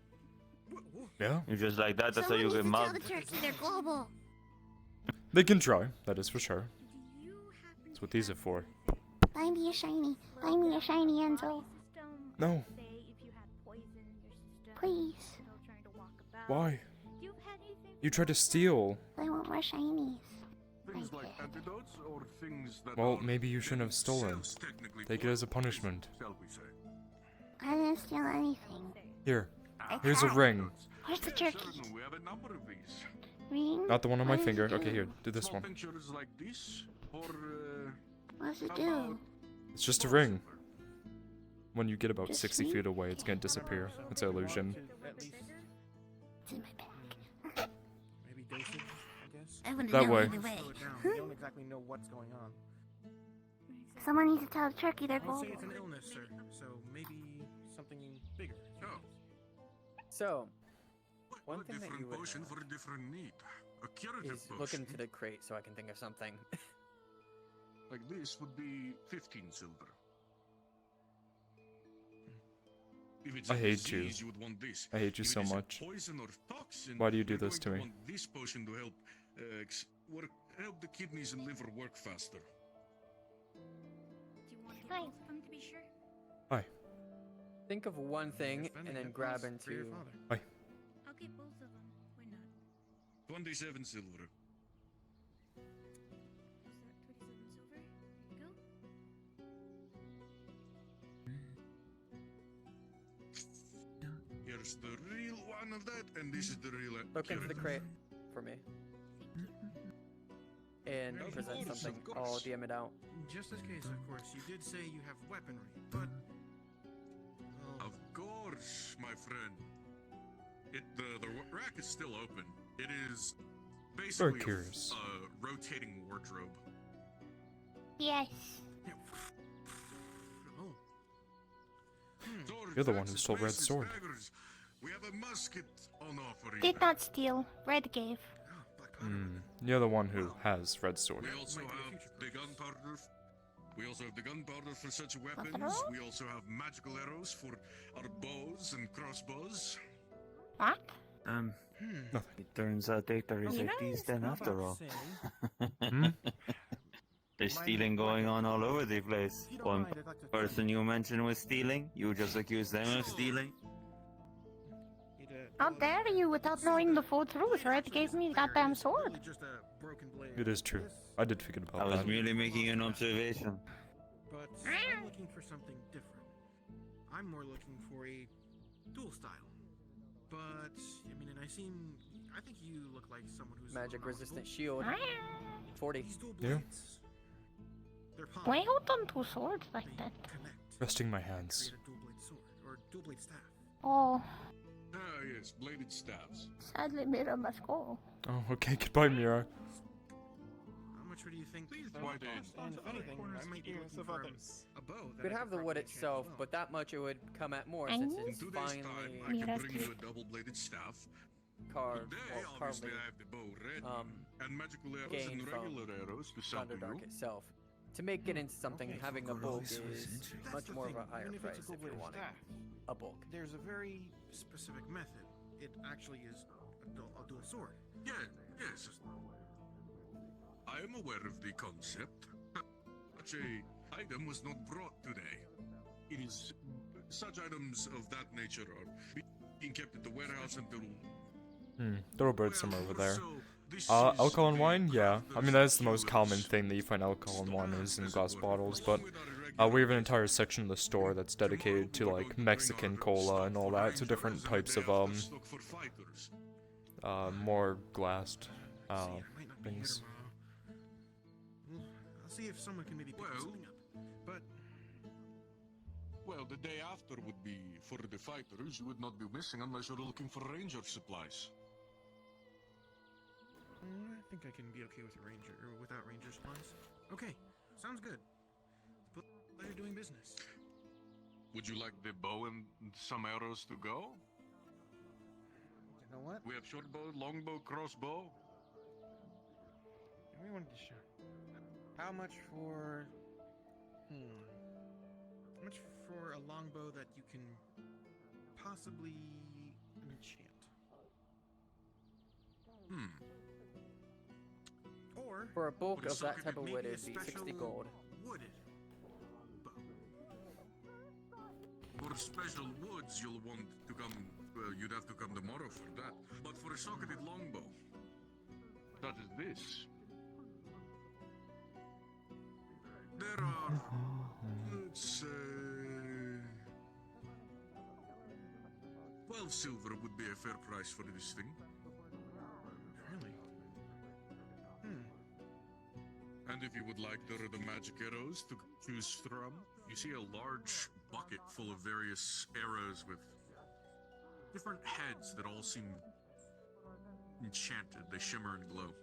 Yeah? You're just like that, that's how Someone you needs get to tell mugged. the turkey they're global. They can try, that is for sure. That's what these are for. Buy me a shiny. Buy me a shiny Enzo. No. Please. Why? You tried to steal. I want more shinies. Things like antidotes or things that Well, are maybe you shouldn't have stolen. themselves technically Take it as a punishment. shall we say? I didn't steal anything. Here. I Here's a tried. ring. Where's the turkey? Certain, we have a number of these. Ring? Not the one on my What does finger. it Okay, do? here. Do this Small one. tinctures like this, or What does it how do? about It's just a ring. When you get about Just 60 me? feet away, it's gonna disappear. It's an illusion. At least It's in my bag. maybe dosage, I guess. I wouldn't That know way. either way. Slow it down. We don't exactly know what's going on. Someone needs to tell the turkey they're I'll say global. it's an illness, sir. So maybe something bigger. Oh, So, one a thing that different you would potion know for a different need. A curative is potion. look into the crate so I can think of something. Like this would be 15 silver. If it's I a hate you. disease, would want this. I hate you If it so is a much. Poison or toxin, Why do you do you're this going to me? Want this potion to help help the kidneys and liver work faster. Do you want to get both of them to be sure? Hi. Think of one thing Spending and then good grab price for your into. father. Hi. I'll get both of them. Why not? 27 silver. Is that 27 silver? There you go. Here's the real one of that, and this is the real. Look into the curative. crate for me and Of present course, something. of I'll course. DM it out. Just in case, of course, you did say you have weaponry, but Of course, my friend. The rack is still open. It is basically curious. a rotating wardrobe. Yes. oh, Swords, You're the one who axes, stole Red's maces, sword. daggers. We have a musket on offer. Did here. not steal. Red gave. black powder. You're the one who has Red's sword. We also Might be a have future the purchase. gunpowder. We also have the gunpowder for such weapons. Buffalo? We also have magical arrows for our bows and crossbows. What? It turns out Aether is You a know, beast then How after about all. saying, There's stealing going on all over the place. if you don't One mind, I'd like to person you mentioned was stealing, you just accuse them of stealing. How dare you without knowing the full truth? Red gave me the goddamn sword. Just a broken blade. It is true. I did forget I about was that. merely making an observation. But I'm looking for something different. I'm more looking for a dual style. But I mean, and I think you look like someone who's Magic knowledgeable. resistant shield. 40. These dual Yeah. blades. They're Why powerful. hold on two swords like that? Connect. Resting my hands. Create a dual blade sword or dual blade staff. Oh, Ah, yes, bladed staves. sadly, Mira must go. Oh, okay. Goodbye, Mira. How much do you think? Please, that why would don't- cost? And if anything, I might be looking for a bow. You that could I have the probably wood craft as itself, well. but that much it would come at more I since need- In it's 2 days' time, finely I can Mira's bring you a gift. double-bladed staff. carved, Today, well, obviously, carved I have the bow ready, and magical arrows gained and from regular arrows to sell to Thunderdark you. itself. To make it into something, Okay, having a bulk is That's much the more thing, of a higher even if price it's a if you're dual-bladed wanting staff, a bulk. there's a very specific method. It actually is a dual sword. Yeah, yes. I am aware of the concept. Such a item was not brought today. It is such items of that nature are being kept at the warehouse until. Throw a bird somewhere over there. So this Alcohol is and the wine? Yeah. craft I mean, that's the most common thing that you find alcohol and wine is in glass bottles, but we have an entire section of the store that's dedicated to, like, Mexican cola and all that, so different types of, more glassed, things. I'll see if someone can maybe pick something up. But the day after would be for the fighters. You would not be missing unless you're looking for ranger supplies. I think I can be okay with ranger or without ranger supplies. Okay, sounds good. Pleasure doing business. Would you like the bow and some arrows to go? You know what? We have short bow, long bow, crossbow. We wanted to show. How much for? How much for a longbow that you can possibly enchant? Or For a bulk would of that socket type of maybe wood, a it'd be 60 special gold. Wooded. For special woods, you'll want to come. Well, you'd have to come tomorrow for that. But for a socketed longbow, that is this. There are, let's say, 12 silver would be a fair price for this thing. Really? And if you would like, there are the magic arrows to choose from. You see a large bucket full of various arrows with different heads that all seem enchanted. They shimmer and glow.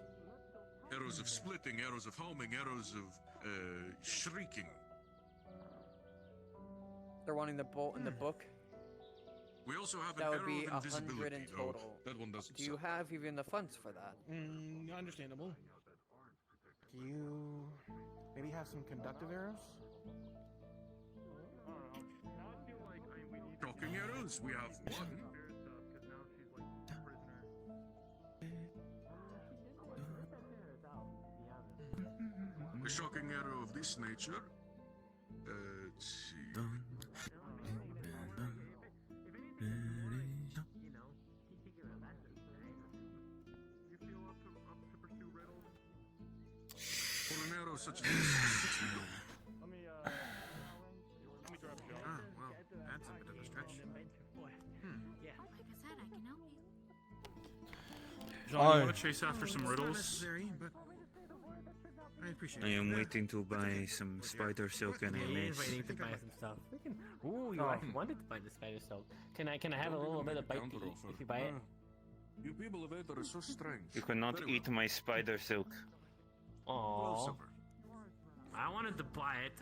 Arrows of splitting, arrows of homing, arrows of shrieking. They're wanting the bolt in the book. We also have That an would arrow be of 100 invisibility, in though. total. That one doesn't Do you sell. have even the funds for that? Understandable. Do you maybe have some conductive arrows? Shocking arrows, we have one. A shocking arrow of this nature. Let's see. For an arrow such as this, 60 gold. Let me grab John. Ah, well, that's a bit of a stretch. Like I said, I can help you. John, you want to chase after some It's not riddles? necessary, but I appreciate I it. am waiting to buy some spider silk and a He is mace. waiting to buy some stuff. Ooh, you actually wanted to buy the spider silk. Can I have a little bit of bite to eat if you buy it? You people of Aether are so strange. You cannot Very eat my spider silk. Aww. I wanted to buy it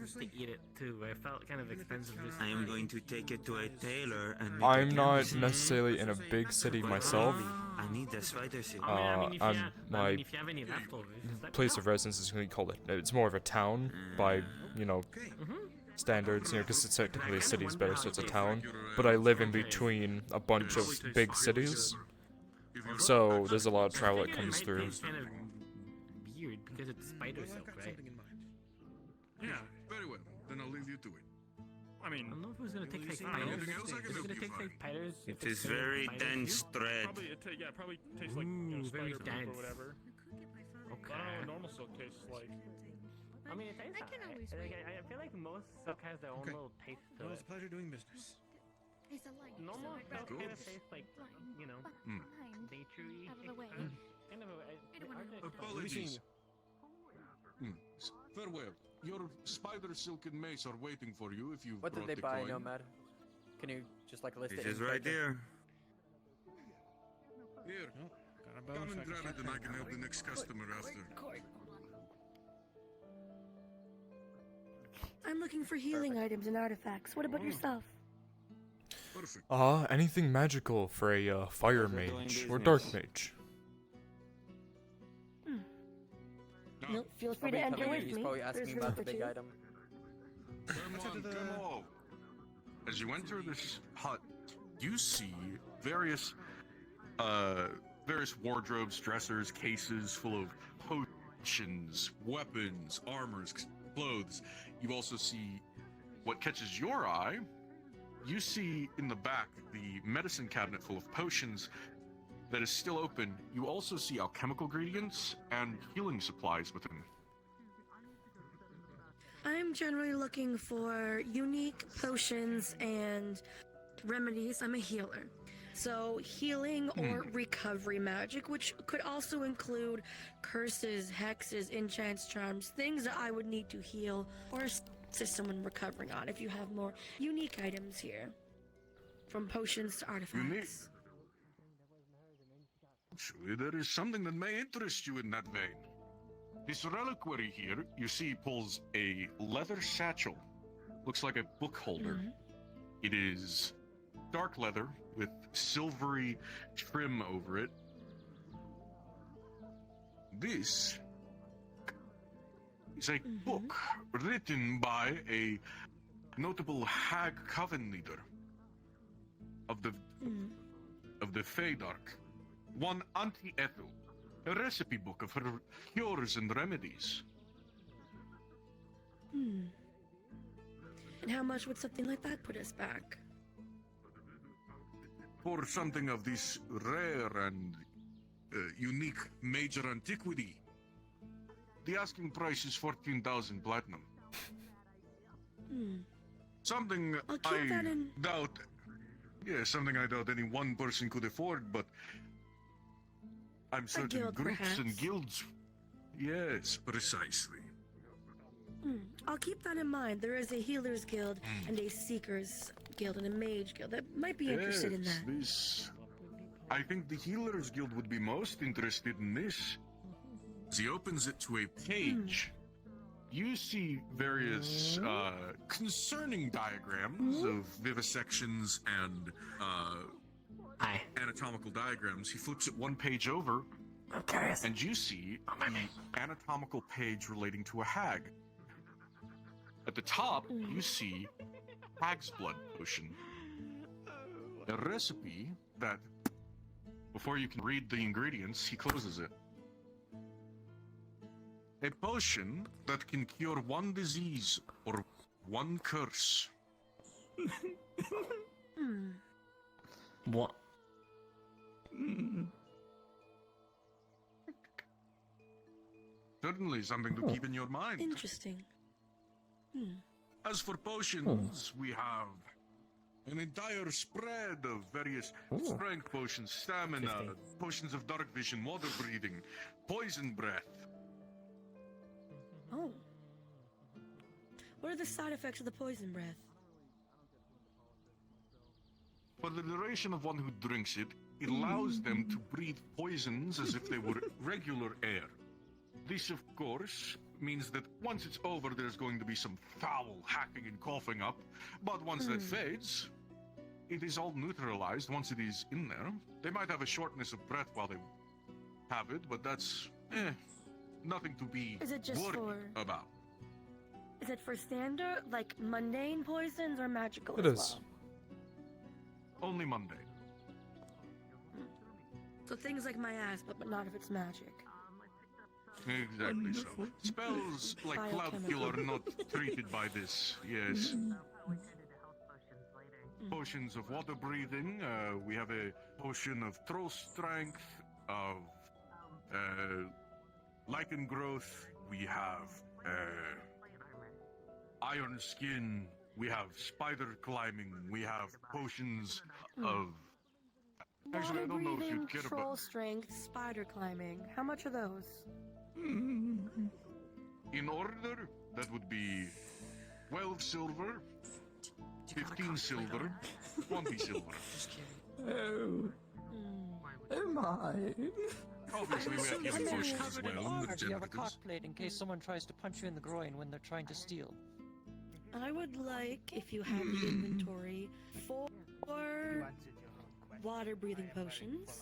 just to eat it too. I felt kind of expensive. Just I am going to take it to a tailor and make I'm a not canvas. necessarily in a big city myself. I need the spider silk. My if you have any leftovers, just let me place know. of residence is going to be called it's more of a town by, standards, because it's technically a city is better, so it's a town. But I live in between a bunch of big cities, so there's a lot of travel that comes through. It's kind of weird because it's spider silk, right? Yeah, very well. Then I'll leave you to it. I mean, I don't know if it was gonna take like Anything spiders. else I can Is it help gonna you take like find? spiders? It is very dense thread. probably probably tastes like Ooh, very spider poop dense. or whatever. Okay. I don't know what normal silk tastes like. I mean, it tastes alright. I feel like most silk has their own Okay. little taste to Well, it. it's a pleasure doing business. It's a light. Normal so I'd silk rather kind of just tastes like, fine. naturey. Out of the way. Kind of Apologies. Farewell. Your spider silk and mace are waiting for you if you What did brought they the buy, coin. Nomad? Can you just list This it? is in right character? there. Here. Got a bow, Come so and I can grab start it and I cutting can help now. the next customer after. I'm looking for healing items and artifacts. What about yourself? Perfect. Anything magical for a fire mage or dark mage. No, feel free to Probably enter coming in, with he's me. probably asking There's me room about for the big two. item. Come on, come on. As you enter this hut, you see various wardrobes, dressers, cases full of potions, weapons, armors, clothes. You also see what catches your eye. You see in the back the medicine cabinet full of potions that is still open. You also see alchemical ingredients and healing supplies within. I'm generally looking for unique potions and remedies. I'm a healer. So, healing or recovery magic, which could also include curses, hexes, enchants, charms, things that I would need to heal or assist someone recovering on if you have more unique items here. From potions to artifacts. Actually, there is something that may interest you in that vein. This reliquary here, you see, pulls a leather satchel. Looks like a book holder. It is dark leather with silvery trim over it. This is a book written by a notable hag coven leader of the Feydark, one Auntie Ethel, a recipe book of her cures and remedies. And how much would something like that put us back? For something of this rare and unique major antiquity, the asking price is 14,000 platinum. Something I doubt. Yeah, something I doubt any one person could afford, but I'm certain guild, groups and perhaps? guilds. Yes, precisely. I'll keep that in mind. There is a healer's guild and a seeker's guild and a mage guild that might be interested in that. This. I think the Healers Guild would be most interested in this. As he opens it to a page, you see various concerning diagrams of vivisections and anatomical diagrams. He flips it one page over, and you see the anatomical page relating to a hag. At the top, you see hag's blood potion. A recipe that, before you can read the ingredients, he closes it. A potion that can cure one disease or one curse. What? Certainly something to keep in your mind. Interesting. As for potions, we have an entire spread of various strength potions, stamina, potions of dark vision, water breathing, poison breath. Oh. What are the side effects of the poison breath? For the duration of one who drinks it, it allows them to breathe poisons as if they were regular air. This, of course, means that once it's over, there's going to be some foul hacking and coughing up. But once that fades, it is all neutralized once it is in there. They might have a shortness of breath while they have it, but that's, nothing to be Is it just worried for- about. Is it for standard, like mundane poisons or magical It as is. well? Only mundane. So things like miasma, but not if it's magic. Exactly so. Spells like Cloudkill are not treated by this, yes. Potions of water breathing, we have a potion of troll strength, of lichen growth, we have iron skin, we have spider climbing, we have potions of... Actually, I don't know if Water-breathing, you'd care troll about... strength, spider climbing. How much are those? In order, that would be 12 silver, 15 silver, 20 silver. Oh. Oh my. Obviously, we have healing potions as well. Do you have a cockplate in case someone tries to punch you in the groin when they're trying to steal? I would like, if you have the inventory, 4 water-breathing potions.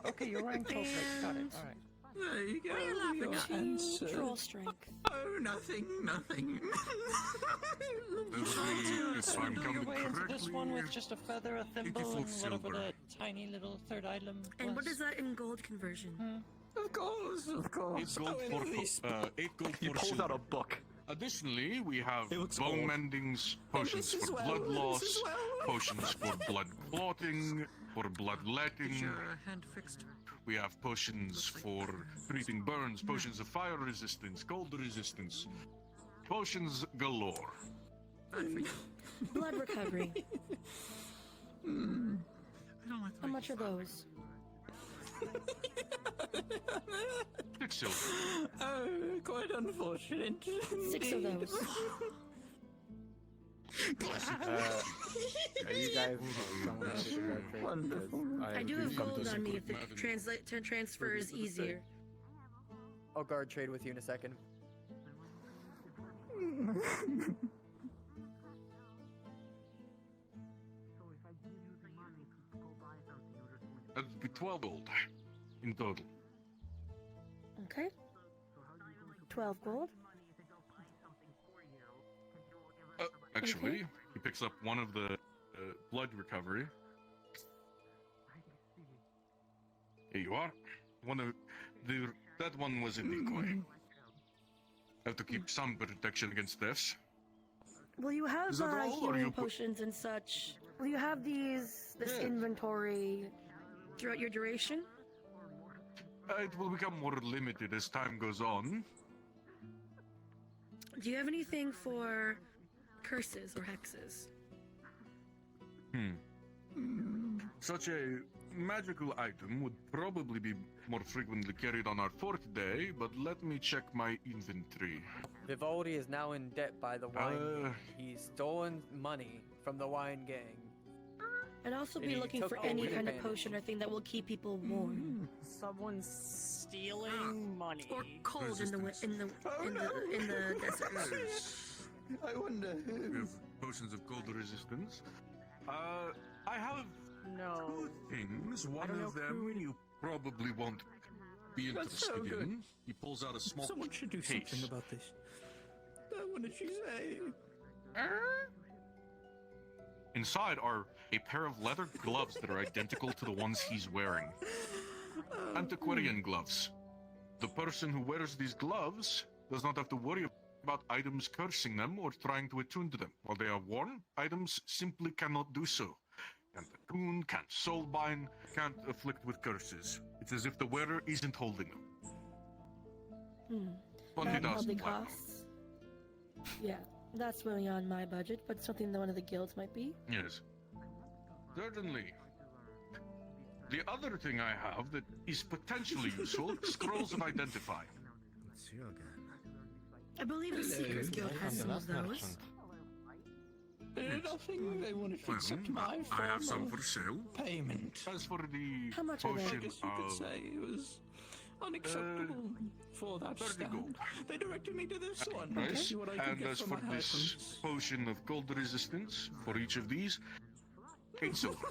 Okay, you're wearing toe plates. Got it. All right. There you go. What are you laughing at? Your answer. Troll strength. Oh, nothing, nothing. If I'm Your coming way into this one correctly, with just a feather, a thimble, 84 and what about silver. a tiny little third item? And what plus? is that in gold conversion? Of course, of course. 8 gold Oh, for, at least. 8 gold You for pulled silver. out a book. Additionally, we have It looks bone old. mendings, potions this as for well, blood this loss, as well. potions for blood clotting, for bloodletting. Is your hand fixed? We have potions for treating burns, potions of fire resistance, cold resistance, potions galore. Blood recovery. I don't like the How way much you are those? 6 silver. Oh, quite unfortunate. 6 of those. Are you guys someone else to go trade? Wonderful. I do have gold on me if it transfers easier. I'll guard trade with you in a second. That would be 12 gold in total. Okay. 12 gold. Actually, he picks up one of the blood recovery. Here you are. That one was a decoy. Have to keep some protection against thefts. Will you have Is that all, or healing you potions and such? Will you have this Yeah. inventory throughout your duration? It will become more limited as time goes on. Do you have anything for curses or hexes? Such a magical item would probably be more frequently carried on our 4th day, but let me check my inventory. Vivaldi is now in debt by the wine gang. He's stolen money from the wine gang. I'd also And be he looking took for all any the kind of advantage. potion or thing that will keep people warm. Someone's stealing money. Or cold in the desert. I wonder who. We have potions of cold resistance. I have two things. One of them you probably won't be That's so interested good. in. He pulls out a small Someone should do case. something about this. What did she say? Inside are a pair of leather gloves that are identical to the ones he's wearing. Antiquarian gloves. The person who wears these gloves does not have to worry about items cursing them or trying to attune to them. While they are worn, items simply cannot do so. Can't attune, can't soulbind, can't afflict with curses. It's as if the wearer isn't holding them. That 20,000 probably platinum. costs. Yeah, that's really on my budget, but something that one of the guilds might be. Yes. Certainly. The other thing I have that is potentially useful, scrolls of identify. Let's see again. I believe the Seekers Guild has some of those. Nothing. They wanted to accept my I have some form for sale. of payment. As for the How much are they? potion I guess you could of say it was unacceptable for that 30 stand. gold. They directed me to this one. Nice. See what I can And get as for for my this items. potion of cold resistance, for each of these, 8 silver.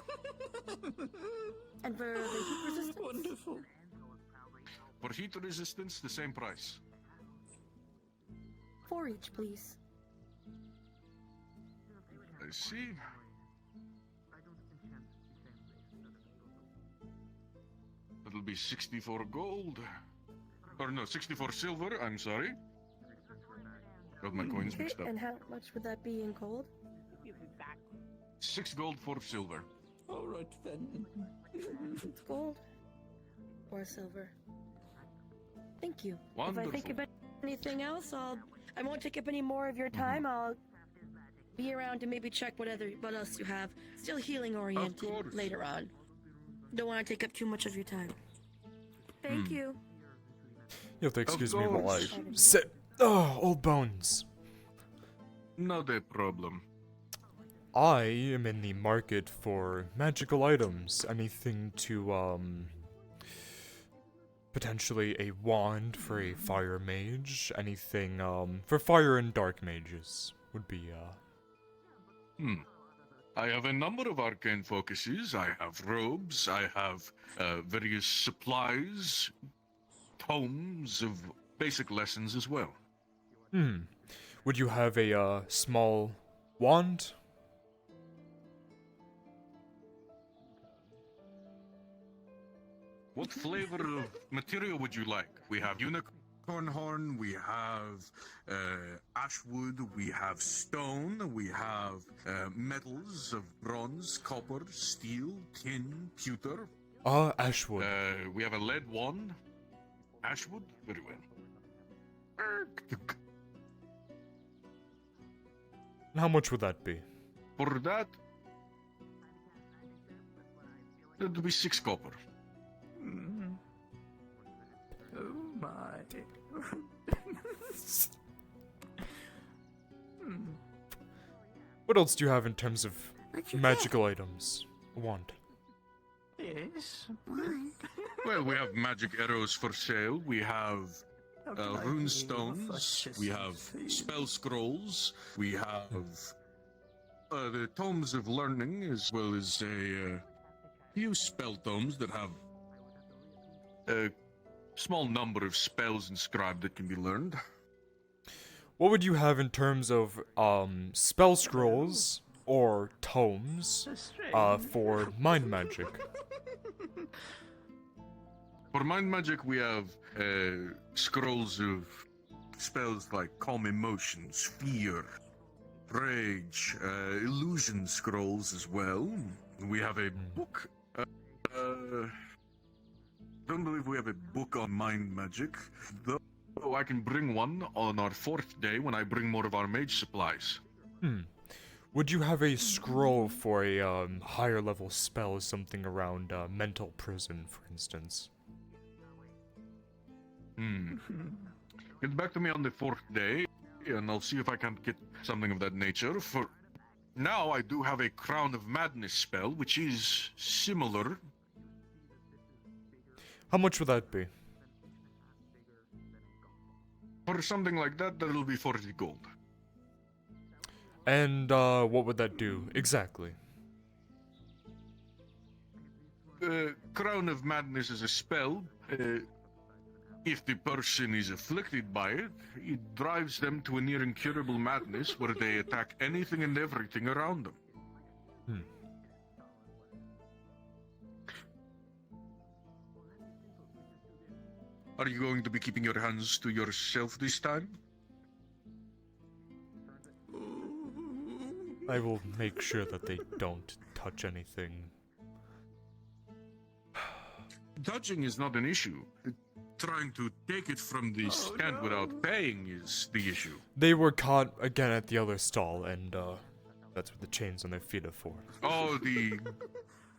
And for the heat resistance? Wonderful. For heat resistance, the same price. 4 each, please. I see. That'll be 64 gold. Or no, 64 silver, I'm sorry. Got my coins Okay, mixed up. and how much would that be in gold? 6 gold, 4 silver. All right then. It's gold or silver. Thank you. If Wonderful. I think of anything else, I won't take up any more of your time. I'll be around to maybe check what else you have. Still healing oriented course. later on. Don't want to take up too much of your time. Thank you. You have to excuse me while I course. sit. Oh, old bones. Not a problem. I am in the market for magical items. Anything to, potentially a wand for a fire mage. Anything, for fire and dark mages would be, I have a number of arcane focuses. I have robes. I have various supplies, tomes of basic lessons as well. Would you have a, small wand? What flavor of material would you like? We have unicorn horn, we have ashwood, we have stone, we have metals of bronze, copper, steel, tin, pewter. Ashwood. We have a lead one. Ashwood? Very well. And how much would that be? For that, it would be 6 copper. What else do you have in terms of magical items? A wand. Yes. Well, we have magic arrows for sale. We have rune stones. We have spell scrolls. We have the tomes of learning, as well as a few spell tomes that have a small number of spells inscribed that can be learned. What would you have in terms of spell scrolls or tomes for mind magic? For mind magic, we have scrolls of spells like calm emotions, fear, rage, illusion scrolls as well. We have a book. Don't believe we have a book on mind magic, though I can bring one on our 4th day when I bring more of our mage supplies. Would you have a scroll for a higher level spell, something around mental prison, for instance? Get back to me on the 4th day, and I'll see if I can get something of that nature. For now, I do have a Crown of Madness spell, which is similar. How much would that be? For something like that, that'll be 40 gold. And what would that do exactly? Crown of Madness is a spell. If the person is afflicted by it, it drives them to a near incurable madness where they attack anything and everything around them. Are you going to be keeping your hands to yourself this time? I will make sure that they don't touch anything. Touching is not an issue. Trying to take it from the stand without paying is the issue. They were caught again at the other stall, and that's what the chains on their feet are for. Oh, the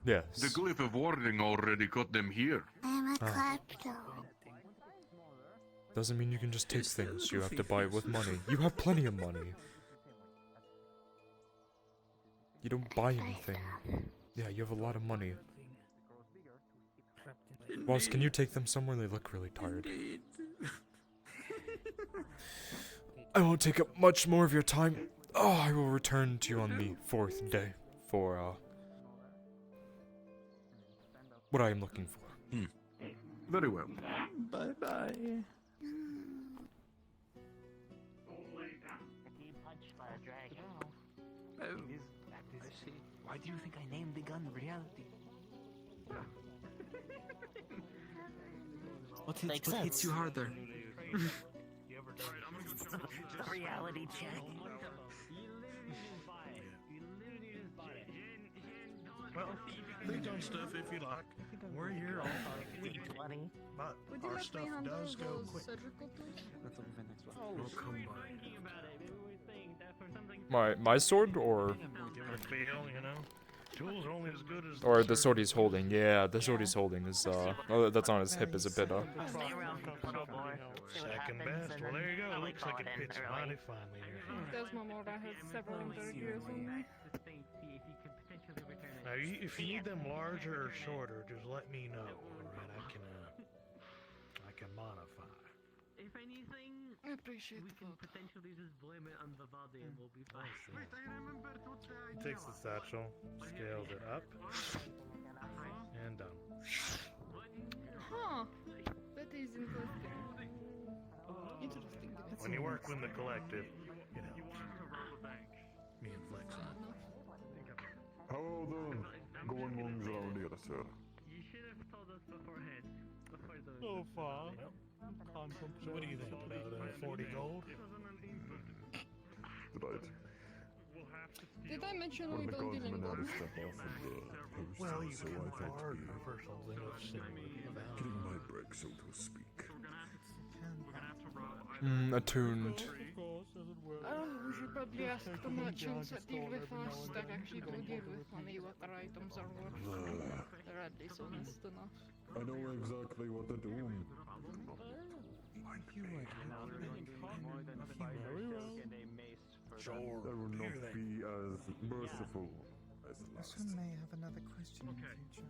Yes. the glyph of warding already got them here. I'm a klepto. Doesn't mean you can just take things. You have to buy it with money. You have plenty of money. You don't buy anything. Yeah, you have a lot of money. Ross, can you take them somewhere? They look really tired. I won't take up much more of your time. Oh, I will return to you on the 4th day for, what I am looking for. Very well. Bye-bye. Why do you think I named the gun Reality? What hits you harder? The reality check. Well, lead on stuff if you like. We're here all night. But our stuff does go quick. Oh, come on. My sword, or? Feel, you know? Tools are only as good as Or the sword he's holding. Yeah, the sword he's holding is, oh, that's on his hip is a bit, Second best. Well, there you go. Looks like it fits mighty finely in your hand. Does Momora have several interviews on me? Now, if you need them larger or shorter, just let me know. Alright, I can modify. If anything, I appreciate we can potentially just blame it on the body and we'll be fine. He takes the satchel, scales it up, and done. Huh. That is interesting. Interesting. When you work with the collective, it helps. Me and Flex. How are the goings-ons around here, sir? You should have told us beforehand. Before the So far, So what do you think? About 40 gold? Right. Did I mention One we of the don't deal guardsmen in had to gold? step off of the post, Well, you so can I thought borrow it'd be for something of similar value. getting my break, so to speak. Attuned. We should probably ask the merchants that deal with us that actually do deal with money what their items are worth. They're at least honest enough. I know exactly what to do. Very well. I will not be as merciful as the This last. one may have another question in the future.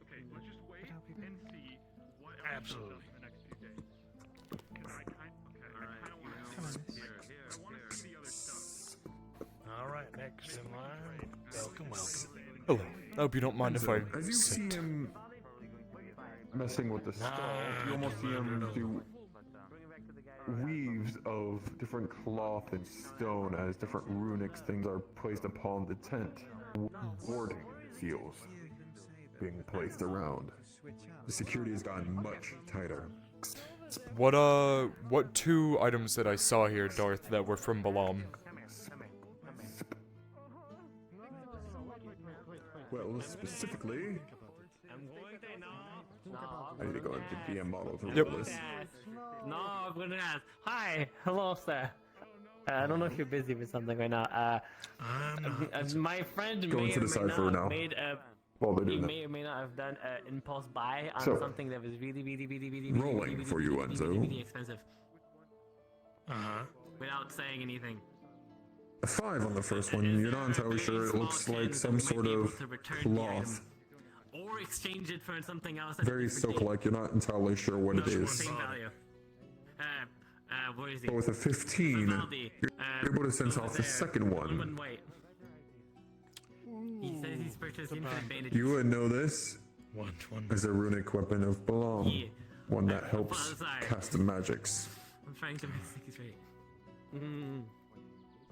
Okay, let's just wait But I'll be and see what else Absolutely. comes up in the next few days. Because I kind of want to see the other stuff. All right, next in line. Welcome, welcome. Hello. I hope you don't mind if I As you see sit. him messing with the skull, you almost see him do weaves of different cloth and stone as different runic things are placed upon the tent. Warding seals being placed around. The security has gotten much tighter. What two items that I saw here, Darth, that were from Balam? Well, specifically, I need to go into DM model to Yep. roll this. No, I'm gonna ask. Hi, hello, sir. I don't know if you're busy with something right now. My friend Go may into or the may cipher not now. have made a. While they're He doing may or may not have done an impulse buy on So, something that was really rolling for you, Enzo. expensive. Uh-huh. Without saying anything. A 5 on the first one. You're not entirely sure. It looks like some sort of cloth. Or exchange it for something else. That's Very different. silk-like. You're not entirely sure what it is. Same value. Where is he? But with a 15, Vivaldi. you're able to sense off the second one. Wait. He says he's purchased infinite bandages. You would know this as a runic weapon of Balam. Yeah. One that helps sorry. cast magics. I'm trying to make things straight.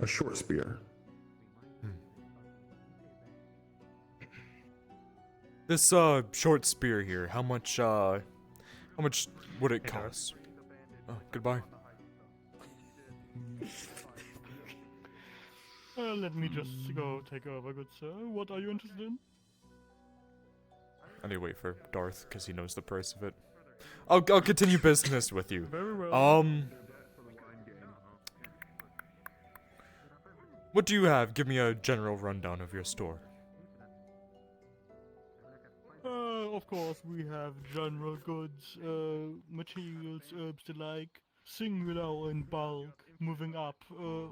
A short spear. This short spear here, how much would it cost? Oh, goodbye. Let me just go take over, good sir. What are you interested in? I need to wait for Darth because he knows the price of it. I'll continue business with you. Very well. What do you have? Give me a general rundown of your store. Of course, we have general goods, materials, herbs alike, singular in bulk, moving up,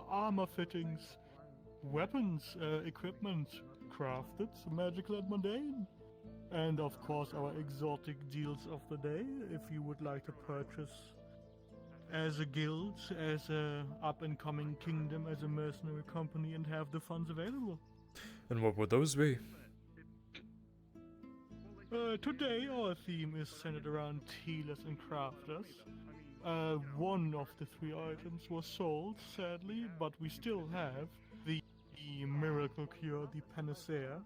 armor fittings, weapons, equipment, crafted, magical and mundane. And of course our exotic deals of the day, if you would like to purchase as a guild, as a up-and-coming kingdom, as a mercenary company, and have the funds available. And what would those be? Today our theme is centered around healers and crafters. One of the three items was sold, sadly, but we still have the miracle cure, the panacea.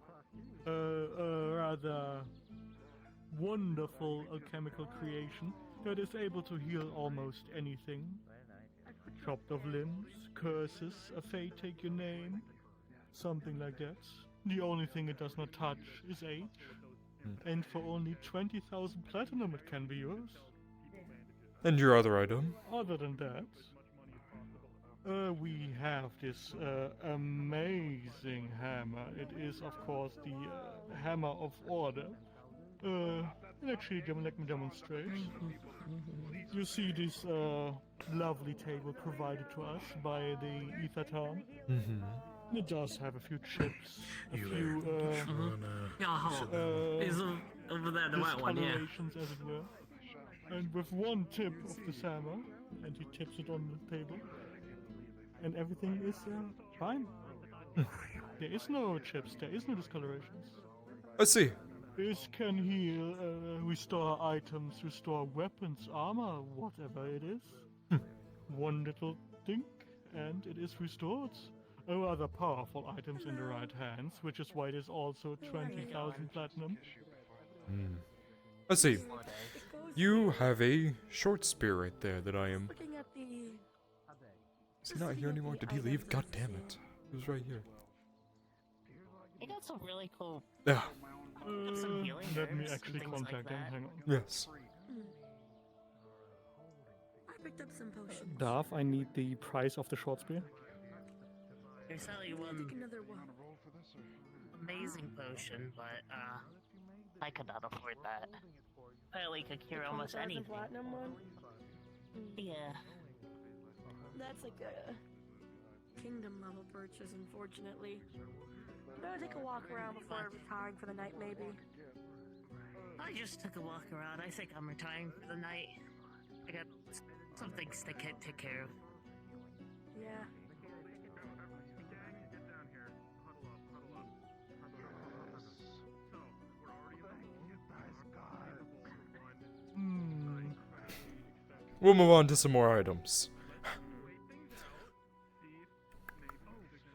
A rather wonderful alchemical creation that is able to heal almost anything. Chopped off limbs, curses, a fate take your name, something like that. The only thing it does not touch is age. And for only 20,000 platinum it can be yours. And your other item? Other than that, we have this amazing hammer. It is, of course, the Hammer of Order. Actually, let me demonstrate. You see this lovely table provided to us by the Aether town. It does have a few chips, a few Is over there the white one, yeah. discolorations, as it were. And with one tip of the hammer, and he tips it on the table, and everything is fine. There is no chips, there is no discolorations. I see. This can heal, restore items, restore weapons, armor, whatever it is. One little thing, and it is restored. Rather powerful items in the right hands, which is why it is also 20,000 platinum. I see. You have a short spear right there that I am. Looking at the. Is he not here anymore? Did he leave? God damn it. He was right here. He got some really cool. Yeah. Some healing Let me herbs and actually things contact like him. that. Hang on. Yes. I picked up some potions. Darth, I need the price of the short spear. There's only Take one another one. amazing potion, but I could not afford that. I only could cure almost anything. Platinum one? Yeah. That's like a kingdom level purchase, unfortunately. I'm gonna take a walk around before retiring for the night, maybe. I just took a walk around. I think I'm retiring for the night. I got some things to take care of. Yeah. We'll move on to some more items.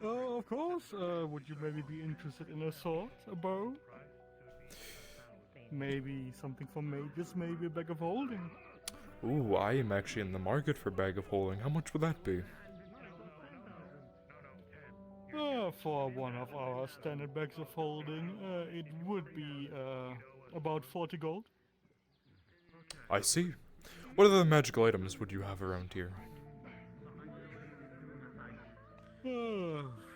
Of course. Would you maybe be interested in a sword, a bow? Maybe something for mages, maybe a bag of holding. Ooh, I am actually in the market for bag of holding. How much would that be? For one of our standard bags of holding, it would be about 40 gold. I see. What other magical items would you have around here?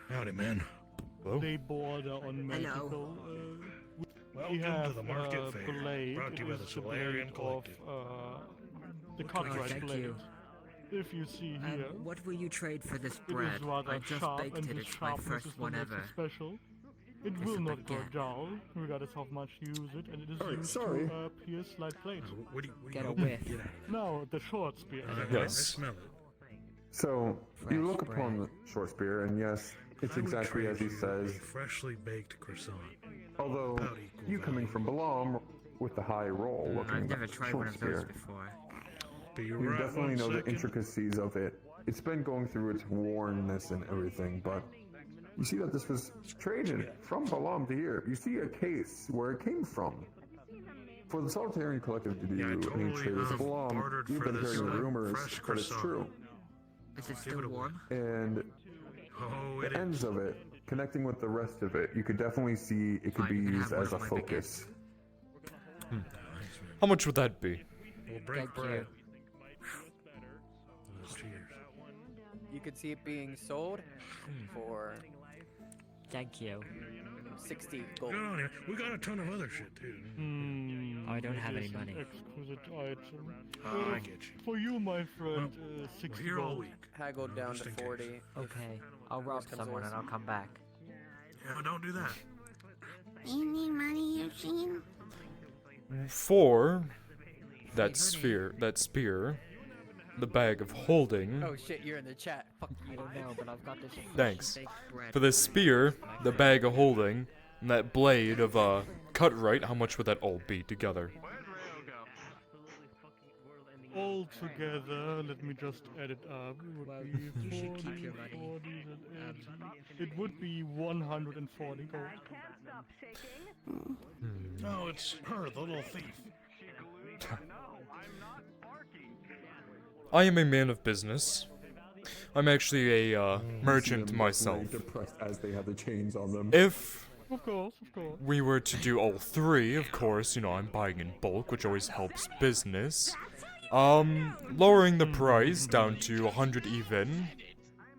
Howdy, man. Hello? They border on magical. We Welcome have to the market fair. blade. Brought to you by It the is the Solarian blade Collective. of the What can I copyright thank blade. you? If you see here, What will you trade for this it bread? is rather I just sharp, baked and it. the It's my sharpness first is one what makes ever. it special. It It's will a not go baguette. dull, regardless how much you use it, and it is Sorry, used sorry. to pierce light plate. What do you Get a hoping to whiff. get out of it? No, the short spear. I Yes. smell it. So, Fresh you look upon bread. the short spear, and yes, it's I would exactly trade as he you a says. freshly baked croissant. Although, About equal you coming from Balam with the high roll looking I've never tried short one of those spear, before. Be you right definitely one know the second. intricacies of it. It's been going through its wornness and everything, but you see that this was traded from Balam to here. You see a case where it came from. For the Solitarian Collective to do Yeah, I any totally, trade with Balam, bartered you've for been this, hearing rumors, fresh but it's croissant. true. Is it Give still it away. warm? And Oh, the it ends is. of it, connecting with the rest of it, you could definitely see it could Fine, be you can used have one as a of my focus. Thanks, man. How much would that be? We'll break Thank bread. you. Cheers. You could see it being sold for Thank you. 60 gold. No, no, we got a ton of other shit too. I don't it have any is an money. Exquisite item. Oh, I get you. For you, my friend, We're 60 here all gold. week. Haggled down just to in case. 40. Okay, I'll rob comes someone worse. and I'll come back. Yeah, don't do that. You need money, Eugene? For that spear, the bag of holding. Oh shit, you're in the chat. Fuck I you. don't know, but I've got this. Thanks. Baked bread. For the spear, the bag of holding, and that blade of cut right, how much would that all be together? All together, let me just add it up. It would Well, be you should 40, keep your money. 40, and 80. It would be 140 gold. No, it's her, the little thief. I am a man of business. I'm actually a merchant See them myself. very depressed as they have the chains on them. If Of course, of course. we were to do all three, of course, you know, I'm buying in bulk, which always helps business. Lowering the price down to 100 even.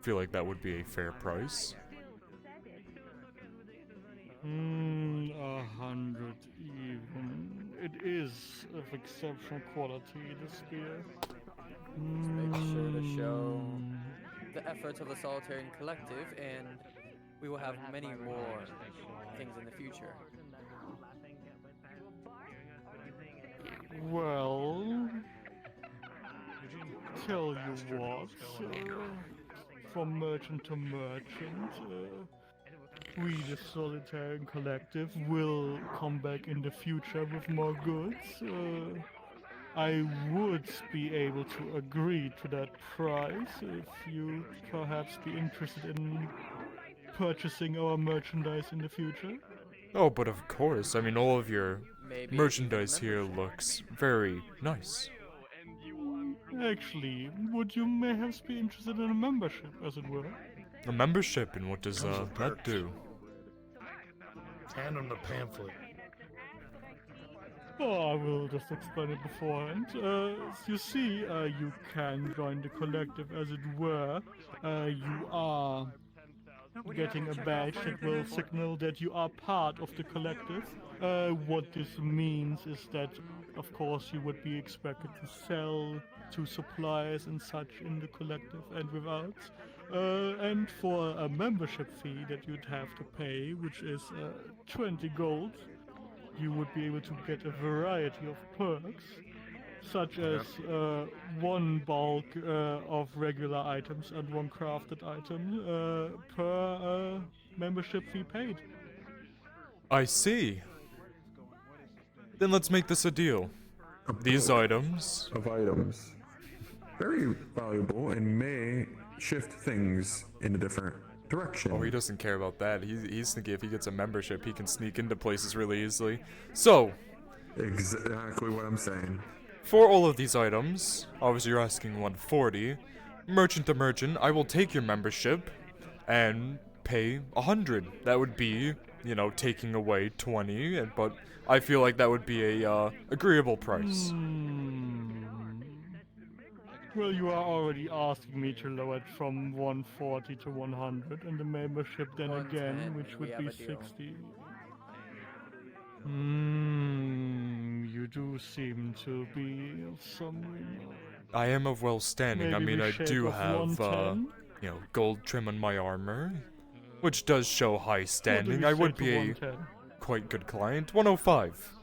Feel like that would be a fair price. 100 even. It is of exceptional quality, the spear. Make sure to show the efforts of the Solitarian Collective, and we will have many more things in the future. Well, tell you what, from merchant to merchant, we, the Solitarian Collective, will come back in the future with more goods. I would be able to agree to that price if you perhaps be interested in purchasing our merchandise in the future. Oh, but of course, I mean, all of your Maybe merchandise here looks very nice. Actually, would you perhaps be interested in a membership, as it were? A membership, and what does that do? Hand him the pamphlet. Oh, I will just explain it beforehand. As you see, you can join the collective, as it were. You are getting a badge that will signal that you are part of the collective. What this means is that, of course, you would be expected to sell to supplies and such in the collective and without. And for a membership fee that you'd have to pay, which is 20 gold, you would be able to get a variety of perks, such as one bulk of regular items and one crafted item per membership fee paid. I see. Then let's make this a deal. These items. Of items. Very valuable and may shift things in a different direction. Oh, he doesn't care about that. He's thinking if he gets a membership, he can sneak into places really easily. So. Exactly what I'm saying. For all of these items, obviously you're asking 140. Merchant to merchant, I will take your membership and pay 100. That would be, you know, taking away 20, but I feel like that would be a agreeable price. Well, you are already asking me to lower it from 140 to 100, and the membership then again, which would be 60. You do seem to be of some renown. I am of well standing. I Maybe mean, we I shave do off have, 110? you know, gold trim on my armor, which does show high standing. we I say would for be a 110? quite good client. 105.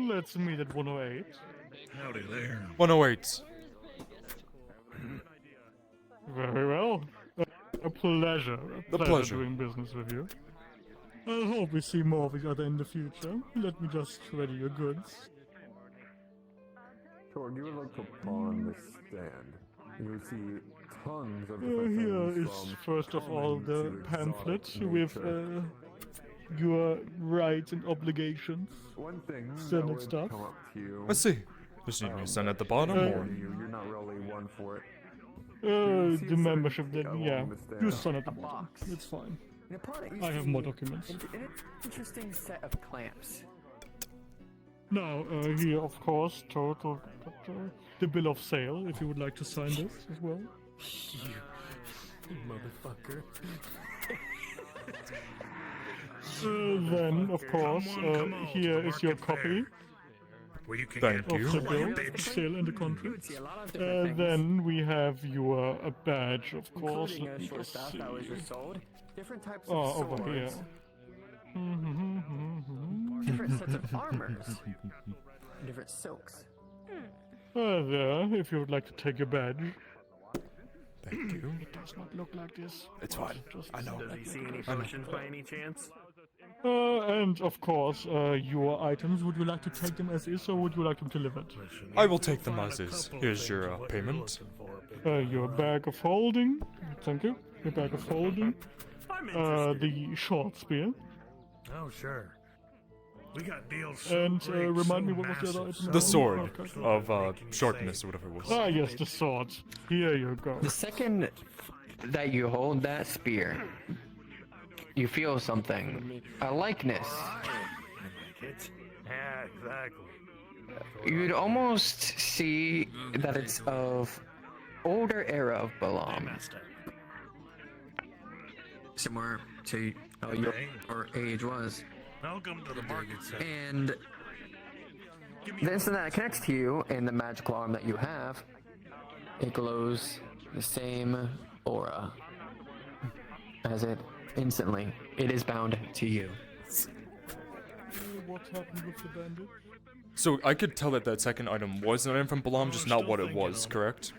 Let's meet at 108. Howdy there. 108. Very well. A pleasure. A pleasure. Doing business with you. I hope we see more of each other in the future. Let me just ready your goods. Torg, you would like to pawn this stand. You would see tons of Here different is things first of all from the common to pamphlet exotic with nature. your rights and obligations. One thing that Standard would stuff. come up to you. Let's see. Just need me to send at the bottom, or? You're not really one for it. The membership then, yeah. You sign at the bottom. It's fine. And upon it used I to have be more documents. An interesting set of clamps. Now, here, of course, the bill of sale, if you would like to sign this as well. You motherfucker. Then, of course, here is your copy Where you can Thank get you. of the bill, bitch. the sale and the contract. See a lot of different things, Then we have your a badge, of course. including Let me short just staff see. that was resold, different types of Oh, swords, over here. different sets of armors, and different silks. There, if you would like to take your badge. Thank you. It does not look like this. It's fine. I know. Does he see any potions by any chance? And of course, your items. Would you like to take them as is, or would you like them delivered? I will take them as is. Here's your payment. Your bag of holding. Thank you. Your bag of holding. The short spear. Oh, sure. We got deals. And remind me, what was the other item? The sword Okay. of shortness or whatever it was. Ah, yes, the sword. Here you go. The second that you hold that spear, you feel something. A likeness. Yeah, exactly. You'd almost see that it's of older era of Balam. Similar to how your age was. Welcome to the market center. And the instant that it connects to you and the magical arm that you have, it glows the same aura as it instantly. It is bound to you. What happened with the bandage? So I could tell that that second item was an item from Balam, just not what it was, correct?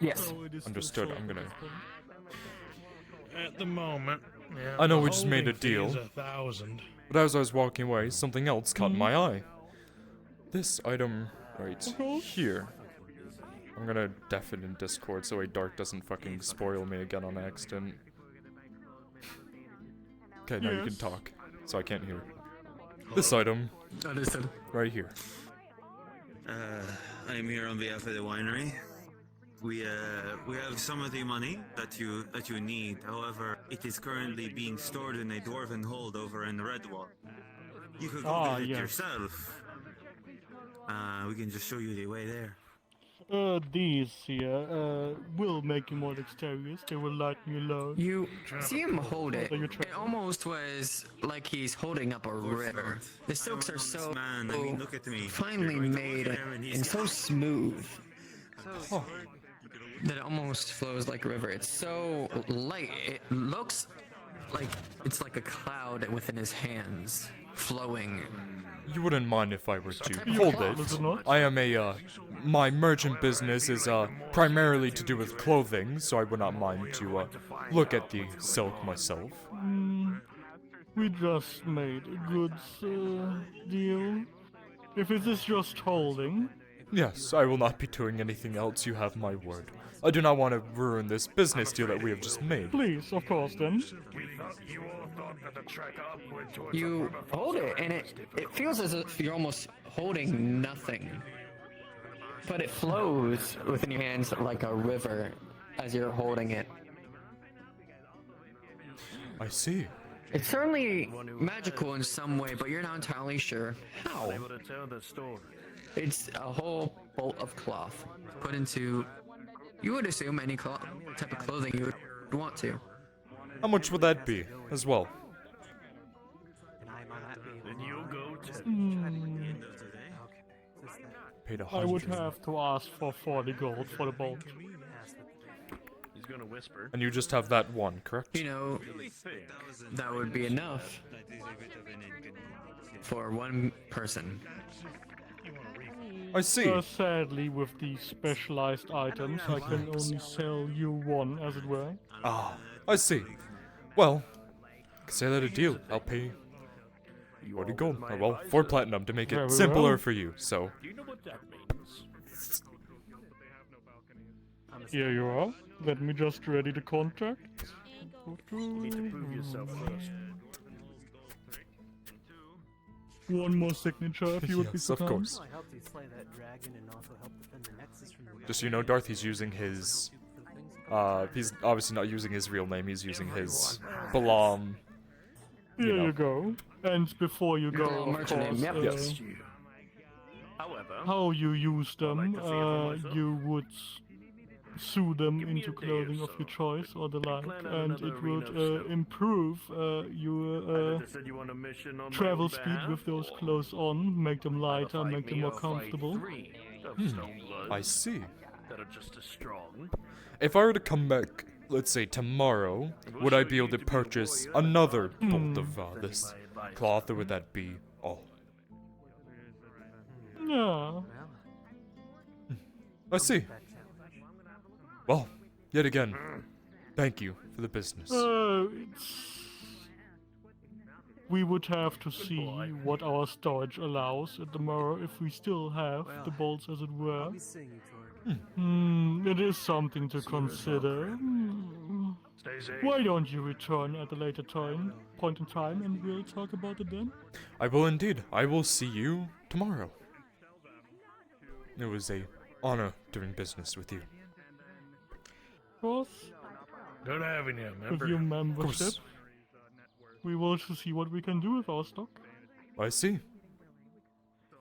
Yes. Understood. I'm gonna. At the moment, yeah, I know the we just made a holding fee deal. is 1,000. But as I was walking away, something else caught my eye. This item right here. I'm gonna def it in Discord so a Dark doesn't fucking spoil me again on accident. Okay, now you can talk, so I can't hear. This item. Understood. Right here. I'm here on behalf of the winery. We have some of the money that you need. However, it is currently being stored in a dwarven hold over in the Redwall. You could go get it yourself. We can just show you the way there. These here, will make you more dexterous. They will lighten your load. You see him hold it. So you It almost was like he's holding up a river. The silks are so Man, I mean, look at me. finely made and so smooth that it almost flows like a river. It's so light. It looks like it's like a cloud within his hands, flowing. You wouldn't mind if I were to type of hold cloth is it. it not? I am my merchant business is primarily to do with clothing, so I would not mind to look at the silk myself. We just made a goods deal. If it is just holding. Yes, I will not be doing anything else, you have my word. I do not want to ruin this business deal that we have just made. Please, of course then. You hold it, and it feels as if you're almost holding nothing. But it flows within your hands like a river as you're holding it. I see. It's certainly magical in some way, but you're not entirely sure how. Able to tell the story. It's a whole bolt of cloth put into, you would assume, any type of clothing you would want to. How much would that be, as well? Then you'll go to Paid I would have to ask for 40 gold for the bolt. He's gonna whisper. And you just have that one, correct? You know, that would be enough for one person. I see. Sadly, with these specialized items, I can only sell you one, as it were. Ah, I see. Well, consider that a deal. I'll pay 40 gold. Oh, well, 4 platinum to make it Very simpler well. for you, so. Do you know what that means? Here you are. Let me just ready the contract. You need to prove yourself first. One more signature, if you would be Yes, so of kind. course. Just so you know, Darth, he's using his... he's obviously not using his real name, he's using his Balam... Here you go. And before you go, Little of merchant name, course, yep. Yes. However, how you use them, like to see it for myself. you would sew them into clothing of your choice or the like, plan on and another it arena of would snow. improve I your thought they said you want a mission on my travel own speed behalf, with those or clothes on, make them lighter, fight make them me more or fight comfortable. 3 of Stonebloods I see. that are just as strong. If I were to come back, let's say tomorrow, would I be able to purchase another bolt of this cloth, or would that be all? Yeah. I see. Well, yet again, thank you for the business. We would have to see what our storage allows at the morrow if we still have the bolts, as it were. It is something to consider. Stay safe. Why don't you return at a later point in time, and we'll talk about it then? I will indeed. I will see you tomorrow. It was a honor doing business with you. Of course, Good having you, with your membership, we will see what we can do with our stock. I see.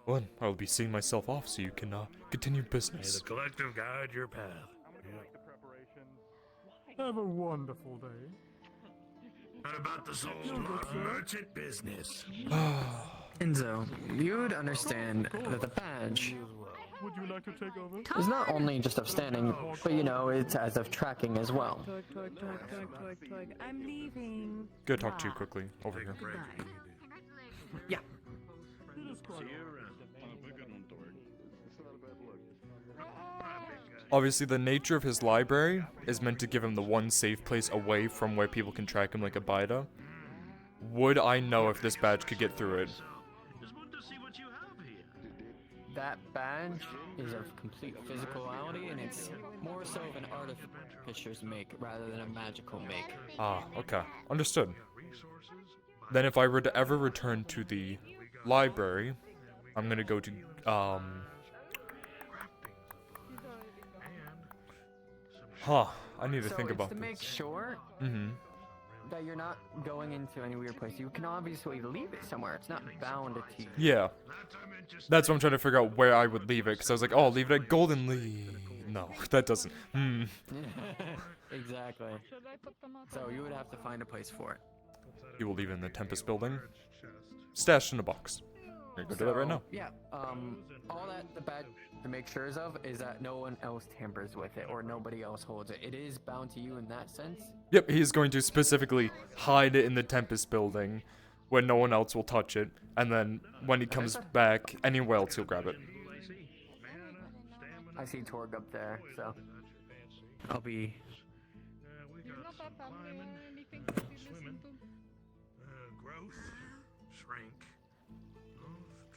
Well, I'll be seeing myself off so you can continue May business. the collective guide your path. Have a wonderful day. What about the soul merchant business? Enzo, you would understand that the badge Would you like to take over? is not only just of standing, but you know, it's as of tracking as well. I'm leaving. Go talk to you quickly over here. Yeah. Obviously, the nature of his library is meant to give him the one safe place away from where people can track him like a Bida. Would I know if this badge could get through it? That badge is of complete physicality, and it's more so of an artificer's make rather than a magical make. Ah, okay. Understood. Then if I were to ever return to the library, I'm gonna go to, I need to think about to make this. sure, Mm-hmm. that you're not going into any weird place. You can obviously leave it somewhere. It's not bound to you. Yeah. That's what I'm trying to figure out where I would leave it, because I was like, oh, leave it at Golden Lee. No, that doesn't. Exactly. So you would have to find a place for it. You will leave it in the Tempest building. Stashed in a box. You're gonna do that right now. Yeah. All that the bad to make sure of is that no one else tampers with it or nobody else holds it. It is bound to you in that sense. Yep, he's going to specifically hide it in the Tempest building where no one else will touch it, and then when he comes back, anywhere else he'll grab it. I see Torg up there, so I'll be. Swimming, growth, shrink.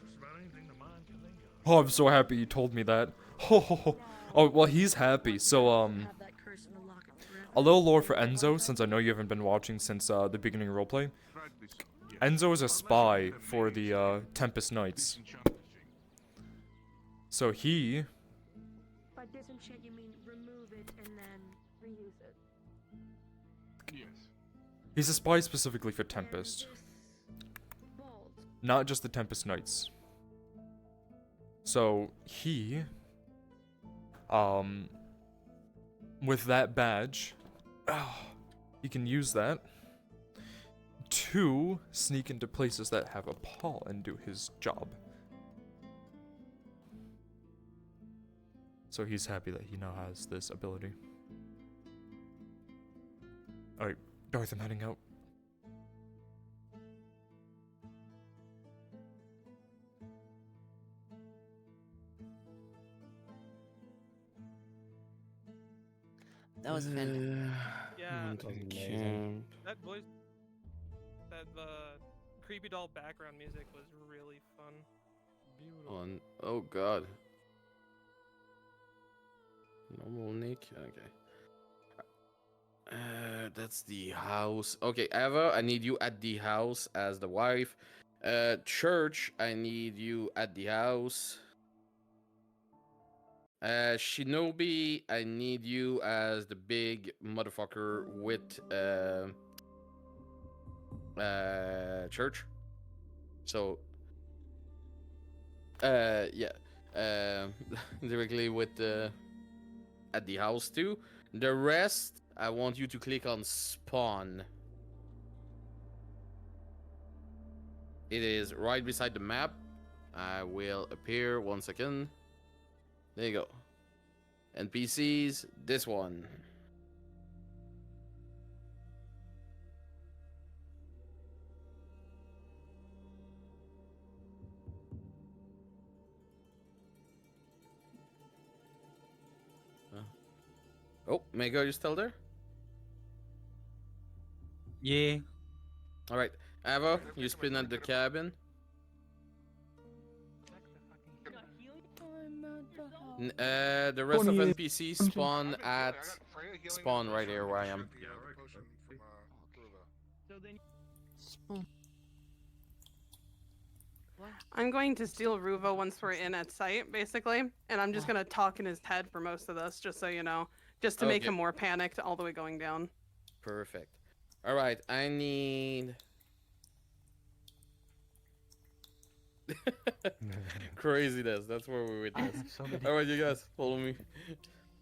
Just about anything the mind can think of. Oh, I'm so happy you told me that. Oh, well, he's happy. So, a little lore for Enzo, since I know you haven't been watching since the beginning of roleplay. Enzo is a spy for the Tempest Knights. So he... By disenchant, you mean remove it and then reuse it. Yes. He's a spy specifically for Tempest. Not just the Tempest Knights. So he... with that badge, he can use that to sneak into places that have a Paul and do his job. So he's happy that he now has this ability. Alright, Darth, I'm heading out. That was fantastic. Yeah, Amazing. that voice, that creepy doll background music was really fun. On. Oh god. Normal Nick. Okay. That's the house. Okay, Eva, I need you at the house as the wife. Church, I need you at the house. Shinobi, I need you as the big motherfucker with church. So yeah. Directly with at the house too. The rest, I want you to click on spawn. It is right beside the map. I will appear 1 second. There you go. NPCs, this one. Oh, Mega, you still there? Yeah. Alright. Ava, you spin at the cabin. The rest of NPCs spawn at spawn right here where I am. I'm going to steal Ruvo once we're in at sight, basically, and I'm just gonna talk in his head for most of this, just so you know, just to make Okay. him more panicked all the way going down. Perfect. Alright, I need... Craziness, that's where we witness. Alright, you guys, follow me.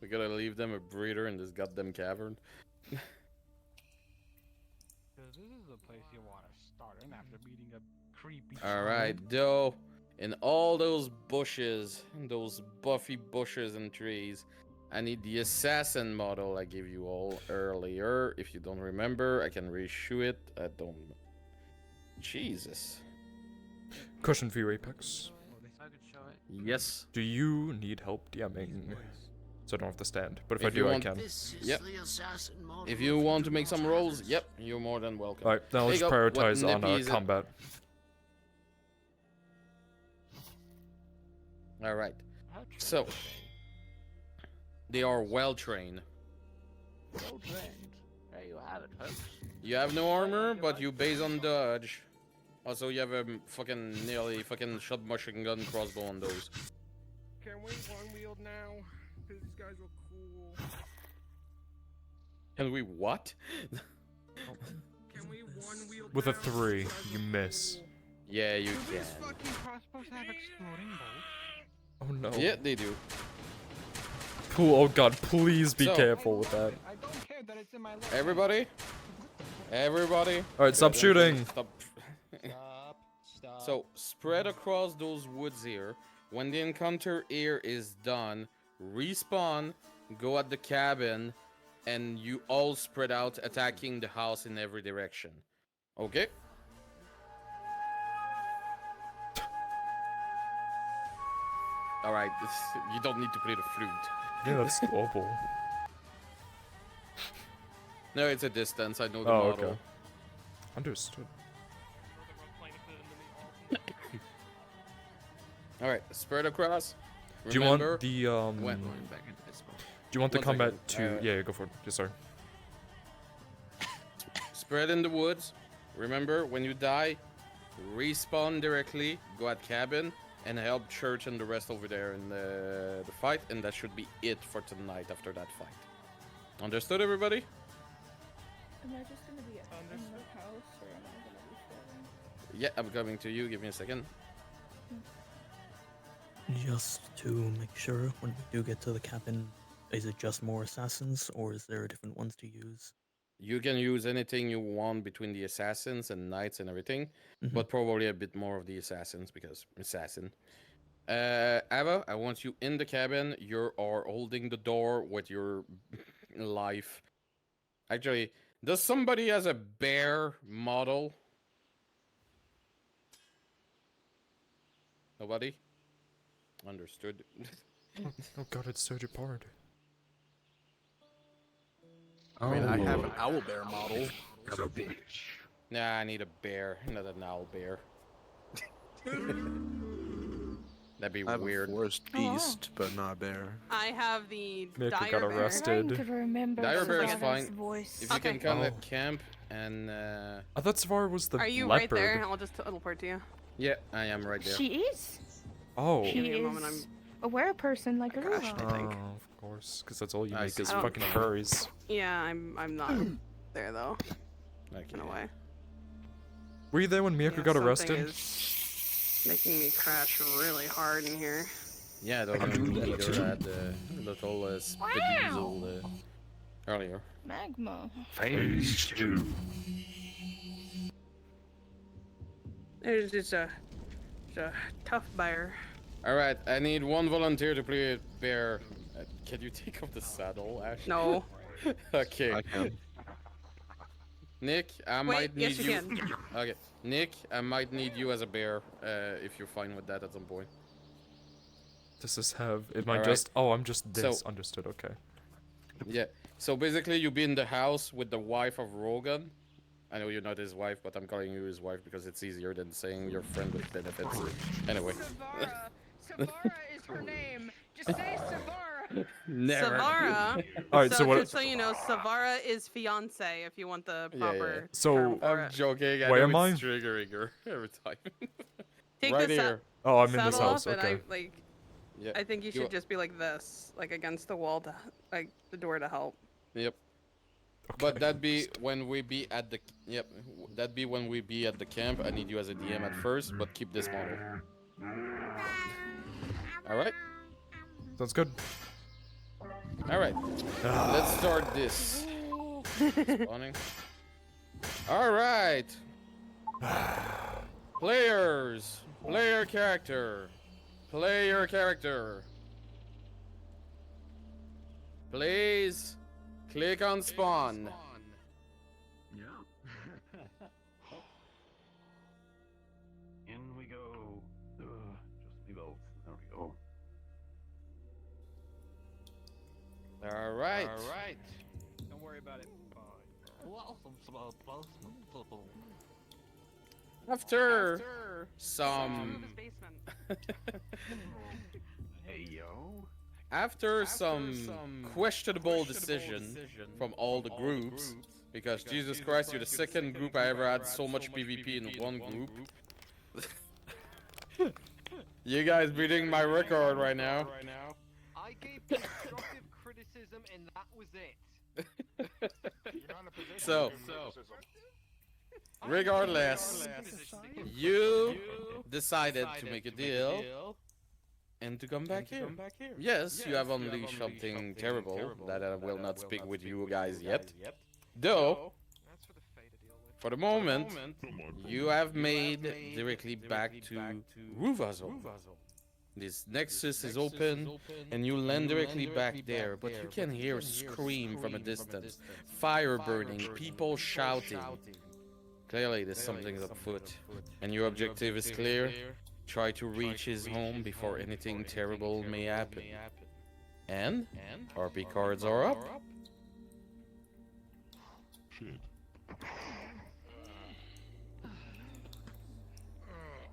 We gotta leave them a breather in this goddamn cavern. Because this is the place you want to start in after beating a creepy. Alright, though, in all those bushes, those buffy bushes and trees, I need the assassin model I gave you all earlier. If you don't remember, I can reissue it. I don't... Jesus. Question for you, Apex. Yes. Do you need help DMing? So I don't have to stand. But if I you do, I want- can. Yep. If you want to make some rolls, yep, you're more than welcome. Alright, then I'll There you just go. prioritize What on nippy is it? combat. Alright. So, they are well trained. Well trained. There you have it, folks. You have no armor, but you base on dodge. Also, you have a nearly fucking submachine gun crossbow on those. Can we one wield now? Because these guys look cool. Can we what? With a 3, you miss. Yeah, you can. Fucking crossbows have exploding bolts. Oh no. Yeah, they do. Oh god, please be So- careful with that. I don't care that it's in my left. Everybody? Everybody? Alright, stop shooting. Stop. So, spread across those woods here. When the encounter here is done, respawn, go at the cabin, and you all spread out, attacking the house in every direction. Okay? Alright, you don't need to play the flute. Yeah, that's awful. No, it's a distance, I know the Oh, model. okay. Understood. Alright, spread across. Do you Remember, want the Do you want the One combat second, to? Yeah, go for it. Yes, sir. Spread in the woods. Remember, when you die, respawn directly, go at cabin, and help Church and the rest over there in the fight, and that should be it for tonight after that fight. Understood, everybody? Am I just gonna be in the house, or am I gonna be floating? Yeah, I'm coming to you. Give me a second. Just to make sure, when we do get to the cabin, is it just more assassins, or is there different ones to use? You can use anything you want between the assassins and knights and everything, but probably a bit more of the assassins because assassin. Ava, I want you in the cabin. You are holding the door with your life. Actually, does somebody has a bear model? Nobody? Understood. Oh god, it's so hard. I mean, I have an owl bear model. Nah, I need a bear, not an owl bear. That'd be I have weird. a forest beast, but not a bear. I have the Mirko dire got bear. arrested. Trying to remember Dire bear is Savannah's fine. voice. If you Okay. can come Oh. at camp and I thought Savara was the Are you leopard. right there? I'll just teleport to you. yeah, I am right there. She is. Oh. She Give me a is moment, I'm- a were-person like a Gosh, robot. I think. Oh, of course, because that's all you I make see. is I don't- fucking furries. Yeah, I'm not there though. In a way. Were you there when Mirko got something arrested? is making me crash really hard in here. Yeah, I don't know either. I had the little Speediesel earlier. Magma. Phase 2. There's just a tough bear. Alright, I need one volunteer to play a bear. Can you take off the saddle, Ash? No. Okay. I can. Nick, I Wait, might need yes, you can. Okay, Nick, I might need you as a bear, if you're fine with that at some point. Does this have? It might Alright. just. Oh, I'm just this. So- Understood. Okay. Yeah. So basically, you be in the house with the wife of Rogan. I know you're not his wife, but I'm calling you his wife because it's easier than saying your friend with benefits. Anyway. Savara is her name. Just say Savara. Never. Savara. Alright, so so what- just so you know, Savara is fiance if you want the proper So- term for I'm it. joking. I Where know am it's triggering her every time. Take right the sa- here. Oh, I'm in this saddle house. off, and Okay. Yeah. I think you should just be like this, like against the wall to, like the door to help. Yep. But that'd be when we be at the that'd be when we be at the camp. I need you as a DM at first, but keep this model. All right. Sounds good. All right. Let's start this. Spawning. All right. Players, player character, player character. Please click on spawn. Yeah. In we go. Just leave out. There we go. All right. All right. Don't worry about it. After some Hey yo. After some questionable decision from all the groups, because Jesus Christ, you're the second group I ever had so much PvP in one group. You guys beating my record right now. I gave constructive criticism, and that was it. So, Regardless, you decided to make a deal and to come back here. Yes, you have unleashed something terrible that I will not speak with you guys yet. Though, for the moment, you have made directly back to Ruvazol. This nexus is open, and you land directly back there, but you can hear a scream from a distance, fire burning, people shouting. Clearly, there's something afoot, and your objective is clear. Try to reach his home before anything terrible may happen. And RP cards are up.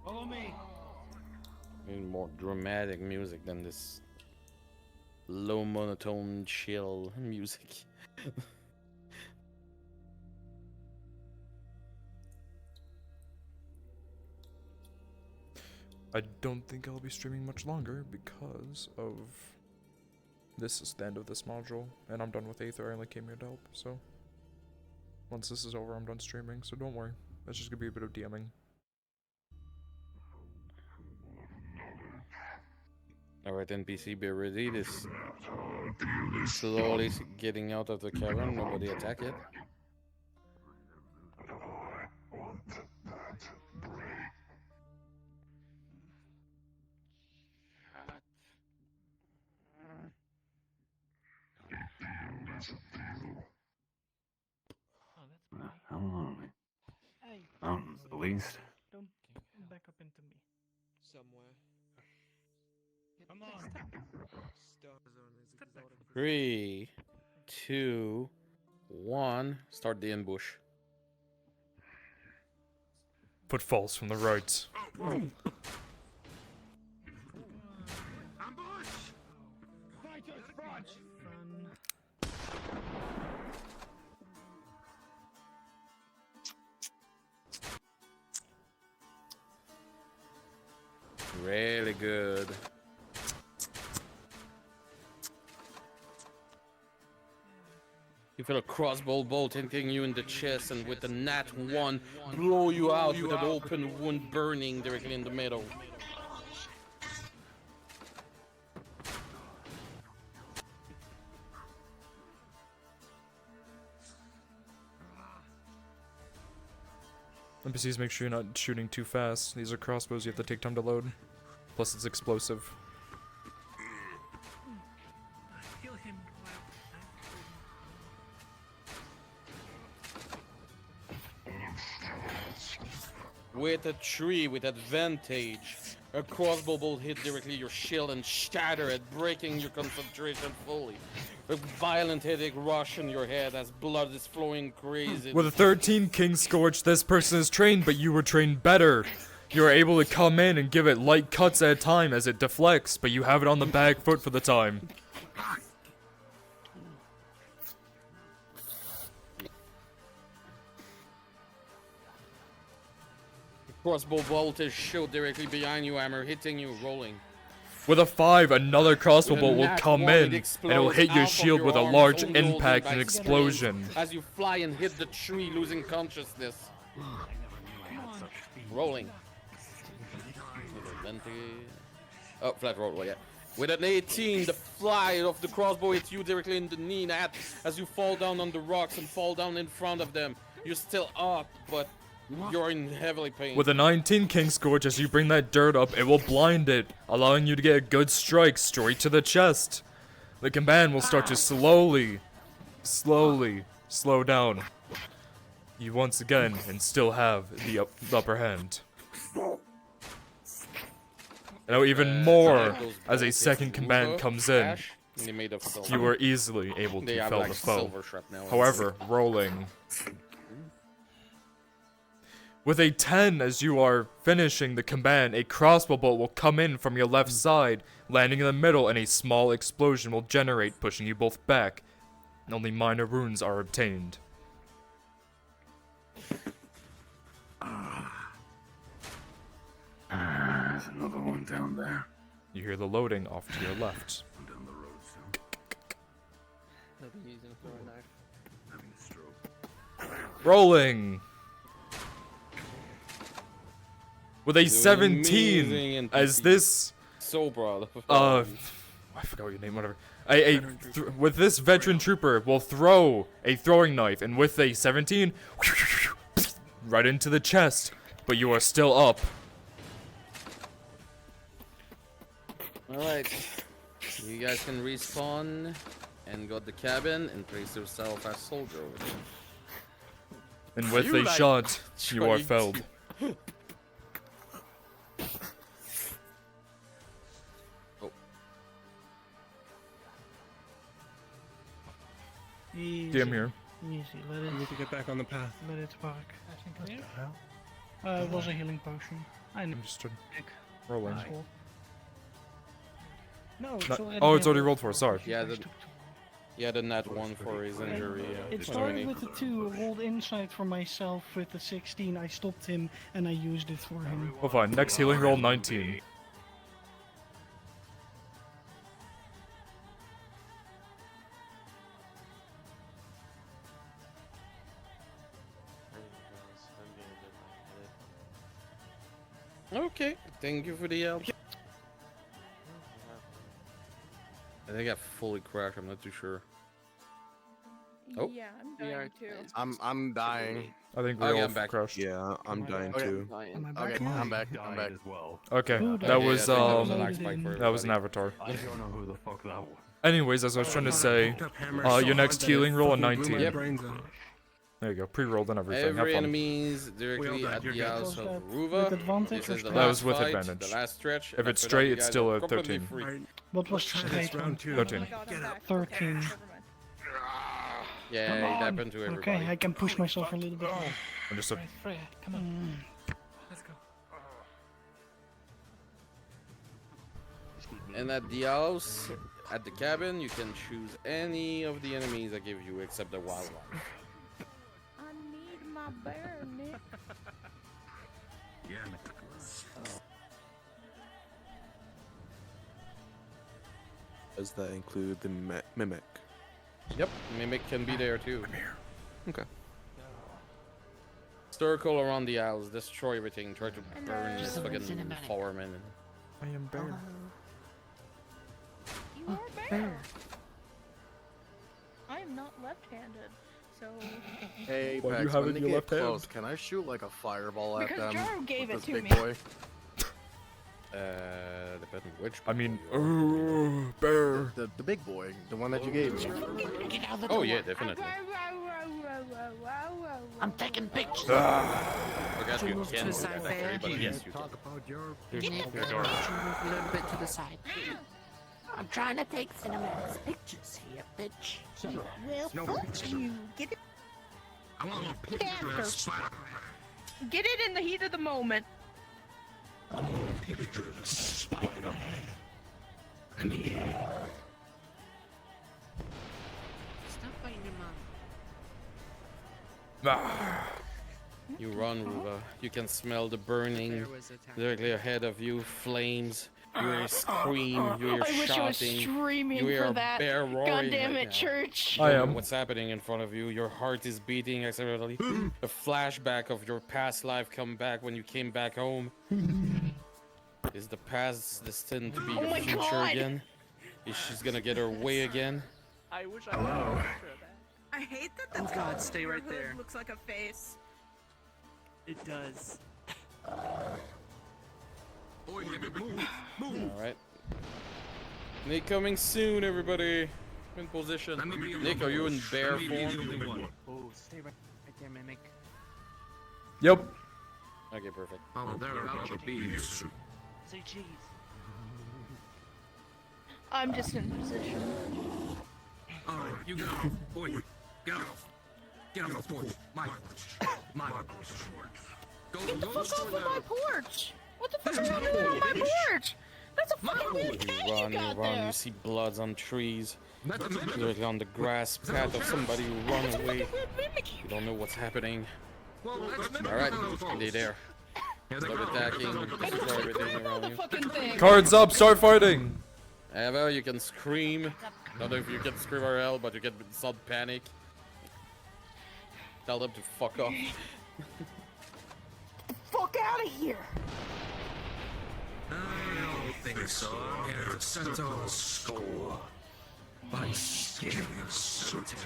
Follow me. Need more dramatic music than this low monotone chill music. I don't think I'll be streaming much longer because of this is the end of this module, and I'm done with Aether. I only came here to help, so once this is over, I'm done streaming, so don't worry. That's just gonna be a bit of DMing. Alright, NPC, be ready. This slowly getting out of the cavern. Nobody attack it. How long? Mountains, at least. Don't back up into me. Somewhere. Come on. Step back. 3, 2, 1. Start the ambush. Footfalls from the right. Ambush! Fighters front! Really good. You feel a crossbow bolt hitting you in the chest, and with the nat 1, blow you out with an open wound burning directly in the middle. NPCs, make sure you're not shooting too fast. These are crossbows, you have to take time to load. Plus it's explosive. Heal him. With a tree with advantage, a crossbow bolt hit directly your shield and shatter it, breaking your concentration fully. A violent headache rush in your head as blood is flowing crazy. With a 13 King Scorch, this person is trained, but you were trained better. You are able to come in and give it light cuts at a time as it deflects, but you have it on the back foot for the time. Crossbow bolt is shot directly behind you, Hammer, hitting you, rolling. With a 5, another crossbow With a bolt will nat come 1, in, it and it will explodes hit your out of shield your with a arms, large unmolded impact by and splinters explosion. as you fly and hit the tree, losing consciousness. Rolling. Oh, flat roll, yeah. With an 18, the fly of the crossbow hits you directly in the knee as you fall down on the rocks and fall down in front of them. You're still up, but you're in heavily pain. With a 19 King Scorch, as you bring that dirt up, it will blind it, allowing you to get a good strike straight to the chest. The command will start to slowly slow down. You once again and still have the upper hand. Now even more, as a second command comes in, you are easily able to fell the foe. However, rolling. With a 10, as you are finishing the command, a crossbow bolt will come in from your left side, landing in the middle, and a small explosion will generate, pushing you both back. Only minor wounds are obtained. There's another one down there. You hear the loading off to your left. I'm down the road soon. They'll be using a throw knife. Rolling! with a Doing 17 amazing as NPC. this So proud of I forgot your name, whatever. With this veteran trooper will throw a throwing knife, and with a 17, right into the chest, but you are still up. Alright. You guys can respawn and go to the cabin and place yourself as soldier over there. And with a shot, you are felled. Easy. Damn here. Easy, let it. I need to get back on the path. Let it spark. What the hell? It was a healing potion. I'm just rolling. No, Oh, it's already rolled for. Sorry. Yeah, the nat 1 for his injury. It started with a 2, rolled insight for myself with a 16. I stopped him and I used it for him. Oh, fine. Next healing roll, 19. Okay, thank you for the help. I think I fully crashed, I'm not too sure. Oh. Yeah, I'm dying too. I'm dying. I think Okay, we all I'm back. crashed. Yeah, I'm dying Okay. too. Okay, Okay, I'm back. I'm back. Okay, that was an avatar. I don't know who the fuck that was. Anyways, as I was trying to say, your next healing roll a 19. Yep. There you go, pre-rolled and everything. Have Every fun. enemies directly at the house of Ruva. This is the That was last with fight, advantage. The last stretch. If it's After that, straight, you it's guys still are a completely 13. free. What was straight one? 13. 13. Yeah, Come it on. happened to everybody. Okay, I can push myself a little bit. Understood. Freya, come on. Let's go. And at the house, at the cabin, you can choose any of the enemies I give you except the wildlife. I need my bear, Nick. Does that include the mimic? Yep, Mimic can be there too. Okay. Circle around the house, destroy everything, try to burn this fucking Cinematic. farm and... I am bear. You are bear. I am not left-handed, so. Hey, Why do you Pax, have when it they in your get left hand? close, can I shoot like a fireball at Because them? Jaro gave with it this to big me. boy? Depending which. I mean, bear. The big boy, the one that you gave me. Get out of the Oh door. yeah, definitely. I'm taking pictures. Forgot you Move to can the do side, that Fair. actually, but yes, you can. Get it? Move a little bit to the side. I'm trying to take Cinemax pictures here, bitch. Well, fuck you. Get it. I want a Get after. Get it in the heat of the moment. Stop fighting your mom. You run, Ruva. You can smell the burning directly ahead of you, flames. You hear scream, you hear I wish I was shouting, streaming you hear for a that. bear roaring. God damn right it, now. church. You I don't know am. What's happening in front of you? Your heart is beating accidentally. A flashback of your past life come back when you came back home. Is the past destined to be Oh your my future God. again? Is she gonna get her way again? I wish I had a picture of that. I hate that the Oh, top God, of stay your right hood there. looks like a face. It does. Alright. Nick coming soon, everybody. In position. Nick, are you in bear form? Oh, stay right there, Mimic. Yep. Okay, perfect. Oh, they're about to be. Say cheese. I'm just in position. Alright, you go. Boy, get off. Get off the porch. My porch. Get the fuck off of my porch! What the fuck are you doing on my porch? That's a fucking weird thing You run, you got there. you see bloods on trees. Directly on the grass path of somebody who run away. You don't know what's happening. Alright, stay there. Start attacking, destroy everything around you. Fucking thing. Cards up, start fighting. Eva, you can scream. Not know if you can scream or yell, but you can start panic. Tell them to fuck off. Fuck out of of here. I don't think so. I'm here to settle a score by skinning a certain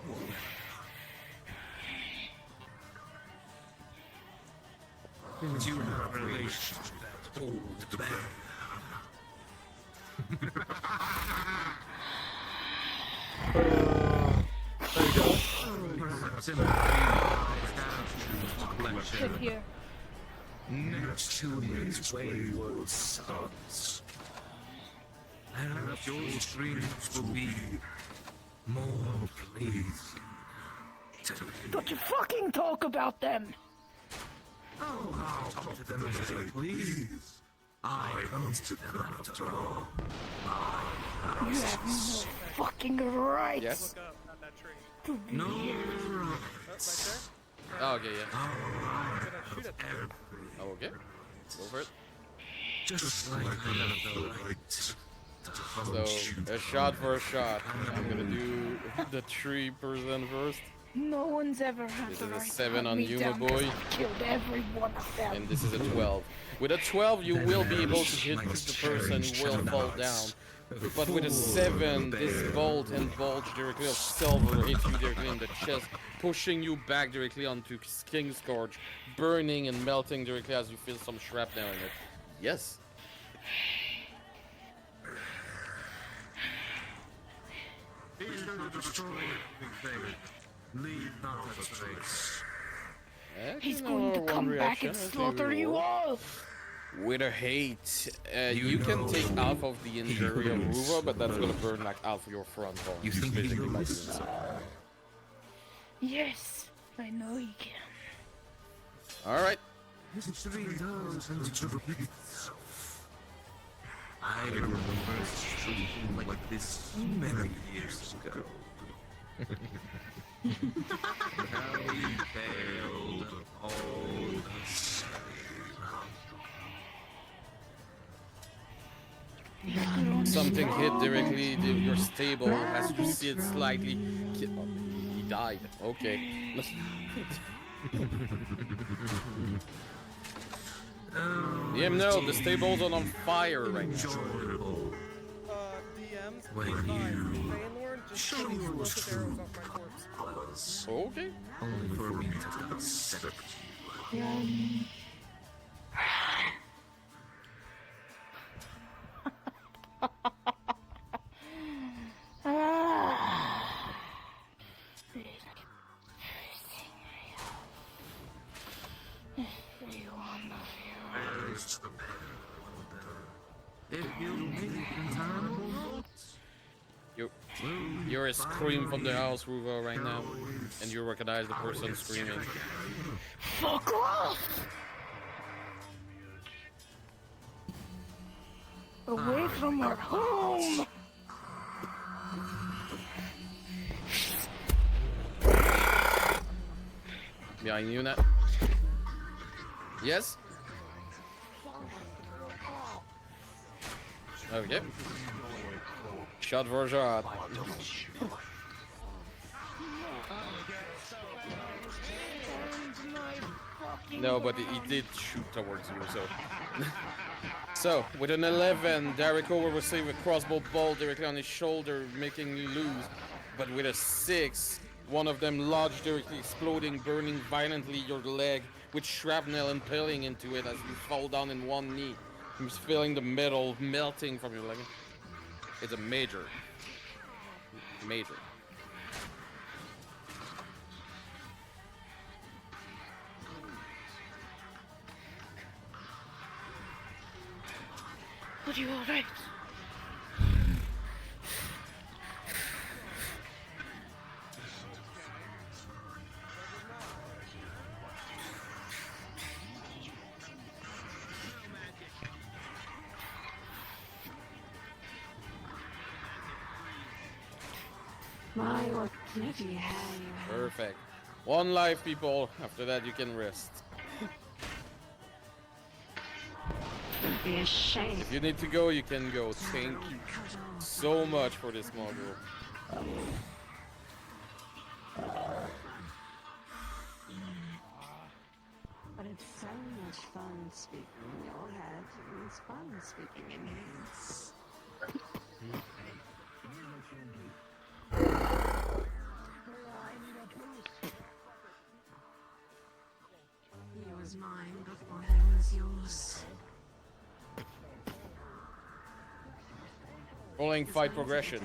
woman. Since you have relations with that old man. Sit here. Next to his wayward sons. And your dreams will be more pleasing to me. Don't you fucking talk about them! Oh, I'll talk to them as I please. I hosted them after all. You have no fucking right. Yes. Look up, not that tree. To be No here. rights. Right Oh, okay, yeah. there? Gonna shoot it. Oh, okay. Go for it. Just like I have the right to So, a shot for a shot. I'm gonna do the 3% first. No one's ever had This the is a right to 7 hunt on me you, down my 'cause boy. I've killed every one of them. And this is a 12. With a 12, you will be able to hit the person who will fall down. But with a 7, this bolt and bulge directly of silver hits you directly in the chest, pushing you back directly onto King Scourge, burning and melting directly as you feel some shrapnel in it. Yes. He's gonna destroy everything. Leave not a trace. He's going to come back and slaughter you all. With a hate, you can take half of the injury of Ruva, but that's gonna burn like half of your front bone. You think physically by doing heals? so. Yes, I know he can. Alright. History does repeat itself. I remember something like this many years ago. How we failed all the same. Something hit directly your stable as you see it slightly. Oh, he died. Okay. No, the stable's on fire right now. DMs, When you Feanor, just show shoot these your explosive arrows true off my corpse. colors, Okay. only for me to accept you. It's the better, the better. If you make it time, You're a scream from the house, Ruva, right now, and you recognize the person screaming. Fuck off! Away from our home! Behind you, Nat. Yes? Okay. Shot for shot. No, but he did shoot towards you, so. So, with an 11, Dariko will receive a crossbow bolt directly on his shoulder, making you lose. But with a 6, one of them lodged directly, exploding, burning violently your leg, with shrapnel impaling into it as you fall down in one knee. You're feeling the metal melting from your leg. It's a major. Major. Are you alright? My, what did you have? Perfect. One life, people. After that, you can rest. Be a shame. If you need to go, you can go. Thank you so much for this module. But It's so much fun speaking in your head, and it's fun speaking in his. He was mine before he was yours. Rolling fight progression.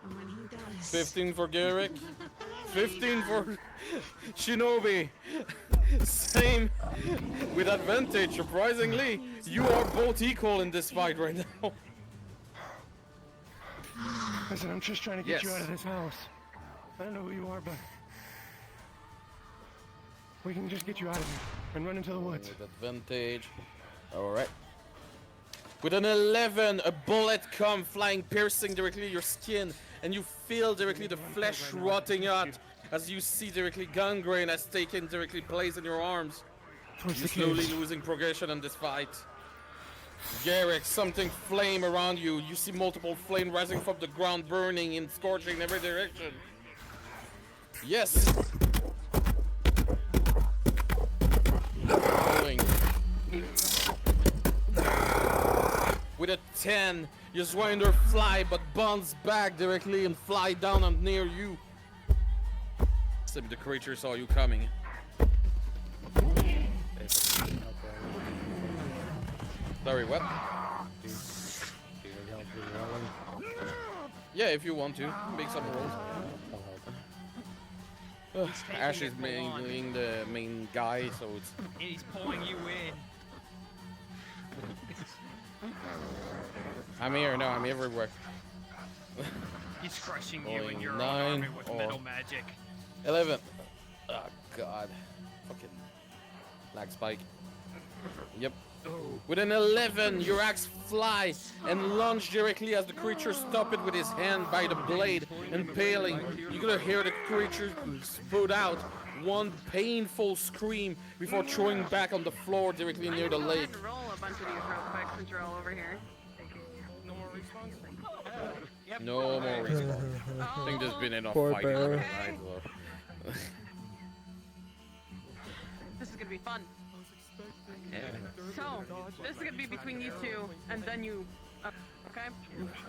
And when he does... 15 for Garrick. 15 for Shinobi. Same with advantage, surprisingly. You are both equal in this fight right now. Listen, I'm just trying to get you Yes. out of this house. I don't know who you are, but we can just get you out of here and run into the woods. With advantage. Alright. With an 11, a bullet comes flying, piercing directly your skin, and you feel directly the flesh rotting out as you see directly gangrene has taken directly place in your arms. Towards You're the slowly cage. losing progression in this fight. Garrick, something flame around you. You see multiple flame rising from the ground, burning and scorching in every direction. Yes. Rolling. With a 10, your Swinder fly but bounce back directly and fly down and near you. Sim, the creature saw you coming. Sorry, what? Yeah, if you want to, make some rolls. Ash is being the main guy, so it's... He's pulling you in. I'm here, no, I'm everywhere. He's crushing you in your 9 own army with or metal magic. 11. Oh god. Fucking lag spike. Yep. With an 11, your axe fly and launch directly as the creature stop it with his hand by the blade, impaling. You're gonna hear the creature put out one painful scream before throwing back on the floor directly near the lake. Roll a bunch of these real quick since you're all over here. No more respawns? No more respawn. I think there's been enough Poor fighting bear. tonight, though. This is gonna be fun. So, this is gonna be between you two, and then you, okay?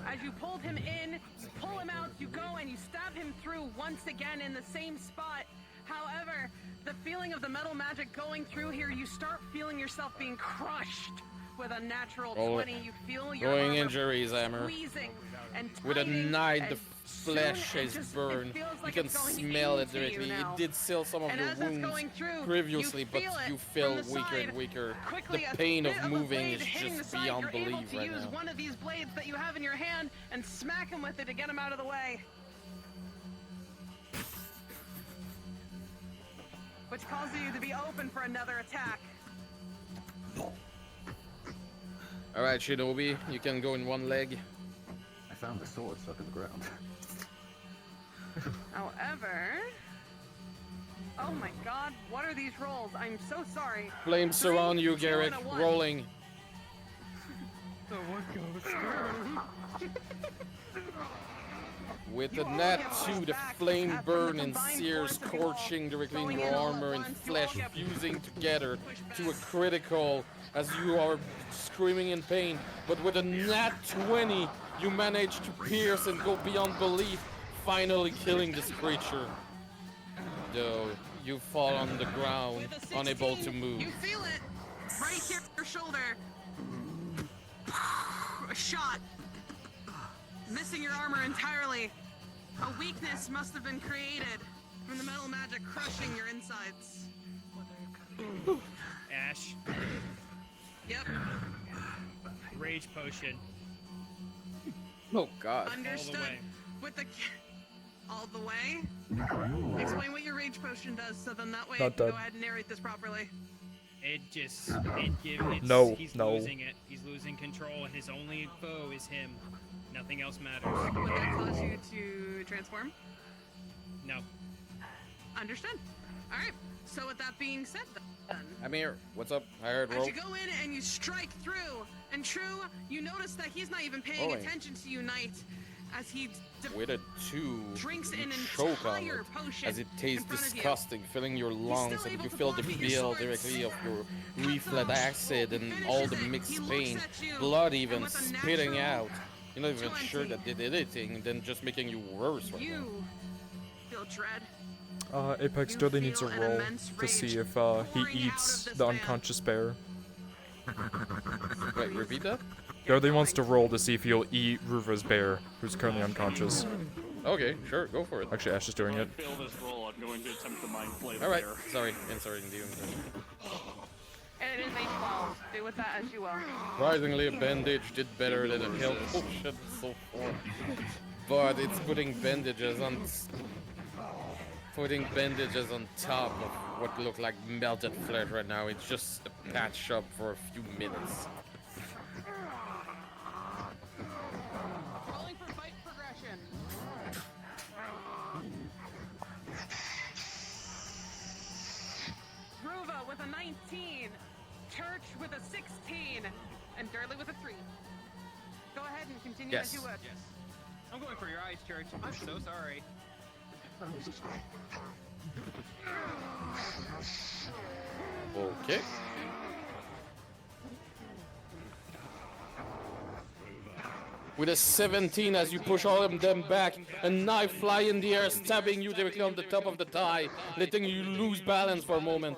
As you pulled him in, pull him out, you go and you stab him through once again in the same spot. However, the feeling of the metal magic going through here, you start feeling yourself being crushed with a natural 20. You feel your Going armor injuries, Hammer. squeezing and With a tightening, 9, the and flesh soon it is just- it burned. feels You like can it's going smell it into you directly. now. It did seal some of And your as that's wounds going through, previously, you but feel it you from feel the weaker side. and weaker. Quickly, The a pain of bit a moving blade is hitting just the side, beyond you're belief able to right use now. one of these blades that you have in your hand and smack him with it to get him out of the way. Which causes you to be open for another attack. Alright, Shinobi, you can go in one leg. I found the sword stuck in the ground. However... Oh my god, what are these rolls? I'm so sorry. Flames surround you, 3, 2, Garrick. and a 1. Rolling. So what goes? With You a all nat get 2, pushed the back flame from the burn and combined sears, force of you all scorching directly in going your in all at armor and once. You all flesh get fusing together to a critical as you are screaming in pain. But with a nat 20, you manage to pierce and go beyond belief, finally killing this creature. Though you fall on the ground, With a unable to 16, move. You feel it right here on your shoulder. A shot. Missing your armor entirely. A weakness must have been created from the metal magic crushing your insides. Ash. Yep. Rage potion. Oh god. Understood. All the way. With the all the way. Explain what your rage potion does, so then that way Not I can done. go ahead and narrate this properly. It just, it's, No, he's no. losing it. He's losing control. His only foe is him. Nothing else matters. Would that cause you to transform? No. Understood. All right. So with that being said, then, I'm here. What's up? I heard as roll. you go in and you strike through, and True, you notice that he's not even paying Rolling. attention to you, Knight. as he with a 2, drinks you an choke on entire it, potion as it tastes in front of you. disgusting, filling your lungs, still and able you to feel the block his bill swords. directly of your Cuts reflux them. acid and Finishes all the it. He mixed looks pain, at you, blood and even with a spitting natural out. You're not even 20, sure that did anything, then just making you worse right now. You feel dread. Apex You Dirty needs a feel an roll immense to see rage if he pouring eats out of the this man. unconscious bear. Wait, repeat that? Dirty wants to roll to see if he'll eat Ruva's bear, who's currently unconscious. Okay, sure, go for it. Actually, Ash is doing it. Fail this roll. I'm going to attempt to mind play the Alright, bear. sorry, inserting the And it is a 12. Do with that as you will. Surprisingly, a bandage did better than a health potion so far. But it's putting bandages on top of what look like melted flesh right now. It's just a patch up for a few minutes. Rolling for fight progression. Ruva with a 19. Church with a 16. And Durley with a 3. Go ahead and continue as you would. Yes. I'm going for your eyes, Church. I'm so sorry. Okay. With a 17 as you push all of them back, a knife fly in the air, stabbing you directly on the top of the thigh, letting you lose balance for a moment.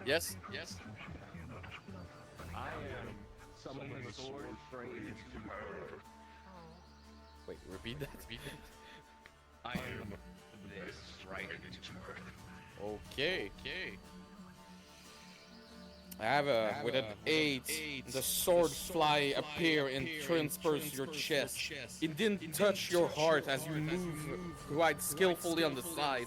Yes? Yes? I am summoning the sword strange to murder. Wait, repeat that? I am this right to murder. Okay. I have a, with an 8, the sword fly appear and transperce your chest. It didn't touch your heart as you move quite skillfully on the side,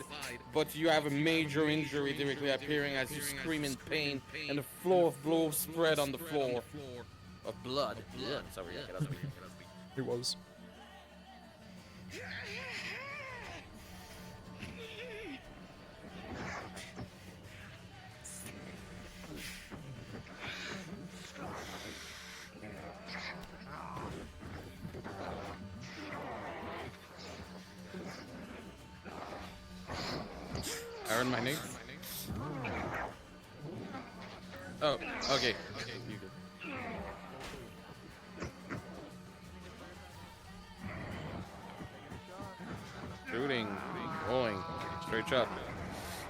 but you have a major injury directly appearing as you scream in pain, and a flow of blows spread on the floor. Of blood. Yeah, sorry, It was. I earned my name? Oh, okay. You good. Shooting, rolling, straight shot.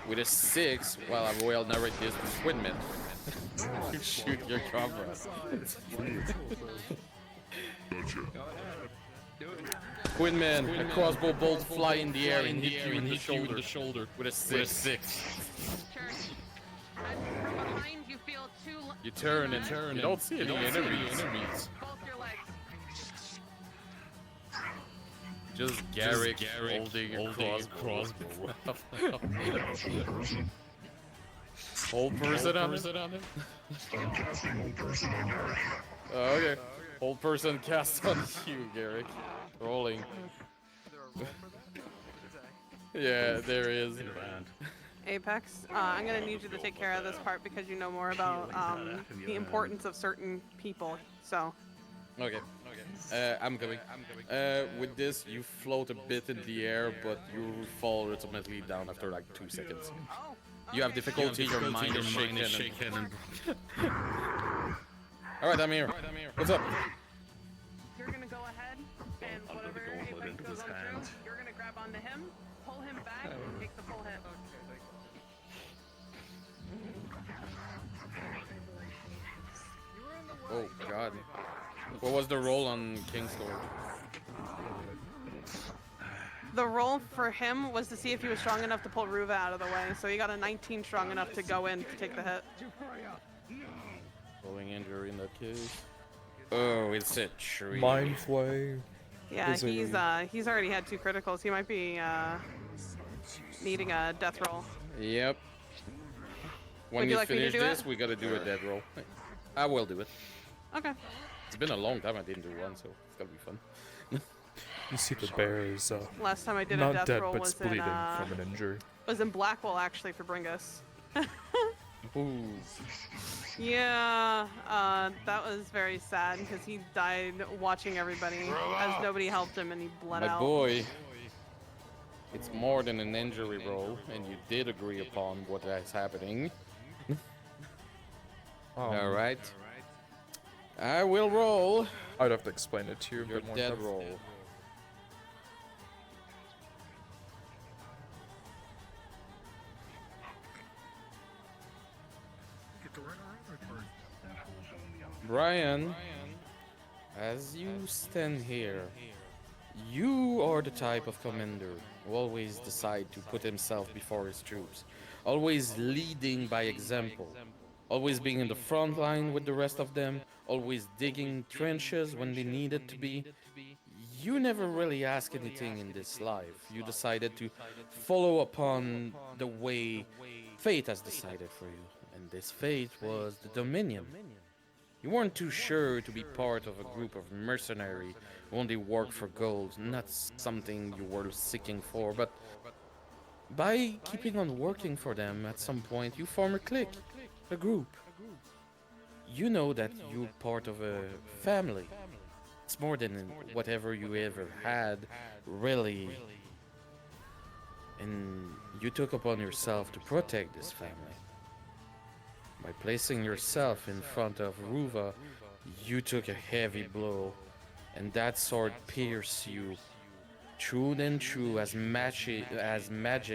With a 6, while I will narrate this to Swinman. You shoot your comrade. Quinman, a crossbow bolt fly in the air and hit you in the shoulder with a 6. Behind you feel two. You turn and you don't see any enemies. Both your legs. Just Garrick holding a crossbow. Hold person on it? Oh, okay. Hold person cast on you, Garrick. Rolling. Yeah, there is. Apex, I'm gonna need you to take care of this part because you know more about the importance of certain people. So. Okay. I'm coming. With this, you float a bit in the air, but you fall ultimately down after like 2 seconds. You have difficulty, your mind is shaken. Alright, I'm here. What's up? You're gonna go ahead and whatever Apex goes on through, you're gonna grab onto him, pull him back, and take the full hit. Oh god. What was the roll on King's Sword? The roll for him was to see if he was strong enough to pull Ruva out of the way, so he got a 19 strong enough to go in to take the hit. Rolling injury in that case. Oh, it's a tree. Mind Flay. Yeah, he's already had 2 criticals. He might be needing a death roll. Yep. When Would you you like me to finish do this, it? we gotta do a dead roll. I will do it. Okay. It's been a long time I didn't do one, so it's gonna be fun. You see the bear is Last time I did a not death dead, roll but was bleeding in from an injury. was in Blackwell actually for Bringus. Ooh. Yeah, that was very sad because he died watching everybody as nobody helped him and he bled My out. boy. It's more than an injury roll, and you did agree upon what is happening. All right. I will roll. I'd have to explain it to you. Your more dead depth. roll. Brian, as you stand here, you are the type of commander who always decide to put himself before his troops, always leading by example, always being in the front line with the rest of them, always digging trenches when they needed to be. You never really ask anything in this life. You decided to follow upon the way fate has decided for you, and this fate was the Dominion. You weren't too sure to be part of a group of mercenaries who only work for gold, not something you were seeking for, but by keeping on working for them, at some point you form a clique, a group. You know that you're part of a family. It's more than whatever you ever had, really. And you took upon yourself to protect this family. By placing yourself in front of Ruva, you took a heavy blow, and that sword pierced you true and true as magic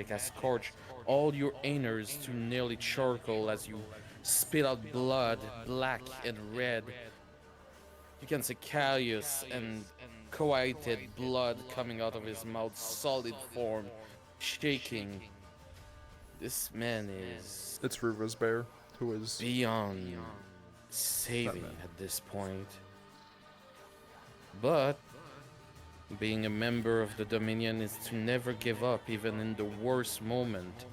has scorched all your innards to nearly charcoal as you spit out blood, black and red. You can see callous and coated blood coming out of his mouth, solid form, shaking. This man is... It's Ruva's bear, who is... beyond saving at this point. But being a member of the Dominion is to never give up, even in the worst moment.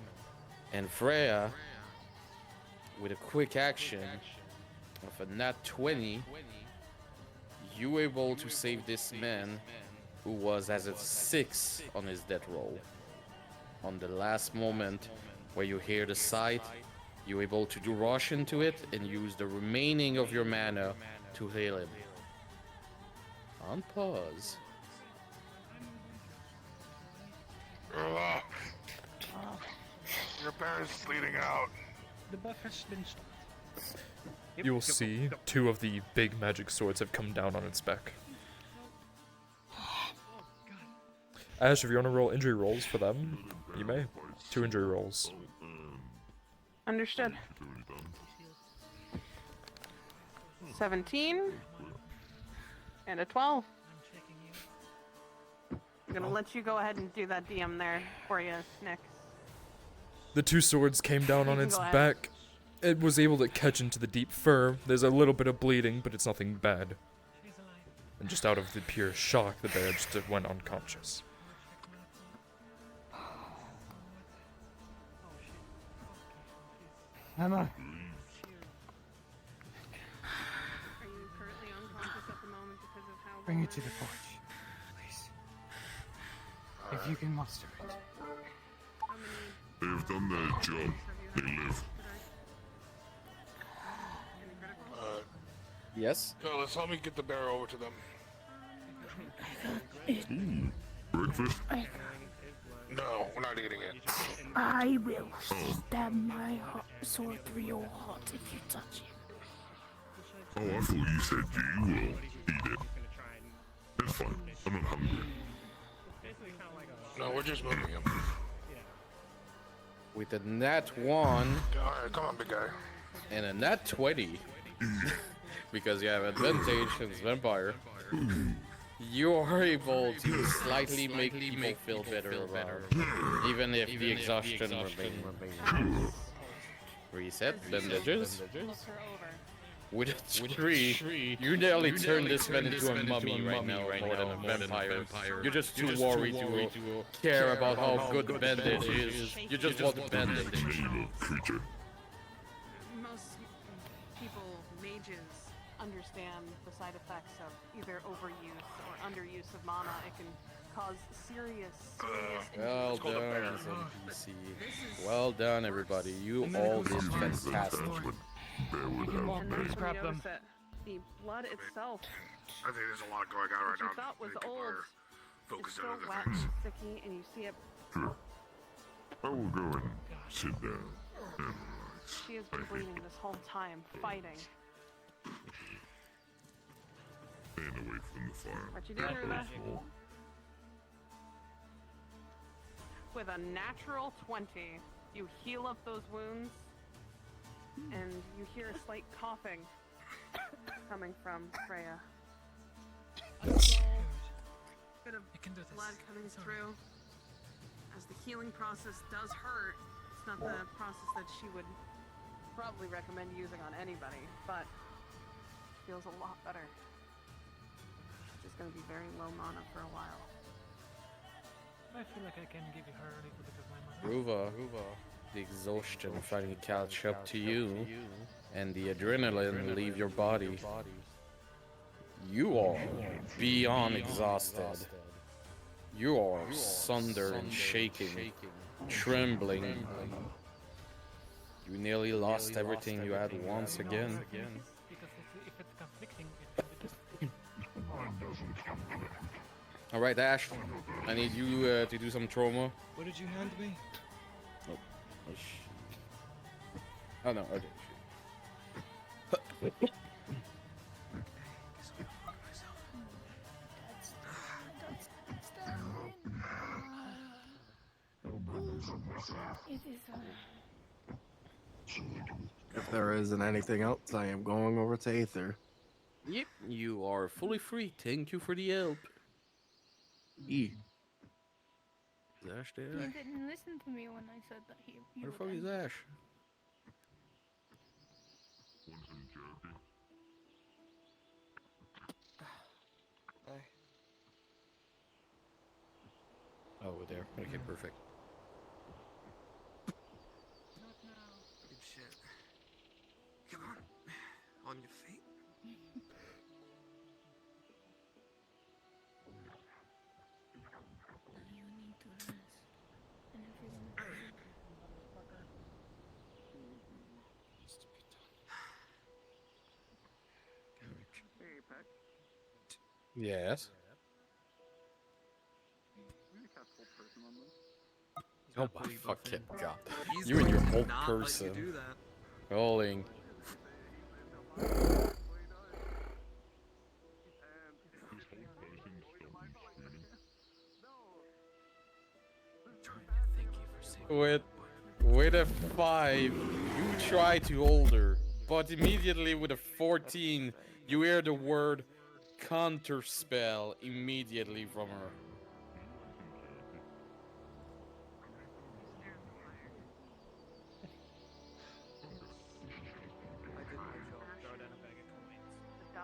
And Freya, with a quick action of a nat 20, you were able to save this man who was as a 6 on his death roll. On the last moment where you hear the sight, you're able to do rush into it and use the remaining of your mana to heal him. On pause. Your bear is bleeding out. The buff has been stopped. You will see 2 of the big magic swords have come down on its back. Ash, if you want to roll injury rolls for them, you may. 2 injury rolls. Understood. 17 and a 12. I'm gonna let you go ahead and do that DM there for you, Nick. The 2 swords came down on You can its go ahead. back. It was able to catch into the deep fur. There's a little bit of bleeding, but it's nothing bad. And just out of the pure shock, the bear just went unconscious. Emma. Are you currently unconscious at the moment because of how... Bring it to the porch, please. If you can muster it. They've done their job. They live. Yes? Let's help me get the bear over to them. Breakfast? No, we're not eating it. I will stab my sword through your heart if you touch it. Oh, I thought you said you will eat it. It's fine. I'm not hungry. No, we're just moving him. With a nat 1 Alright, come on, big guy. and a nat 20, because you have advantage since vampire, you are able to slightly make people feel better about it, even if the exhaustion remains. Reset, bandages. With a 3, you nearly turn this man into a mummy right now, more than a vampire. You're just too worried to care about how good the bandage is. You just want the bandage. Most people, mages, understand the side effects of either overuse or underuse of mana. It can cause serious Well injury. done, NPC. Well done, everybody. You all did fantastic. And that's when you notice that the blood itself, I think there's a lot going on right which you now. thought was People old, are is focused still on other wet things. and sticky, and you see it. Sure. I will go and sit down and relax. She has been bleeding this whole time, fighting. Staying away from the fire. What you doing, Ruba? With a natural 20, you heal up those wounds, and you hear a slight coughing coming from Freya. A bit of blood coming through. As the healing process does hurt, it's not the process that she would probably recommend using on anybody, but feels a lot better. She's going to be very low mana for a while. I feel like I can give her a little bit of my money. Ruva, the exhaustion finally catch up to you, and the adrenaline leave your body. You are beyond exhausted. You are sunder and shaking, trembling. You nearly lost everything you had once again. Because if it's conflicting, it can be just... Alright, Ash, I need you to do some trauma. What did you hand me? Oh, oh no, okay. If there isn't anything else, I am going over to Aether. Yep, you are fully free. Thank you for the help. Is Ash there? He didn't listen to me when I said that he Where the would fuck is end. Ash? Oh, we're there. Okay, perfect. Good shit. Come on your feet. You need to rest. And everyone Yes. Oh my fucking god. He's You and your going to whole not let you person. do that. Rolling. With a 5, you try to hold her, but immediately with a 14, you hear the word counter spell immediately from her.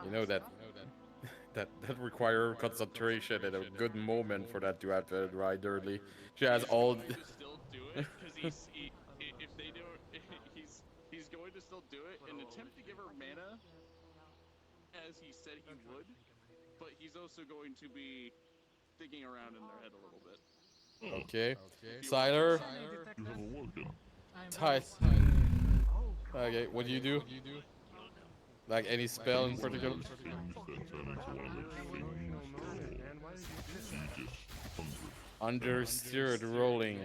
You know that that require concentration and a good moment for that to happen right early. She has all. Still do it because if they don't, he's going to still do it in an attempt to give her mana, as he said he would. But he's also going to be digging around in their head a little bit. Okay. Siler. Tight. Okay, what do you do? Like any spell in particular? Understood, rolling.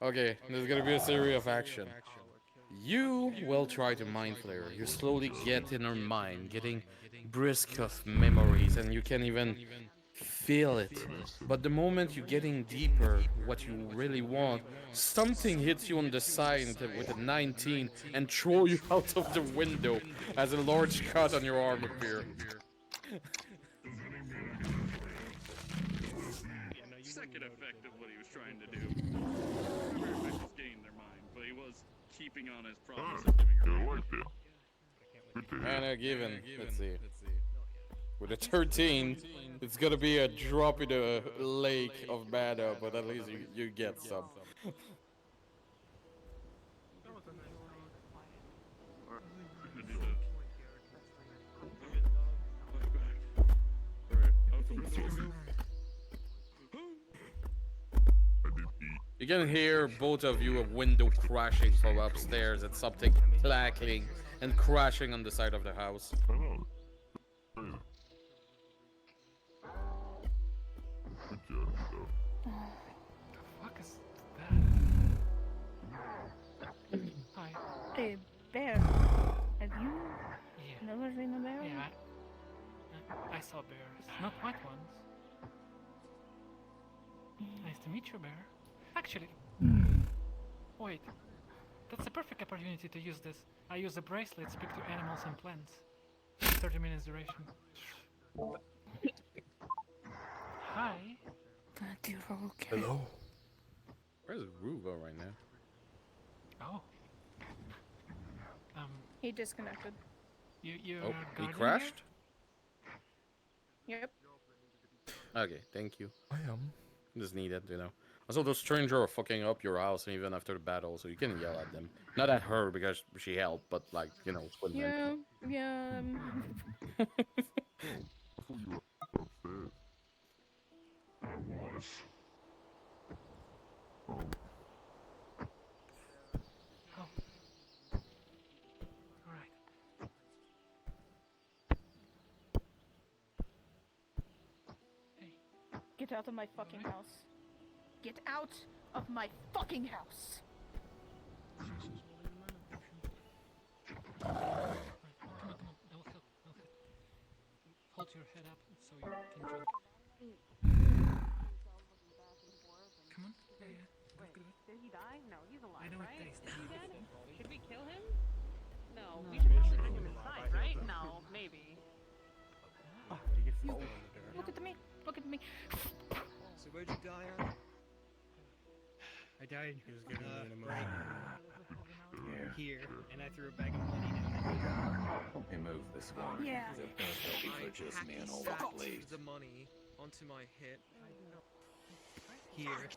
Okay, there's gonna be a series of action. You will try to mind flare. You slowly get in her mind, getting brisk of memories, and you can even feel it. But the moment you're getting deeper, what you really want, something hits you on the side with a 19 and throw you out of the window as a large cut on your arm appears. Second effect of what he was trying to do. Very effect was getting in their mind, but he was keeping on his promise of giving her mana. And a given. Let's see. With a 13, it's gonna be a drop in the lake of mana, but at least you get some. You can hear both of you a window crashing from upstairs and something clacking and crashing on the side of the house. Fuck is that? Hi. Hey, Bear. Have you never seen a bear? Yeah, I saw bears. Not white ones. Nice to meet you, Bear. Actually, wait. That's a perfect opportunity to use this. I use the bracelet, speak to animals and plants. 30 minutes duration. Hi. Hello. Where's Ruva right now? Oh. He disconnected. You Oh, he crashed? Yep. Okay, thank you. I am. Just needed, you know. Also, those strangers are fucking up your house even after the battle, so you can yell at them. Not at her because she helped, but like, you know, with them. Yeah. Get out of my fucking house. Get out of my fucking house. Hold your head up so you can drink. Come on. Yeah. Wait, did he die? No, he's alive, I know it right? tastes Is he dead? good. Should we kill him? No, we should probably bring him inside, right? No, maybe. Look at me. Look at me. So where'd you die at? I died. He was giving me an emoji. Here, and I threw a bag of money down. Let me move this one. Yeah. I just me and all hacky that blade. sacked the money onto my hip. Here.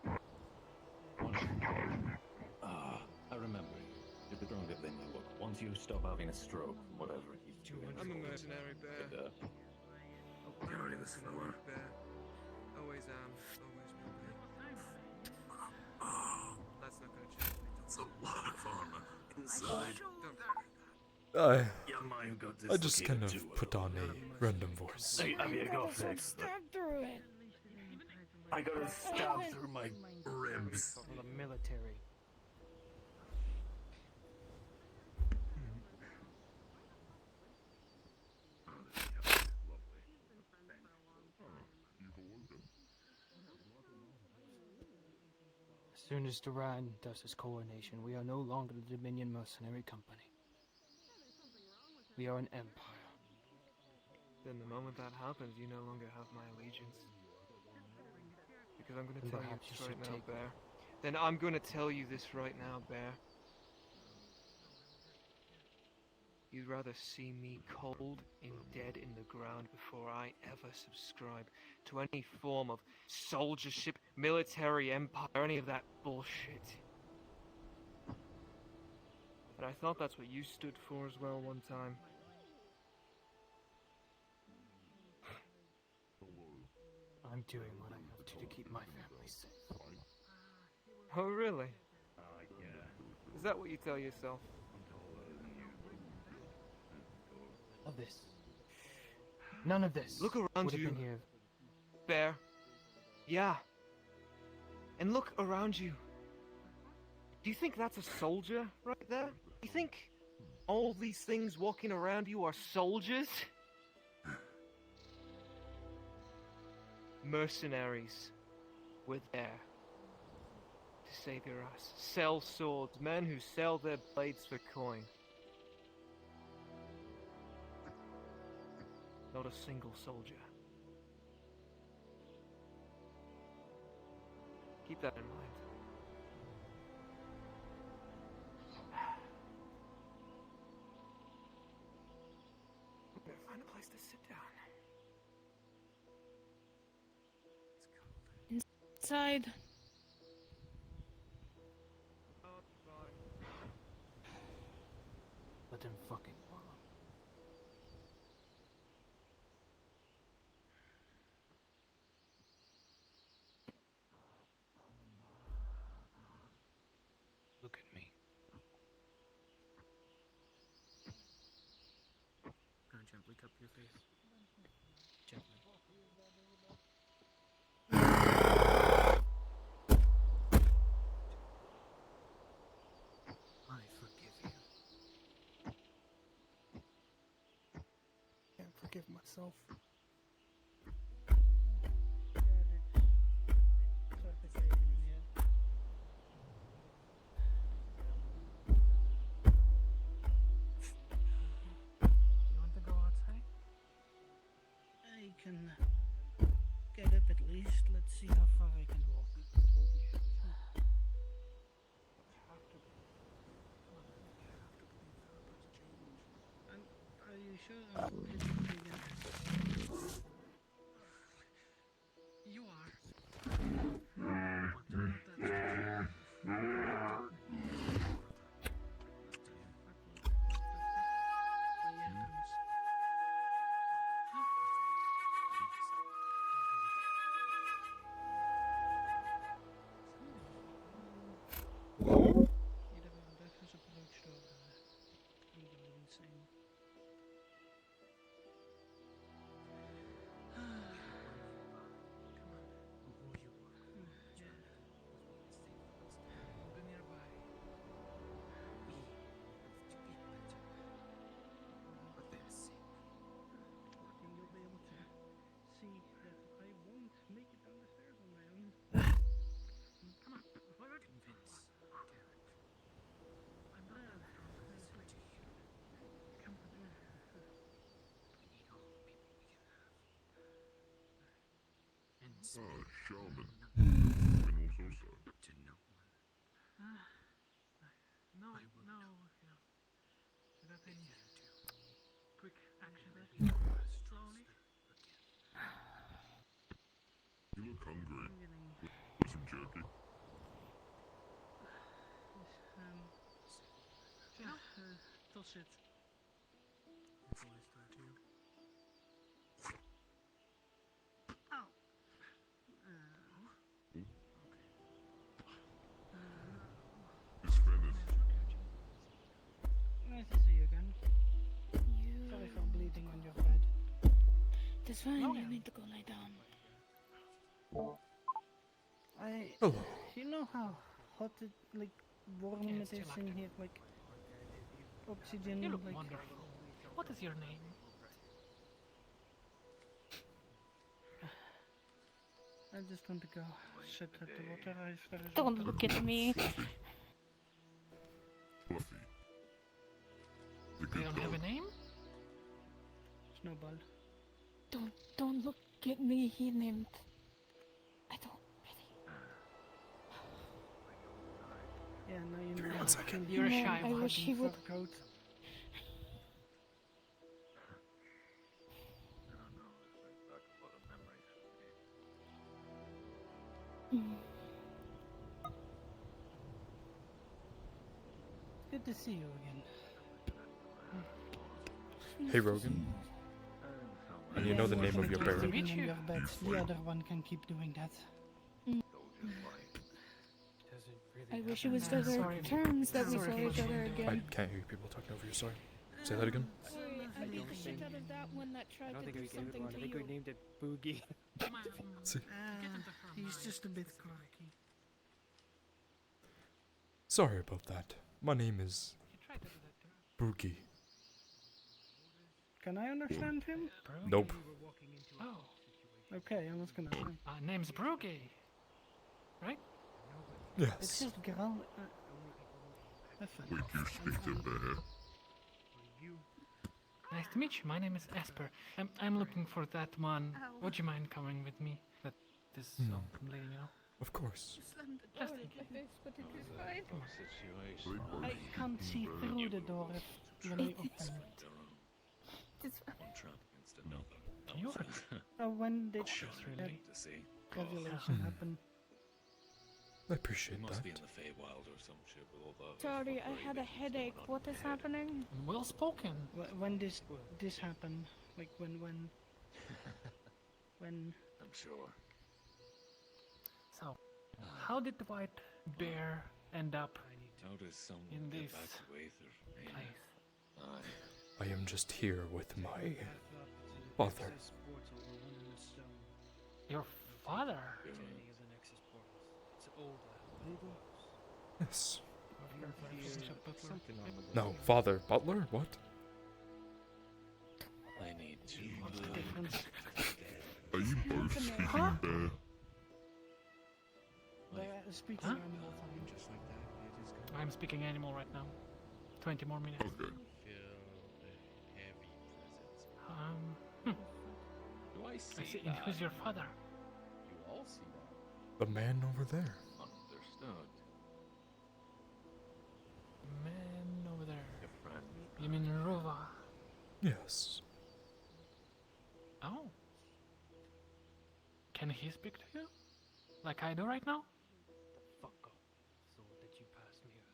I remember you. You're stronger than you look. Once you stop having a stroke, whatever it is. I'm a mercenary bear. Already this fella. Bear. Always am. Always will be. That's not gonna change. It's a lot of armor inside. I just kind of put on a random voice. Hey, I mean, go fix. Stab through it. I got a stab through my ribs. For the military. As soon as Duran does his coronation, we are no longer the Dominion Mercenary Company. We are an empire. Then the moment that happens, you no longer have my allegiance. Because I'm gonna Then tell you perhaps this you right should now, take Bear. Then I'm gonna tell you this right now, Bear. You'd rather see me cold and dead in the ground before I ever subscribe to any form of soldiership, military empire, any of that bullshit. And I thought that's what you stood for as well one time. I'm doing what I have to keep my family safe. Oh, really? Is that what you tell yourself? Of this. None of this. Look around would have you, been here. Bear. Yeah. And look around you. Do you think that's a soldier right there? Do you think all these things walking around you are soldiers? Mercenaries. We're there to save your ass. Sell swords. Men who sell their blades for coin. Not a single soldier. Keep that in mind. I'm gonna find a place to sit down. Inside. Let him fucking bomb. up your face. Gently. I forgive you. Can't forgive myself. You want to go outside? I can get up at least. Let's see how far I can walk. Are you sure I'm listening again? You are. Iedere dag is een broodje door. I'm going insane. You'll be able to see that I won't make it down the stairs on my own. Come on, forward. Convince Garrett. I'm not that strong to listen to you. Come on. We need all the people we can have. And Shaman. And also sir. to no one. No, no, yeah. Without any quick action. Slowly. You look hungry. I'm getting Want some jerky? toss it. Before I start you. Ow! It's finished. Nice to see you again. Sorry for bleeding on your bed. That's fine, you need to go lie down. Hello. You know how hot it, like, warm it is in here, like, oxygen, You look like... wonderful. What is your name? I just want to go sit at the water. If there is Don't water. look at me. Fluffy. They don't have a name? Snowball. Don't look at me, he named... I don't Yeah, no, you know. One second. You're a No, shy I one. wish he would... Coat. Good to see you again. Hey, Rogan. And you know the name of your bear? Sleeping in your bed. The other one can keep doing that. I wish it was better terms that we saw each other I again. can't hear people talking over you, sorry. Say that again. Sorry, I beat the shit out of that one that tried to do something to you. named it Boogie. See. He's just a bit quirky. Sorry about that. My name is Boogie. Can I understand him? Nope. Oh. Okay, I was gonna say. Name's Brookie. Right? It's Yes. just girl. That's fine. Wait, you speak to bear. Nice to meet you. My name is Esper. I'm looking for that one. Would you mind coming with me? That this lady, you know? Of course. Slammed the door in my face, but it was fine. I can't see through the door if when you open it. It's fine. You When did really that revelation happen? I appreciate Must that. be in the Feywild or some shit with all the. Sorry, I had a headache. What is happening? Well spoken. When this happened? Like when? I'm sure. So, how did the white bear end up How does someone in get this back to Aether? place? Aye. I am just here with my father. Your father? Yes. Something on the No, father. Butler? What? I need to. Are you both speaking, Bear? Huh? I'm speaking animal right now. 20 more minutes. Okay. Hmm. Do I I see see. And who's your father? You all see that? The man over there. Understood. Man over there. Your friend. You mean Rova? Yes. Oh. Can he speak to you? Like I do right now?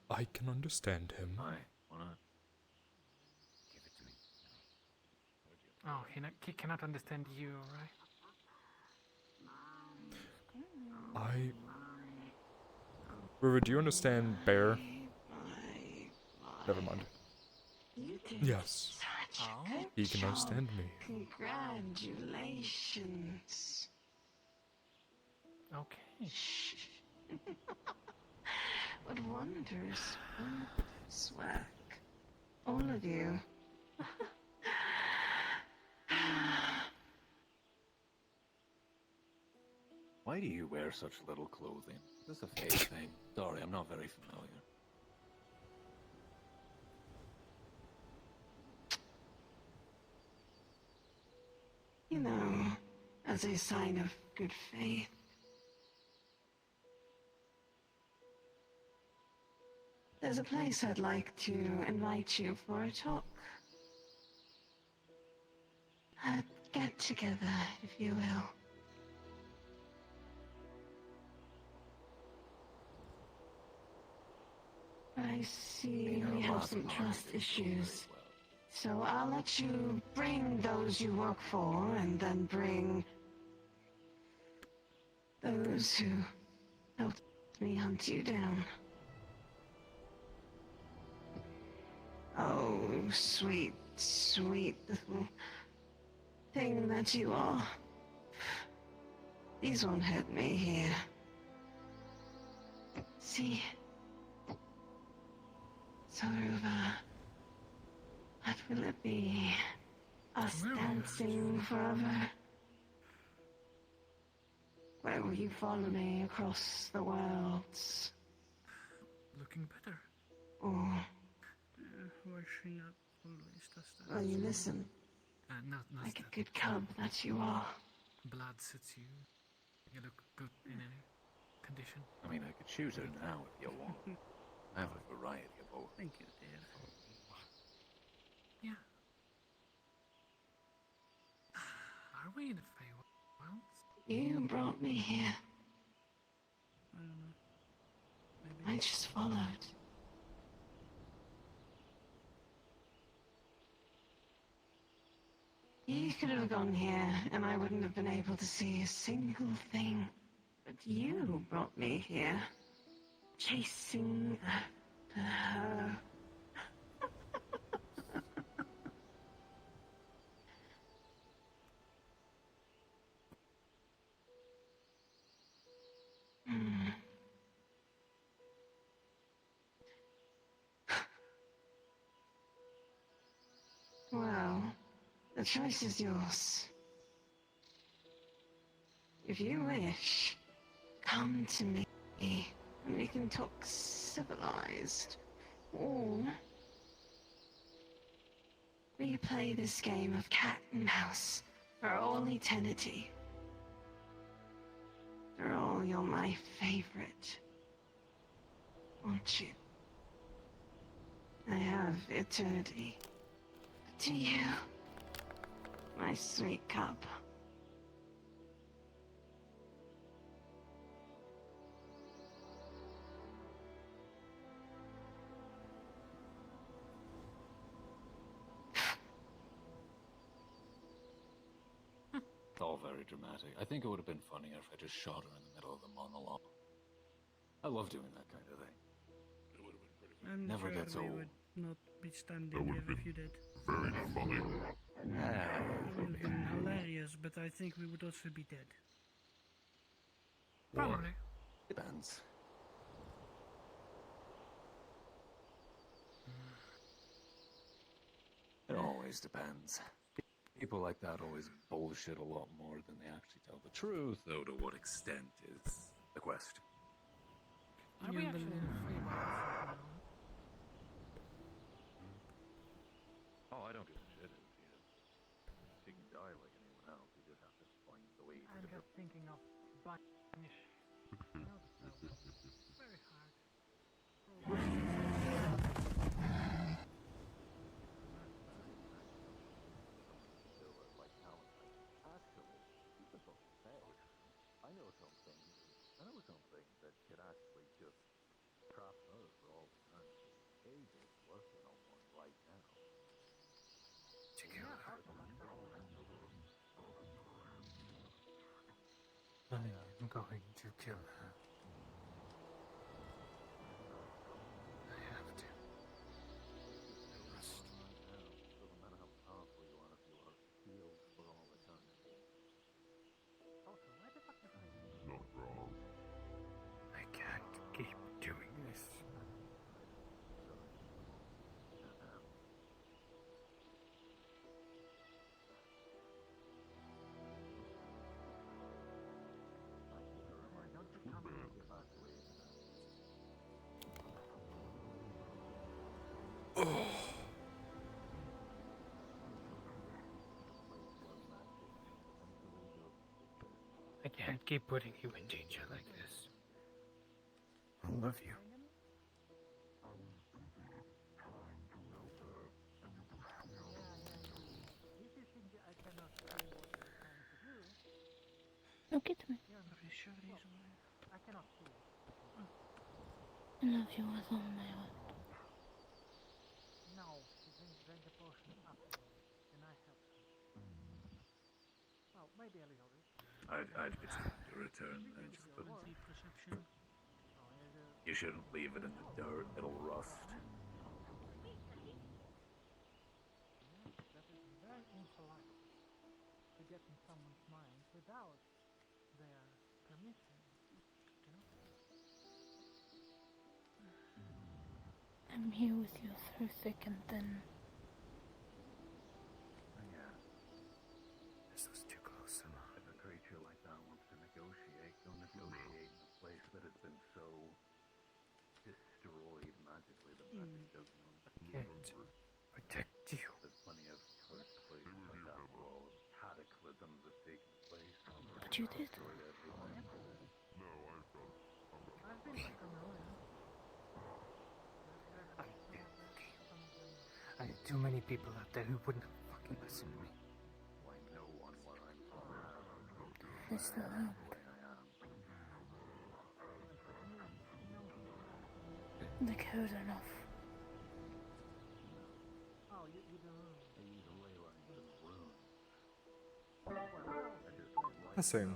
I can understand him. Why not? Oh, he cannot understand you, right? River, do you understand bear? Never mind. Yes. He can understand me. Congratulations. Okay. What wondrous work. All of you. Why do you wear such little clothing? Is this a fake thing? Sorry, I'm not very familiar. You know, as a sign of good faith. There's a place I'd like to invite you for a talk. A get-together, if you will. But I see we have some trust issues. So I'll let you bring those you work for, and then bring those who helped me hunt you down. Oh, sweet, sweet little thing that you are. These won't hurt me here. See? So, Ruva, what will it be? Us dancing forever? Where will you follow me across the worlds? Looking better. Or Washing up always does that. will you listen? Not Like that. a good cub that you are. Blood suits you. You look good in any condition. I mean, I could choose her now if you want. I have a variety of both. Thank you, dear. Yeah. Are we in the Feywilds? You brought me here. I don't know. Maybe. I just followed. You could have gone here, and I wouldn't have been able to see a single thing. But you brought me here, chasing her. Hmm. Well, the choice is yours. If you wish, come to me, and we can talk civilized. Or we play this game of cat and mouse for all eternity. After all, you're my favorite, aren't you? I have eternity. To you, my sweet cub. It's all very dramatic. I think it would have been funnier if I just shot her in the middle of the monologue. I love doing that kind of thing. I'm Never sure gets we old. would not be standing here if you did. Very funny. That would have been hilarious, but I think we would also be dead. Probably. Depends. It always depends. People like that always bullshit a lot more than they actually tell the truth, though to what extent is the question. Are we actually in a free world? Oh, I don't give a shit if you can die like anyone else. You just have to find the way to I'm do it. just thinking of banish. Very hard. I know something that could actually just trap her for all eternity. Ages working on one right now. I'm going to kill her. I have to. Doesn't matter how powerful you are if you are healed for all eternity. Also, why the fuck is Not wrong. I can't keep doing this. I can't keep putting you in danger like this. I love you. Look at me. I cannot see it. I love you with all my heart. No, she drank the potion afterwards, and I helped her. Well, maybe a little bit. I'd just have to return and just put Perception. You shouldn't leave it in the dirt, it'll rust. That is very impolite to get in someone's mind without their permission. You know? I'm here with you through thick and thin. Yeah. This was too close, Emma. If a creature like that wants to negotiate, they'll negotiate in a place that has been so destroyed magically that magic doesn't know. I can't protect you. There's plenty of cursed places like that where all cataclysms have taken place. What you did? Destroyed everything. No, I've got it. I've been like a million. I have too many people out there who wouldn't fucking listen to me. Why no one where I'm from. That's the lamp. The code enough. Oh, you don't. Passing.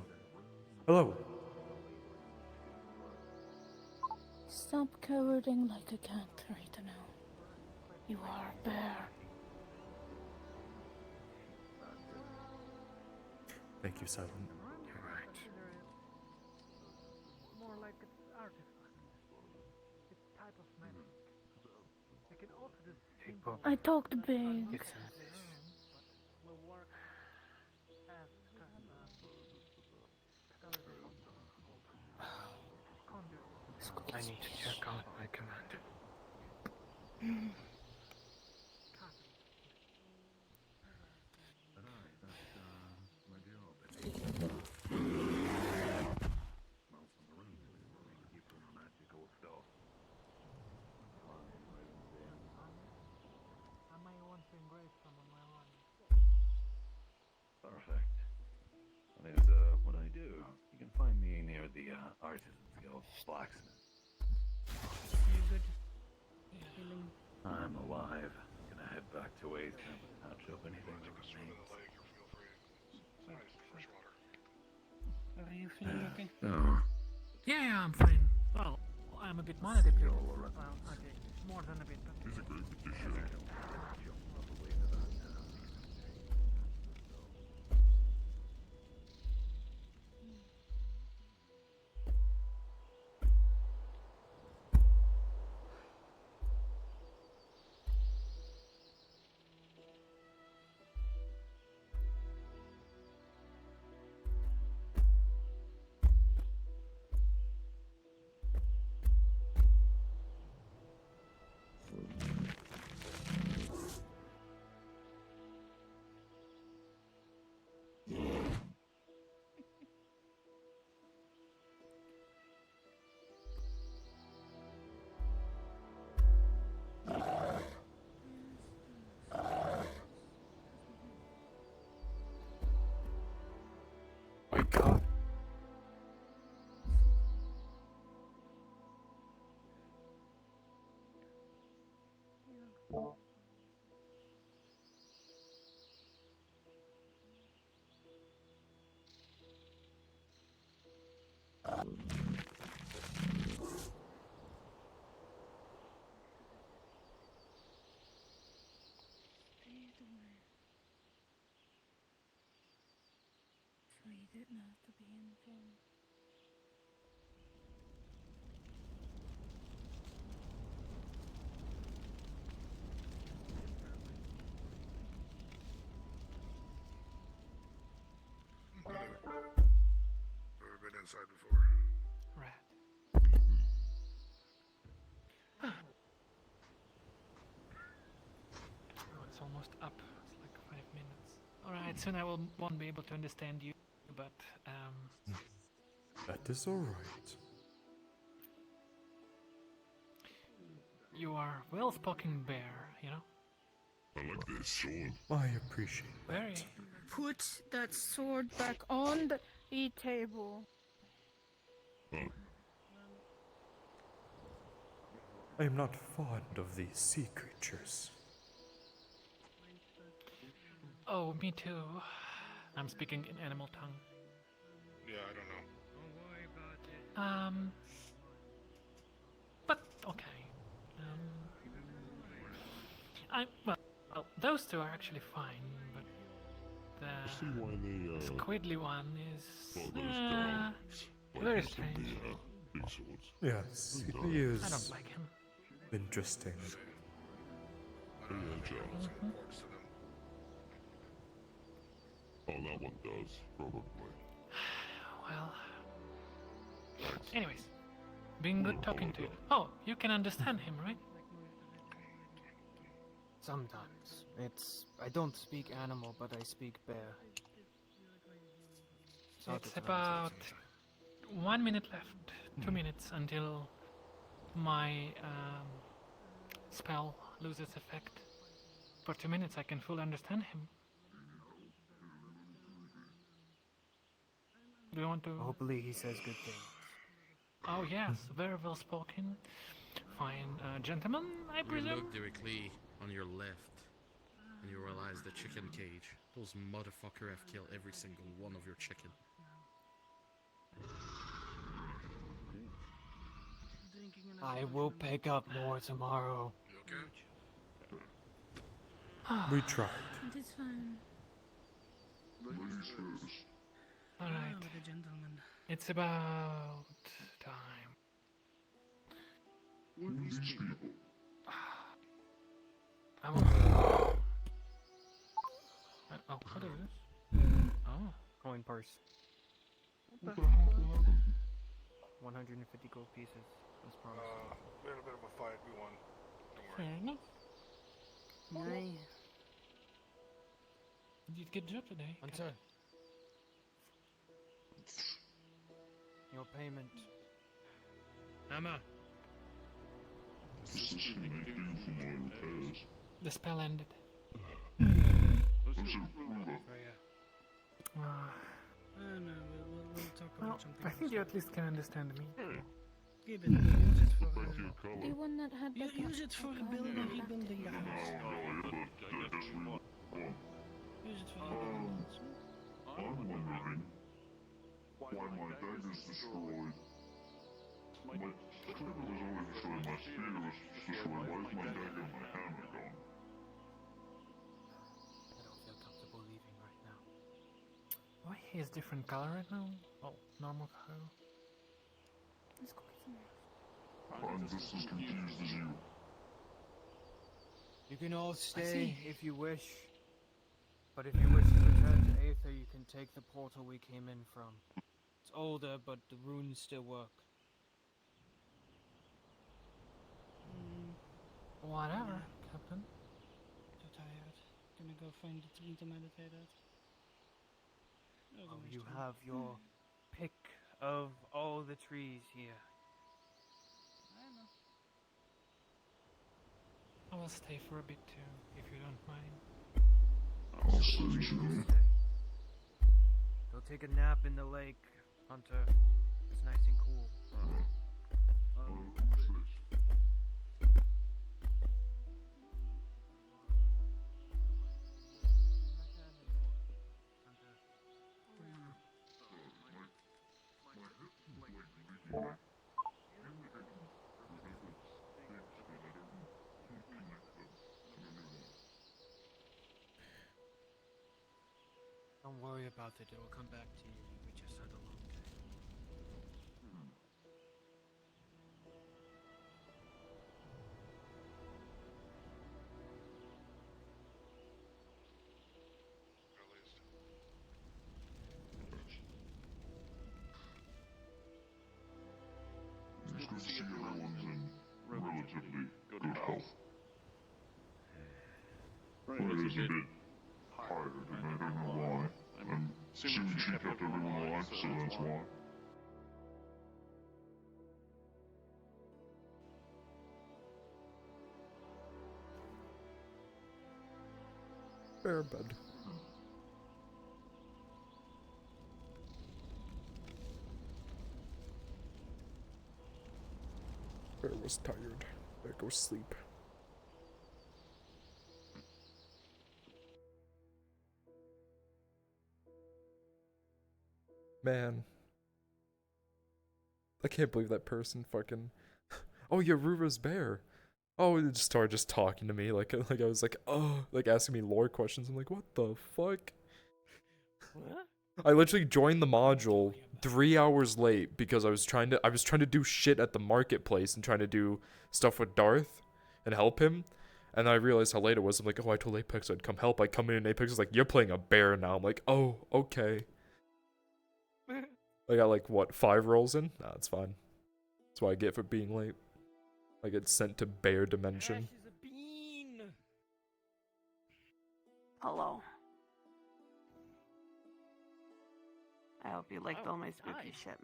Hello. Stop cowering like a cat right now. You are a bear. Thank you, Silent. You're right. More like an artifact. It's a type of magic. It can alter the symbol. I talked big. Get some of this. Will work as conduit. I need to check out my commander. I may want to engrave some on my line. Perfect. That is what I do. You can find me near the Artisans Guild blacksmith. You good? Healing. I'm alive. Gonna head back to Aether and patch up anything that remains. Are you feeling okay? Oh. Yeah, I'm fine. Well, I'm a bit mana depleted. Well, okay, more than a bit, but... He's a great magician. God. So you didn't have to be informed. Never been inside before. Rat. Oh, it's almost up. It's like 5 minutes. Alright, soon I won't be able to understand you, but That is alright. you are well-spoken bear, you know? I like this sword. I appreciate Very. Put that sword back on the table. I am not fond of these sea creatures. Oh, me too. I'm speaking in animal tongue. Yeah, I don't know. Don't worry about it. But okay. Well, those two are actually fine, but See why they, the squidly one is brought those down. very Some strange. big swords. Yes, Who's he that? is I don't like him. interesting. Oh, that one does, probably. Well. Anyways, been good talking to you. Oh, you can understand him, right? Sometimes. I don't speak animal, but I speak bear. It's about 1 minute left. 2 minutes until my spell loses effect. For 2 minutes I can fully understand him. Do you want to... Hopefully he says good things. Oh yes, very well spoken. Fine, gentlemen, I You presume? look directly on your left, and you realize the chicken cage. Those motherfucker have killed every single one of your chicken. I will pick up more tomorrow. We tried. It is fine. Alright. It's about time. I will... oh, what is this? Oh. Coin purse. 150 gold pieces, as promised. We had a bit of a fight. We won. Don't worry. Fair enough. Yay. You did a good job today. Hunter. Your payment. Emma. The spell ended. We'll talk Well, about something I think you at least can understand me. Give it. Use it for The one that had the use it for rebuilding the house. Use it for rebuilding the house. I'm wondering why my dagger's destroyed. My quiver was always destroyed, my spear was destroyed. Why is my dagger and my hammer gone? I don't feel comfortable leaving right now. Why he is different color right now? Oh, normal color. Let's go get some more. I'm just as confused as you. You can all stay if you wish. But if you wish to return to Aether, you can take the portal we came in from. It's older, but the runes still work. Whatever, Captain. Too tired. Gonna go find a tree to meditate at. Oh, you have your pick of all the trees here. I will stay for a bit too, if you don't mind. I'll stay too. Go take a nap in the lake, Hunter. It's nice and cool. Don't worry about it, it'll come back to you. We just had a long day. It's good to see everyone's in relatively good health. Right, But it it's is a bit tired, and I don't know why. I'm assuming she kept everyone alive, so that's why. Fair bed. Bear was tired. Bear go sleep. Man. I can't believe that person fucking... Oh, you're Rura's bear. Oh, it just started just talking to me like I was like, oh, like asking me lore questions. I'm like, what the fuck? What? I literally joined the module 3 hours late because I was trying to do shit at the marketplace and trying to do stuff with Darth and help him. And I realized how late it was. I'm like, oh, I told Apex I'd come help. I come in and Apex is like, you're playing a bear now. I'm like, oh, okay. I got like, what, 5 rolls in? Nah, it's fine. That's what I get for being late. I get sent to bear dimension. Ash is a bean. Hello. I hope you liked all my spooky shit.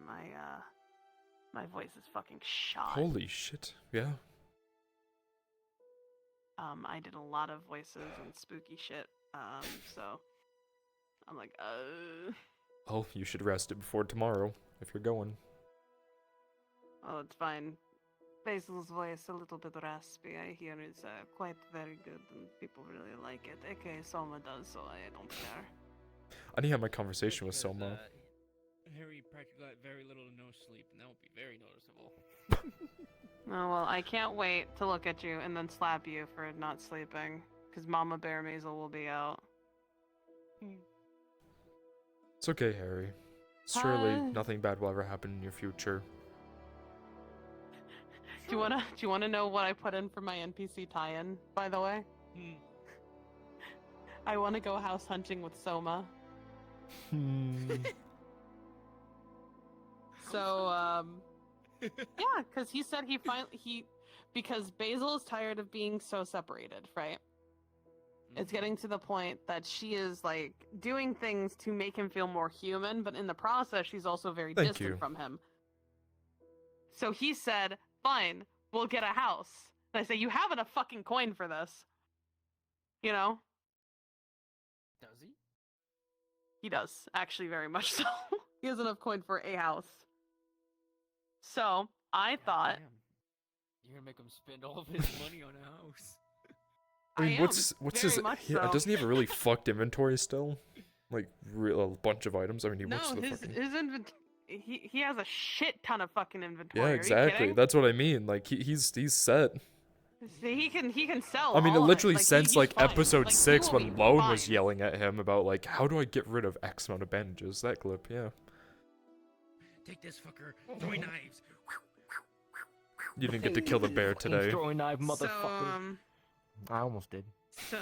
My voice is fucking shot. Holy shit, yeah. I did a lot of voices and spooky shit. So I'm like, Oh, you should rest it before tomorrow, if you're going. oh, it's fine. Basil's voice a little bit raspy. I hear it's quite very good and people really like it. Okay, Soma does, so I don't care. I need to have my conversation with Soma. Harry practically got very little to no sleep, and that would be very noticeable. Oh, well, I can't wait to look at you and then slap you for not sleeping, because Mama Bear Maisel will be out. It's okay, Harry. Surely nothing bad will ever happen in your future. Do you wanna know what I put in for my NPC tie-in, by the way? I wanna go house hunting with Soma. So, yeah, because he said because Basil is tired of being so separated, right? It's getting to the point that she is, like, doing things to make him feel more human, but in the process, she's also very distant from him. So he said, fine, we'll get a house. And I say, you have enough fucking coin for this. You know? Does he? He does, actually, very much so. He has enough coin for a house. So, I thought... Damn. You're gonna make him spend all of his money on a house. I mean, what's his... much so. Doesn't he have a really fucked inventory still? Like, a bunch of items? I mean, he works No, the his fucking... inventory... He has a shit ton of fucking inventory. Yeah, Are exactly. you kidding? That's what I mean. Like, he's set. See, he can sell. I mean, it all literally of it. since, he's like, fine. episode Like, he 6 will when be Lone fine. was yelling at him about, like, how do I get rid of X amount of bandages? That clip, yeah. Take this fucker. Throwing knives. You didn't get to kill the bear today. Throwing knife, So, motherfucker. I almost did. So,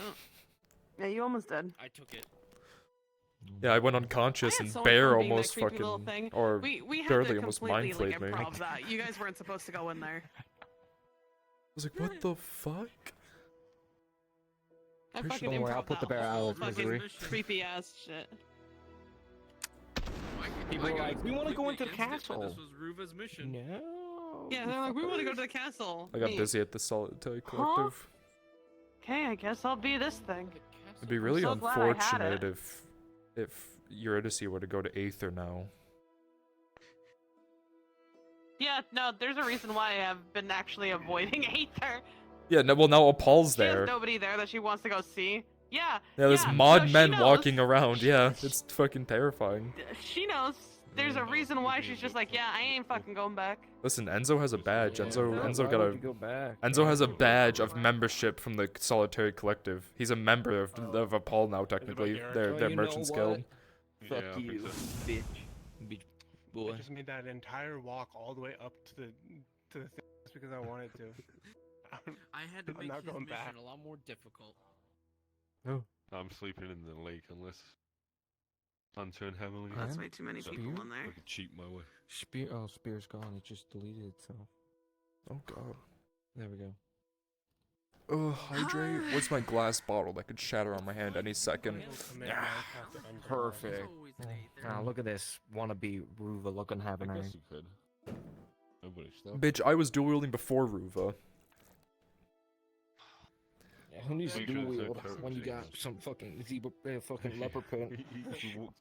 yeah, you almost did. I took it. Yeah, I went unconscious I had and so much Bear fun being that almost creepy little fucking... thing. Or we had barely to almost completely, mind flayed like, me. improv that. You guys weren't supposed to go in there. I was like, what the fuck? I Pretty fucking sure- Don't worry, improv I'll put that the bear out whole of fucking misery. creepy ass shit. People are like, we want to go into the castle. This was Ruva's mission. No. Yeah, they're like, we want to go to the castle. I got Me. busy at the Solitary Collective. Okay, I guess I'll be this thing. It'd be really so glad I had unfortunate it. if Eurydice were to go to Aether now. Yeah, no, there's a reason why I've been actually avoiding Aether. Yeah, no, well now Apol's She has there. nobody there that she wants to go see. Yeah. Yeah, there's yeah, mod no, she men knows. walking around. Yeah, it's fucking terrifying. She knows. There's a reason why she's just like, yeah, I ain't fucking going back. Listen, Enzo has a badge. Enzo Why got would a you go back? Enzo has a badge of membership from the Solitary Collective. He's a member of Apol now, technically. Their Well, you Merchants know Guild. what? Fuck Yeah, I you, think so. bitch boy. I just made that entire walk all the way up to the thing just because I wanted to. I had to I'm make not his going mission back. a lot more difficult. Oh. I'm sleeping in the lake unless unturned heavily. That's way too many people in there. I could cheat my way. Spear's gone. It just deleted itself. Oh god. There we go. Oh, hydrate. What's my glass bottle that could shatter on my hand any second? Perfect. Now look at this wannabe Ruva looking having I her. guess you could. Nobody stopped. Bitch, I was dual wielding before Ruva. Yeah, who needs to We dual could've said wield Turtle when you got James. some fucking zebra, fucking leopard print?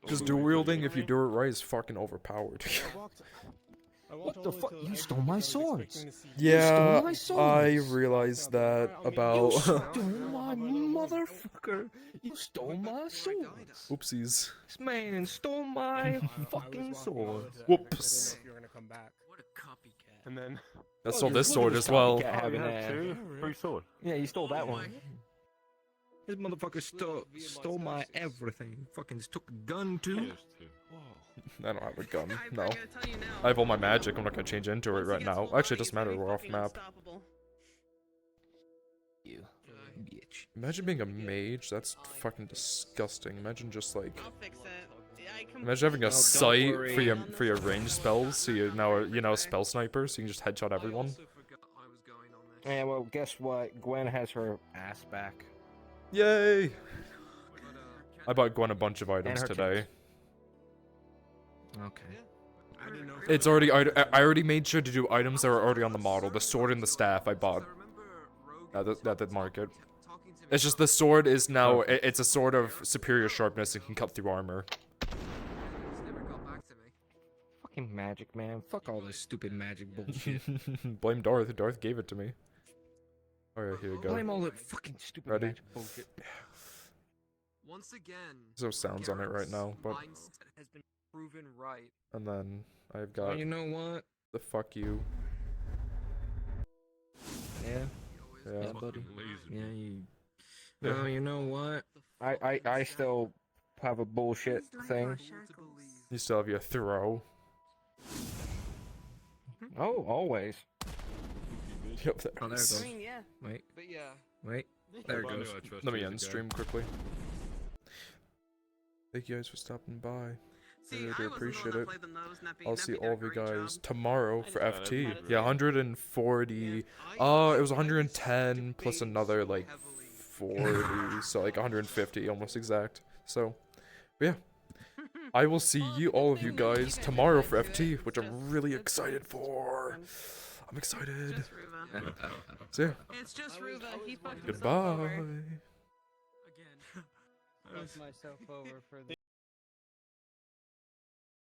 Because dual wielding, if you do it right, is fucking overpowered. What the fuck? You stole my swords. Yeah, you stole my I swords. realized that about. You stole my motherfucker. You stole my swords. Oopsies. This man stole my fucking swords. Whoops. You're gonna come back. What a copycat. And then. I stole this sword as well. Free sword. Yeah, you stole that one. This motherfucker stole my everything. Fucking took a gun too. I don't have a gun. No. I have all my magic. I'm not gonna change into it right now. Actually, it doesn't matter. We're off map. You bitch. Imagine being a mage. That's fucking disgusting. Imagine just like. I'll fix it. Imagine having a sight for your range spells, so you're now a spell sniper, so you can just headshot everyone. Yeah, well, guess what? Gwen has her ass back. Yay! I bought Gwen a bunch of items her today. Okay. It's already. I already made sure to do items that are already on the model. The sword and the staff I bought at the market. It's just the sword is now. It's a sword of superior sharpness and can cut through armor. Fucking magic, man. Fuck all this stupid magic bullshit. Blame Darth. Darth gave it to me. Alright, here we go. Blame all that fucking stupid Ready? magic bullshit. Once again, There's no sounds on it right now, but. mindset has been proven right. And then I've got. Well, you know what? The fuck you. Yeah. Yeah. buddy. Yeah, you. Yeah. No, you know what? I still have a bullshit thing. You still have your throw. Oh, always. Yep, there Oh, there it it is. goes. I mean, yeah. Wait. But yeah. Wait. There it goes. Let me end stream quickly. Thank you guys for stopping by. I really do appreciate it. I'll see all of you guys tomorrow for FT. Yeah, 140. It was 110 plus another like 40, so like 150 almost exact. So, yeah. I will see all of you guys tomorrow for FT, which I'm really excited for. I'm excited. So yeah. It's just Ruva. He fucked himself Goodbye. over. Fucked myself over for the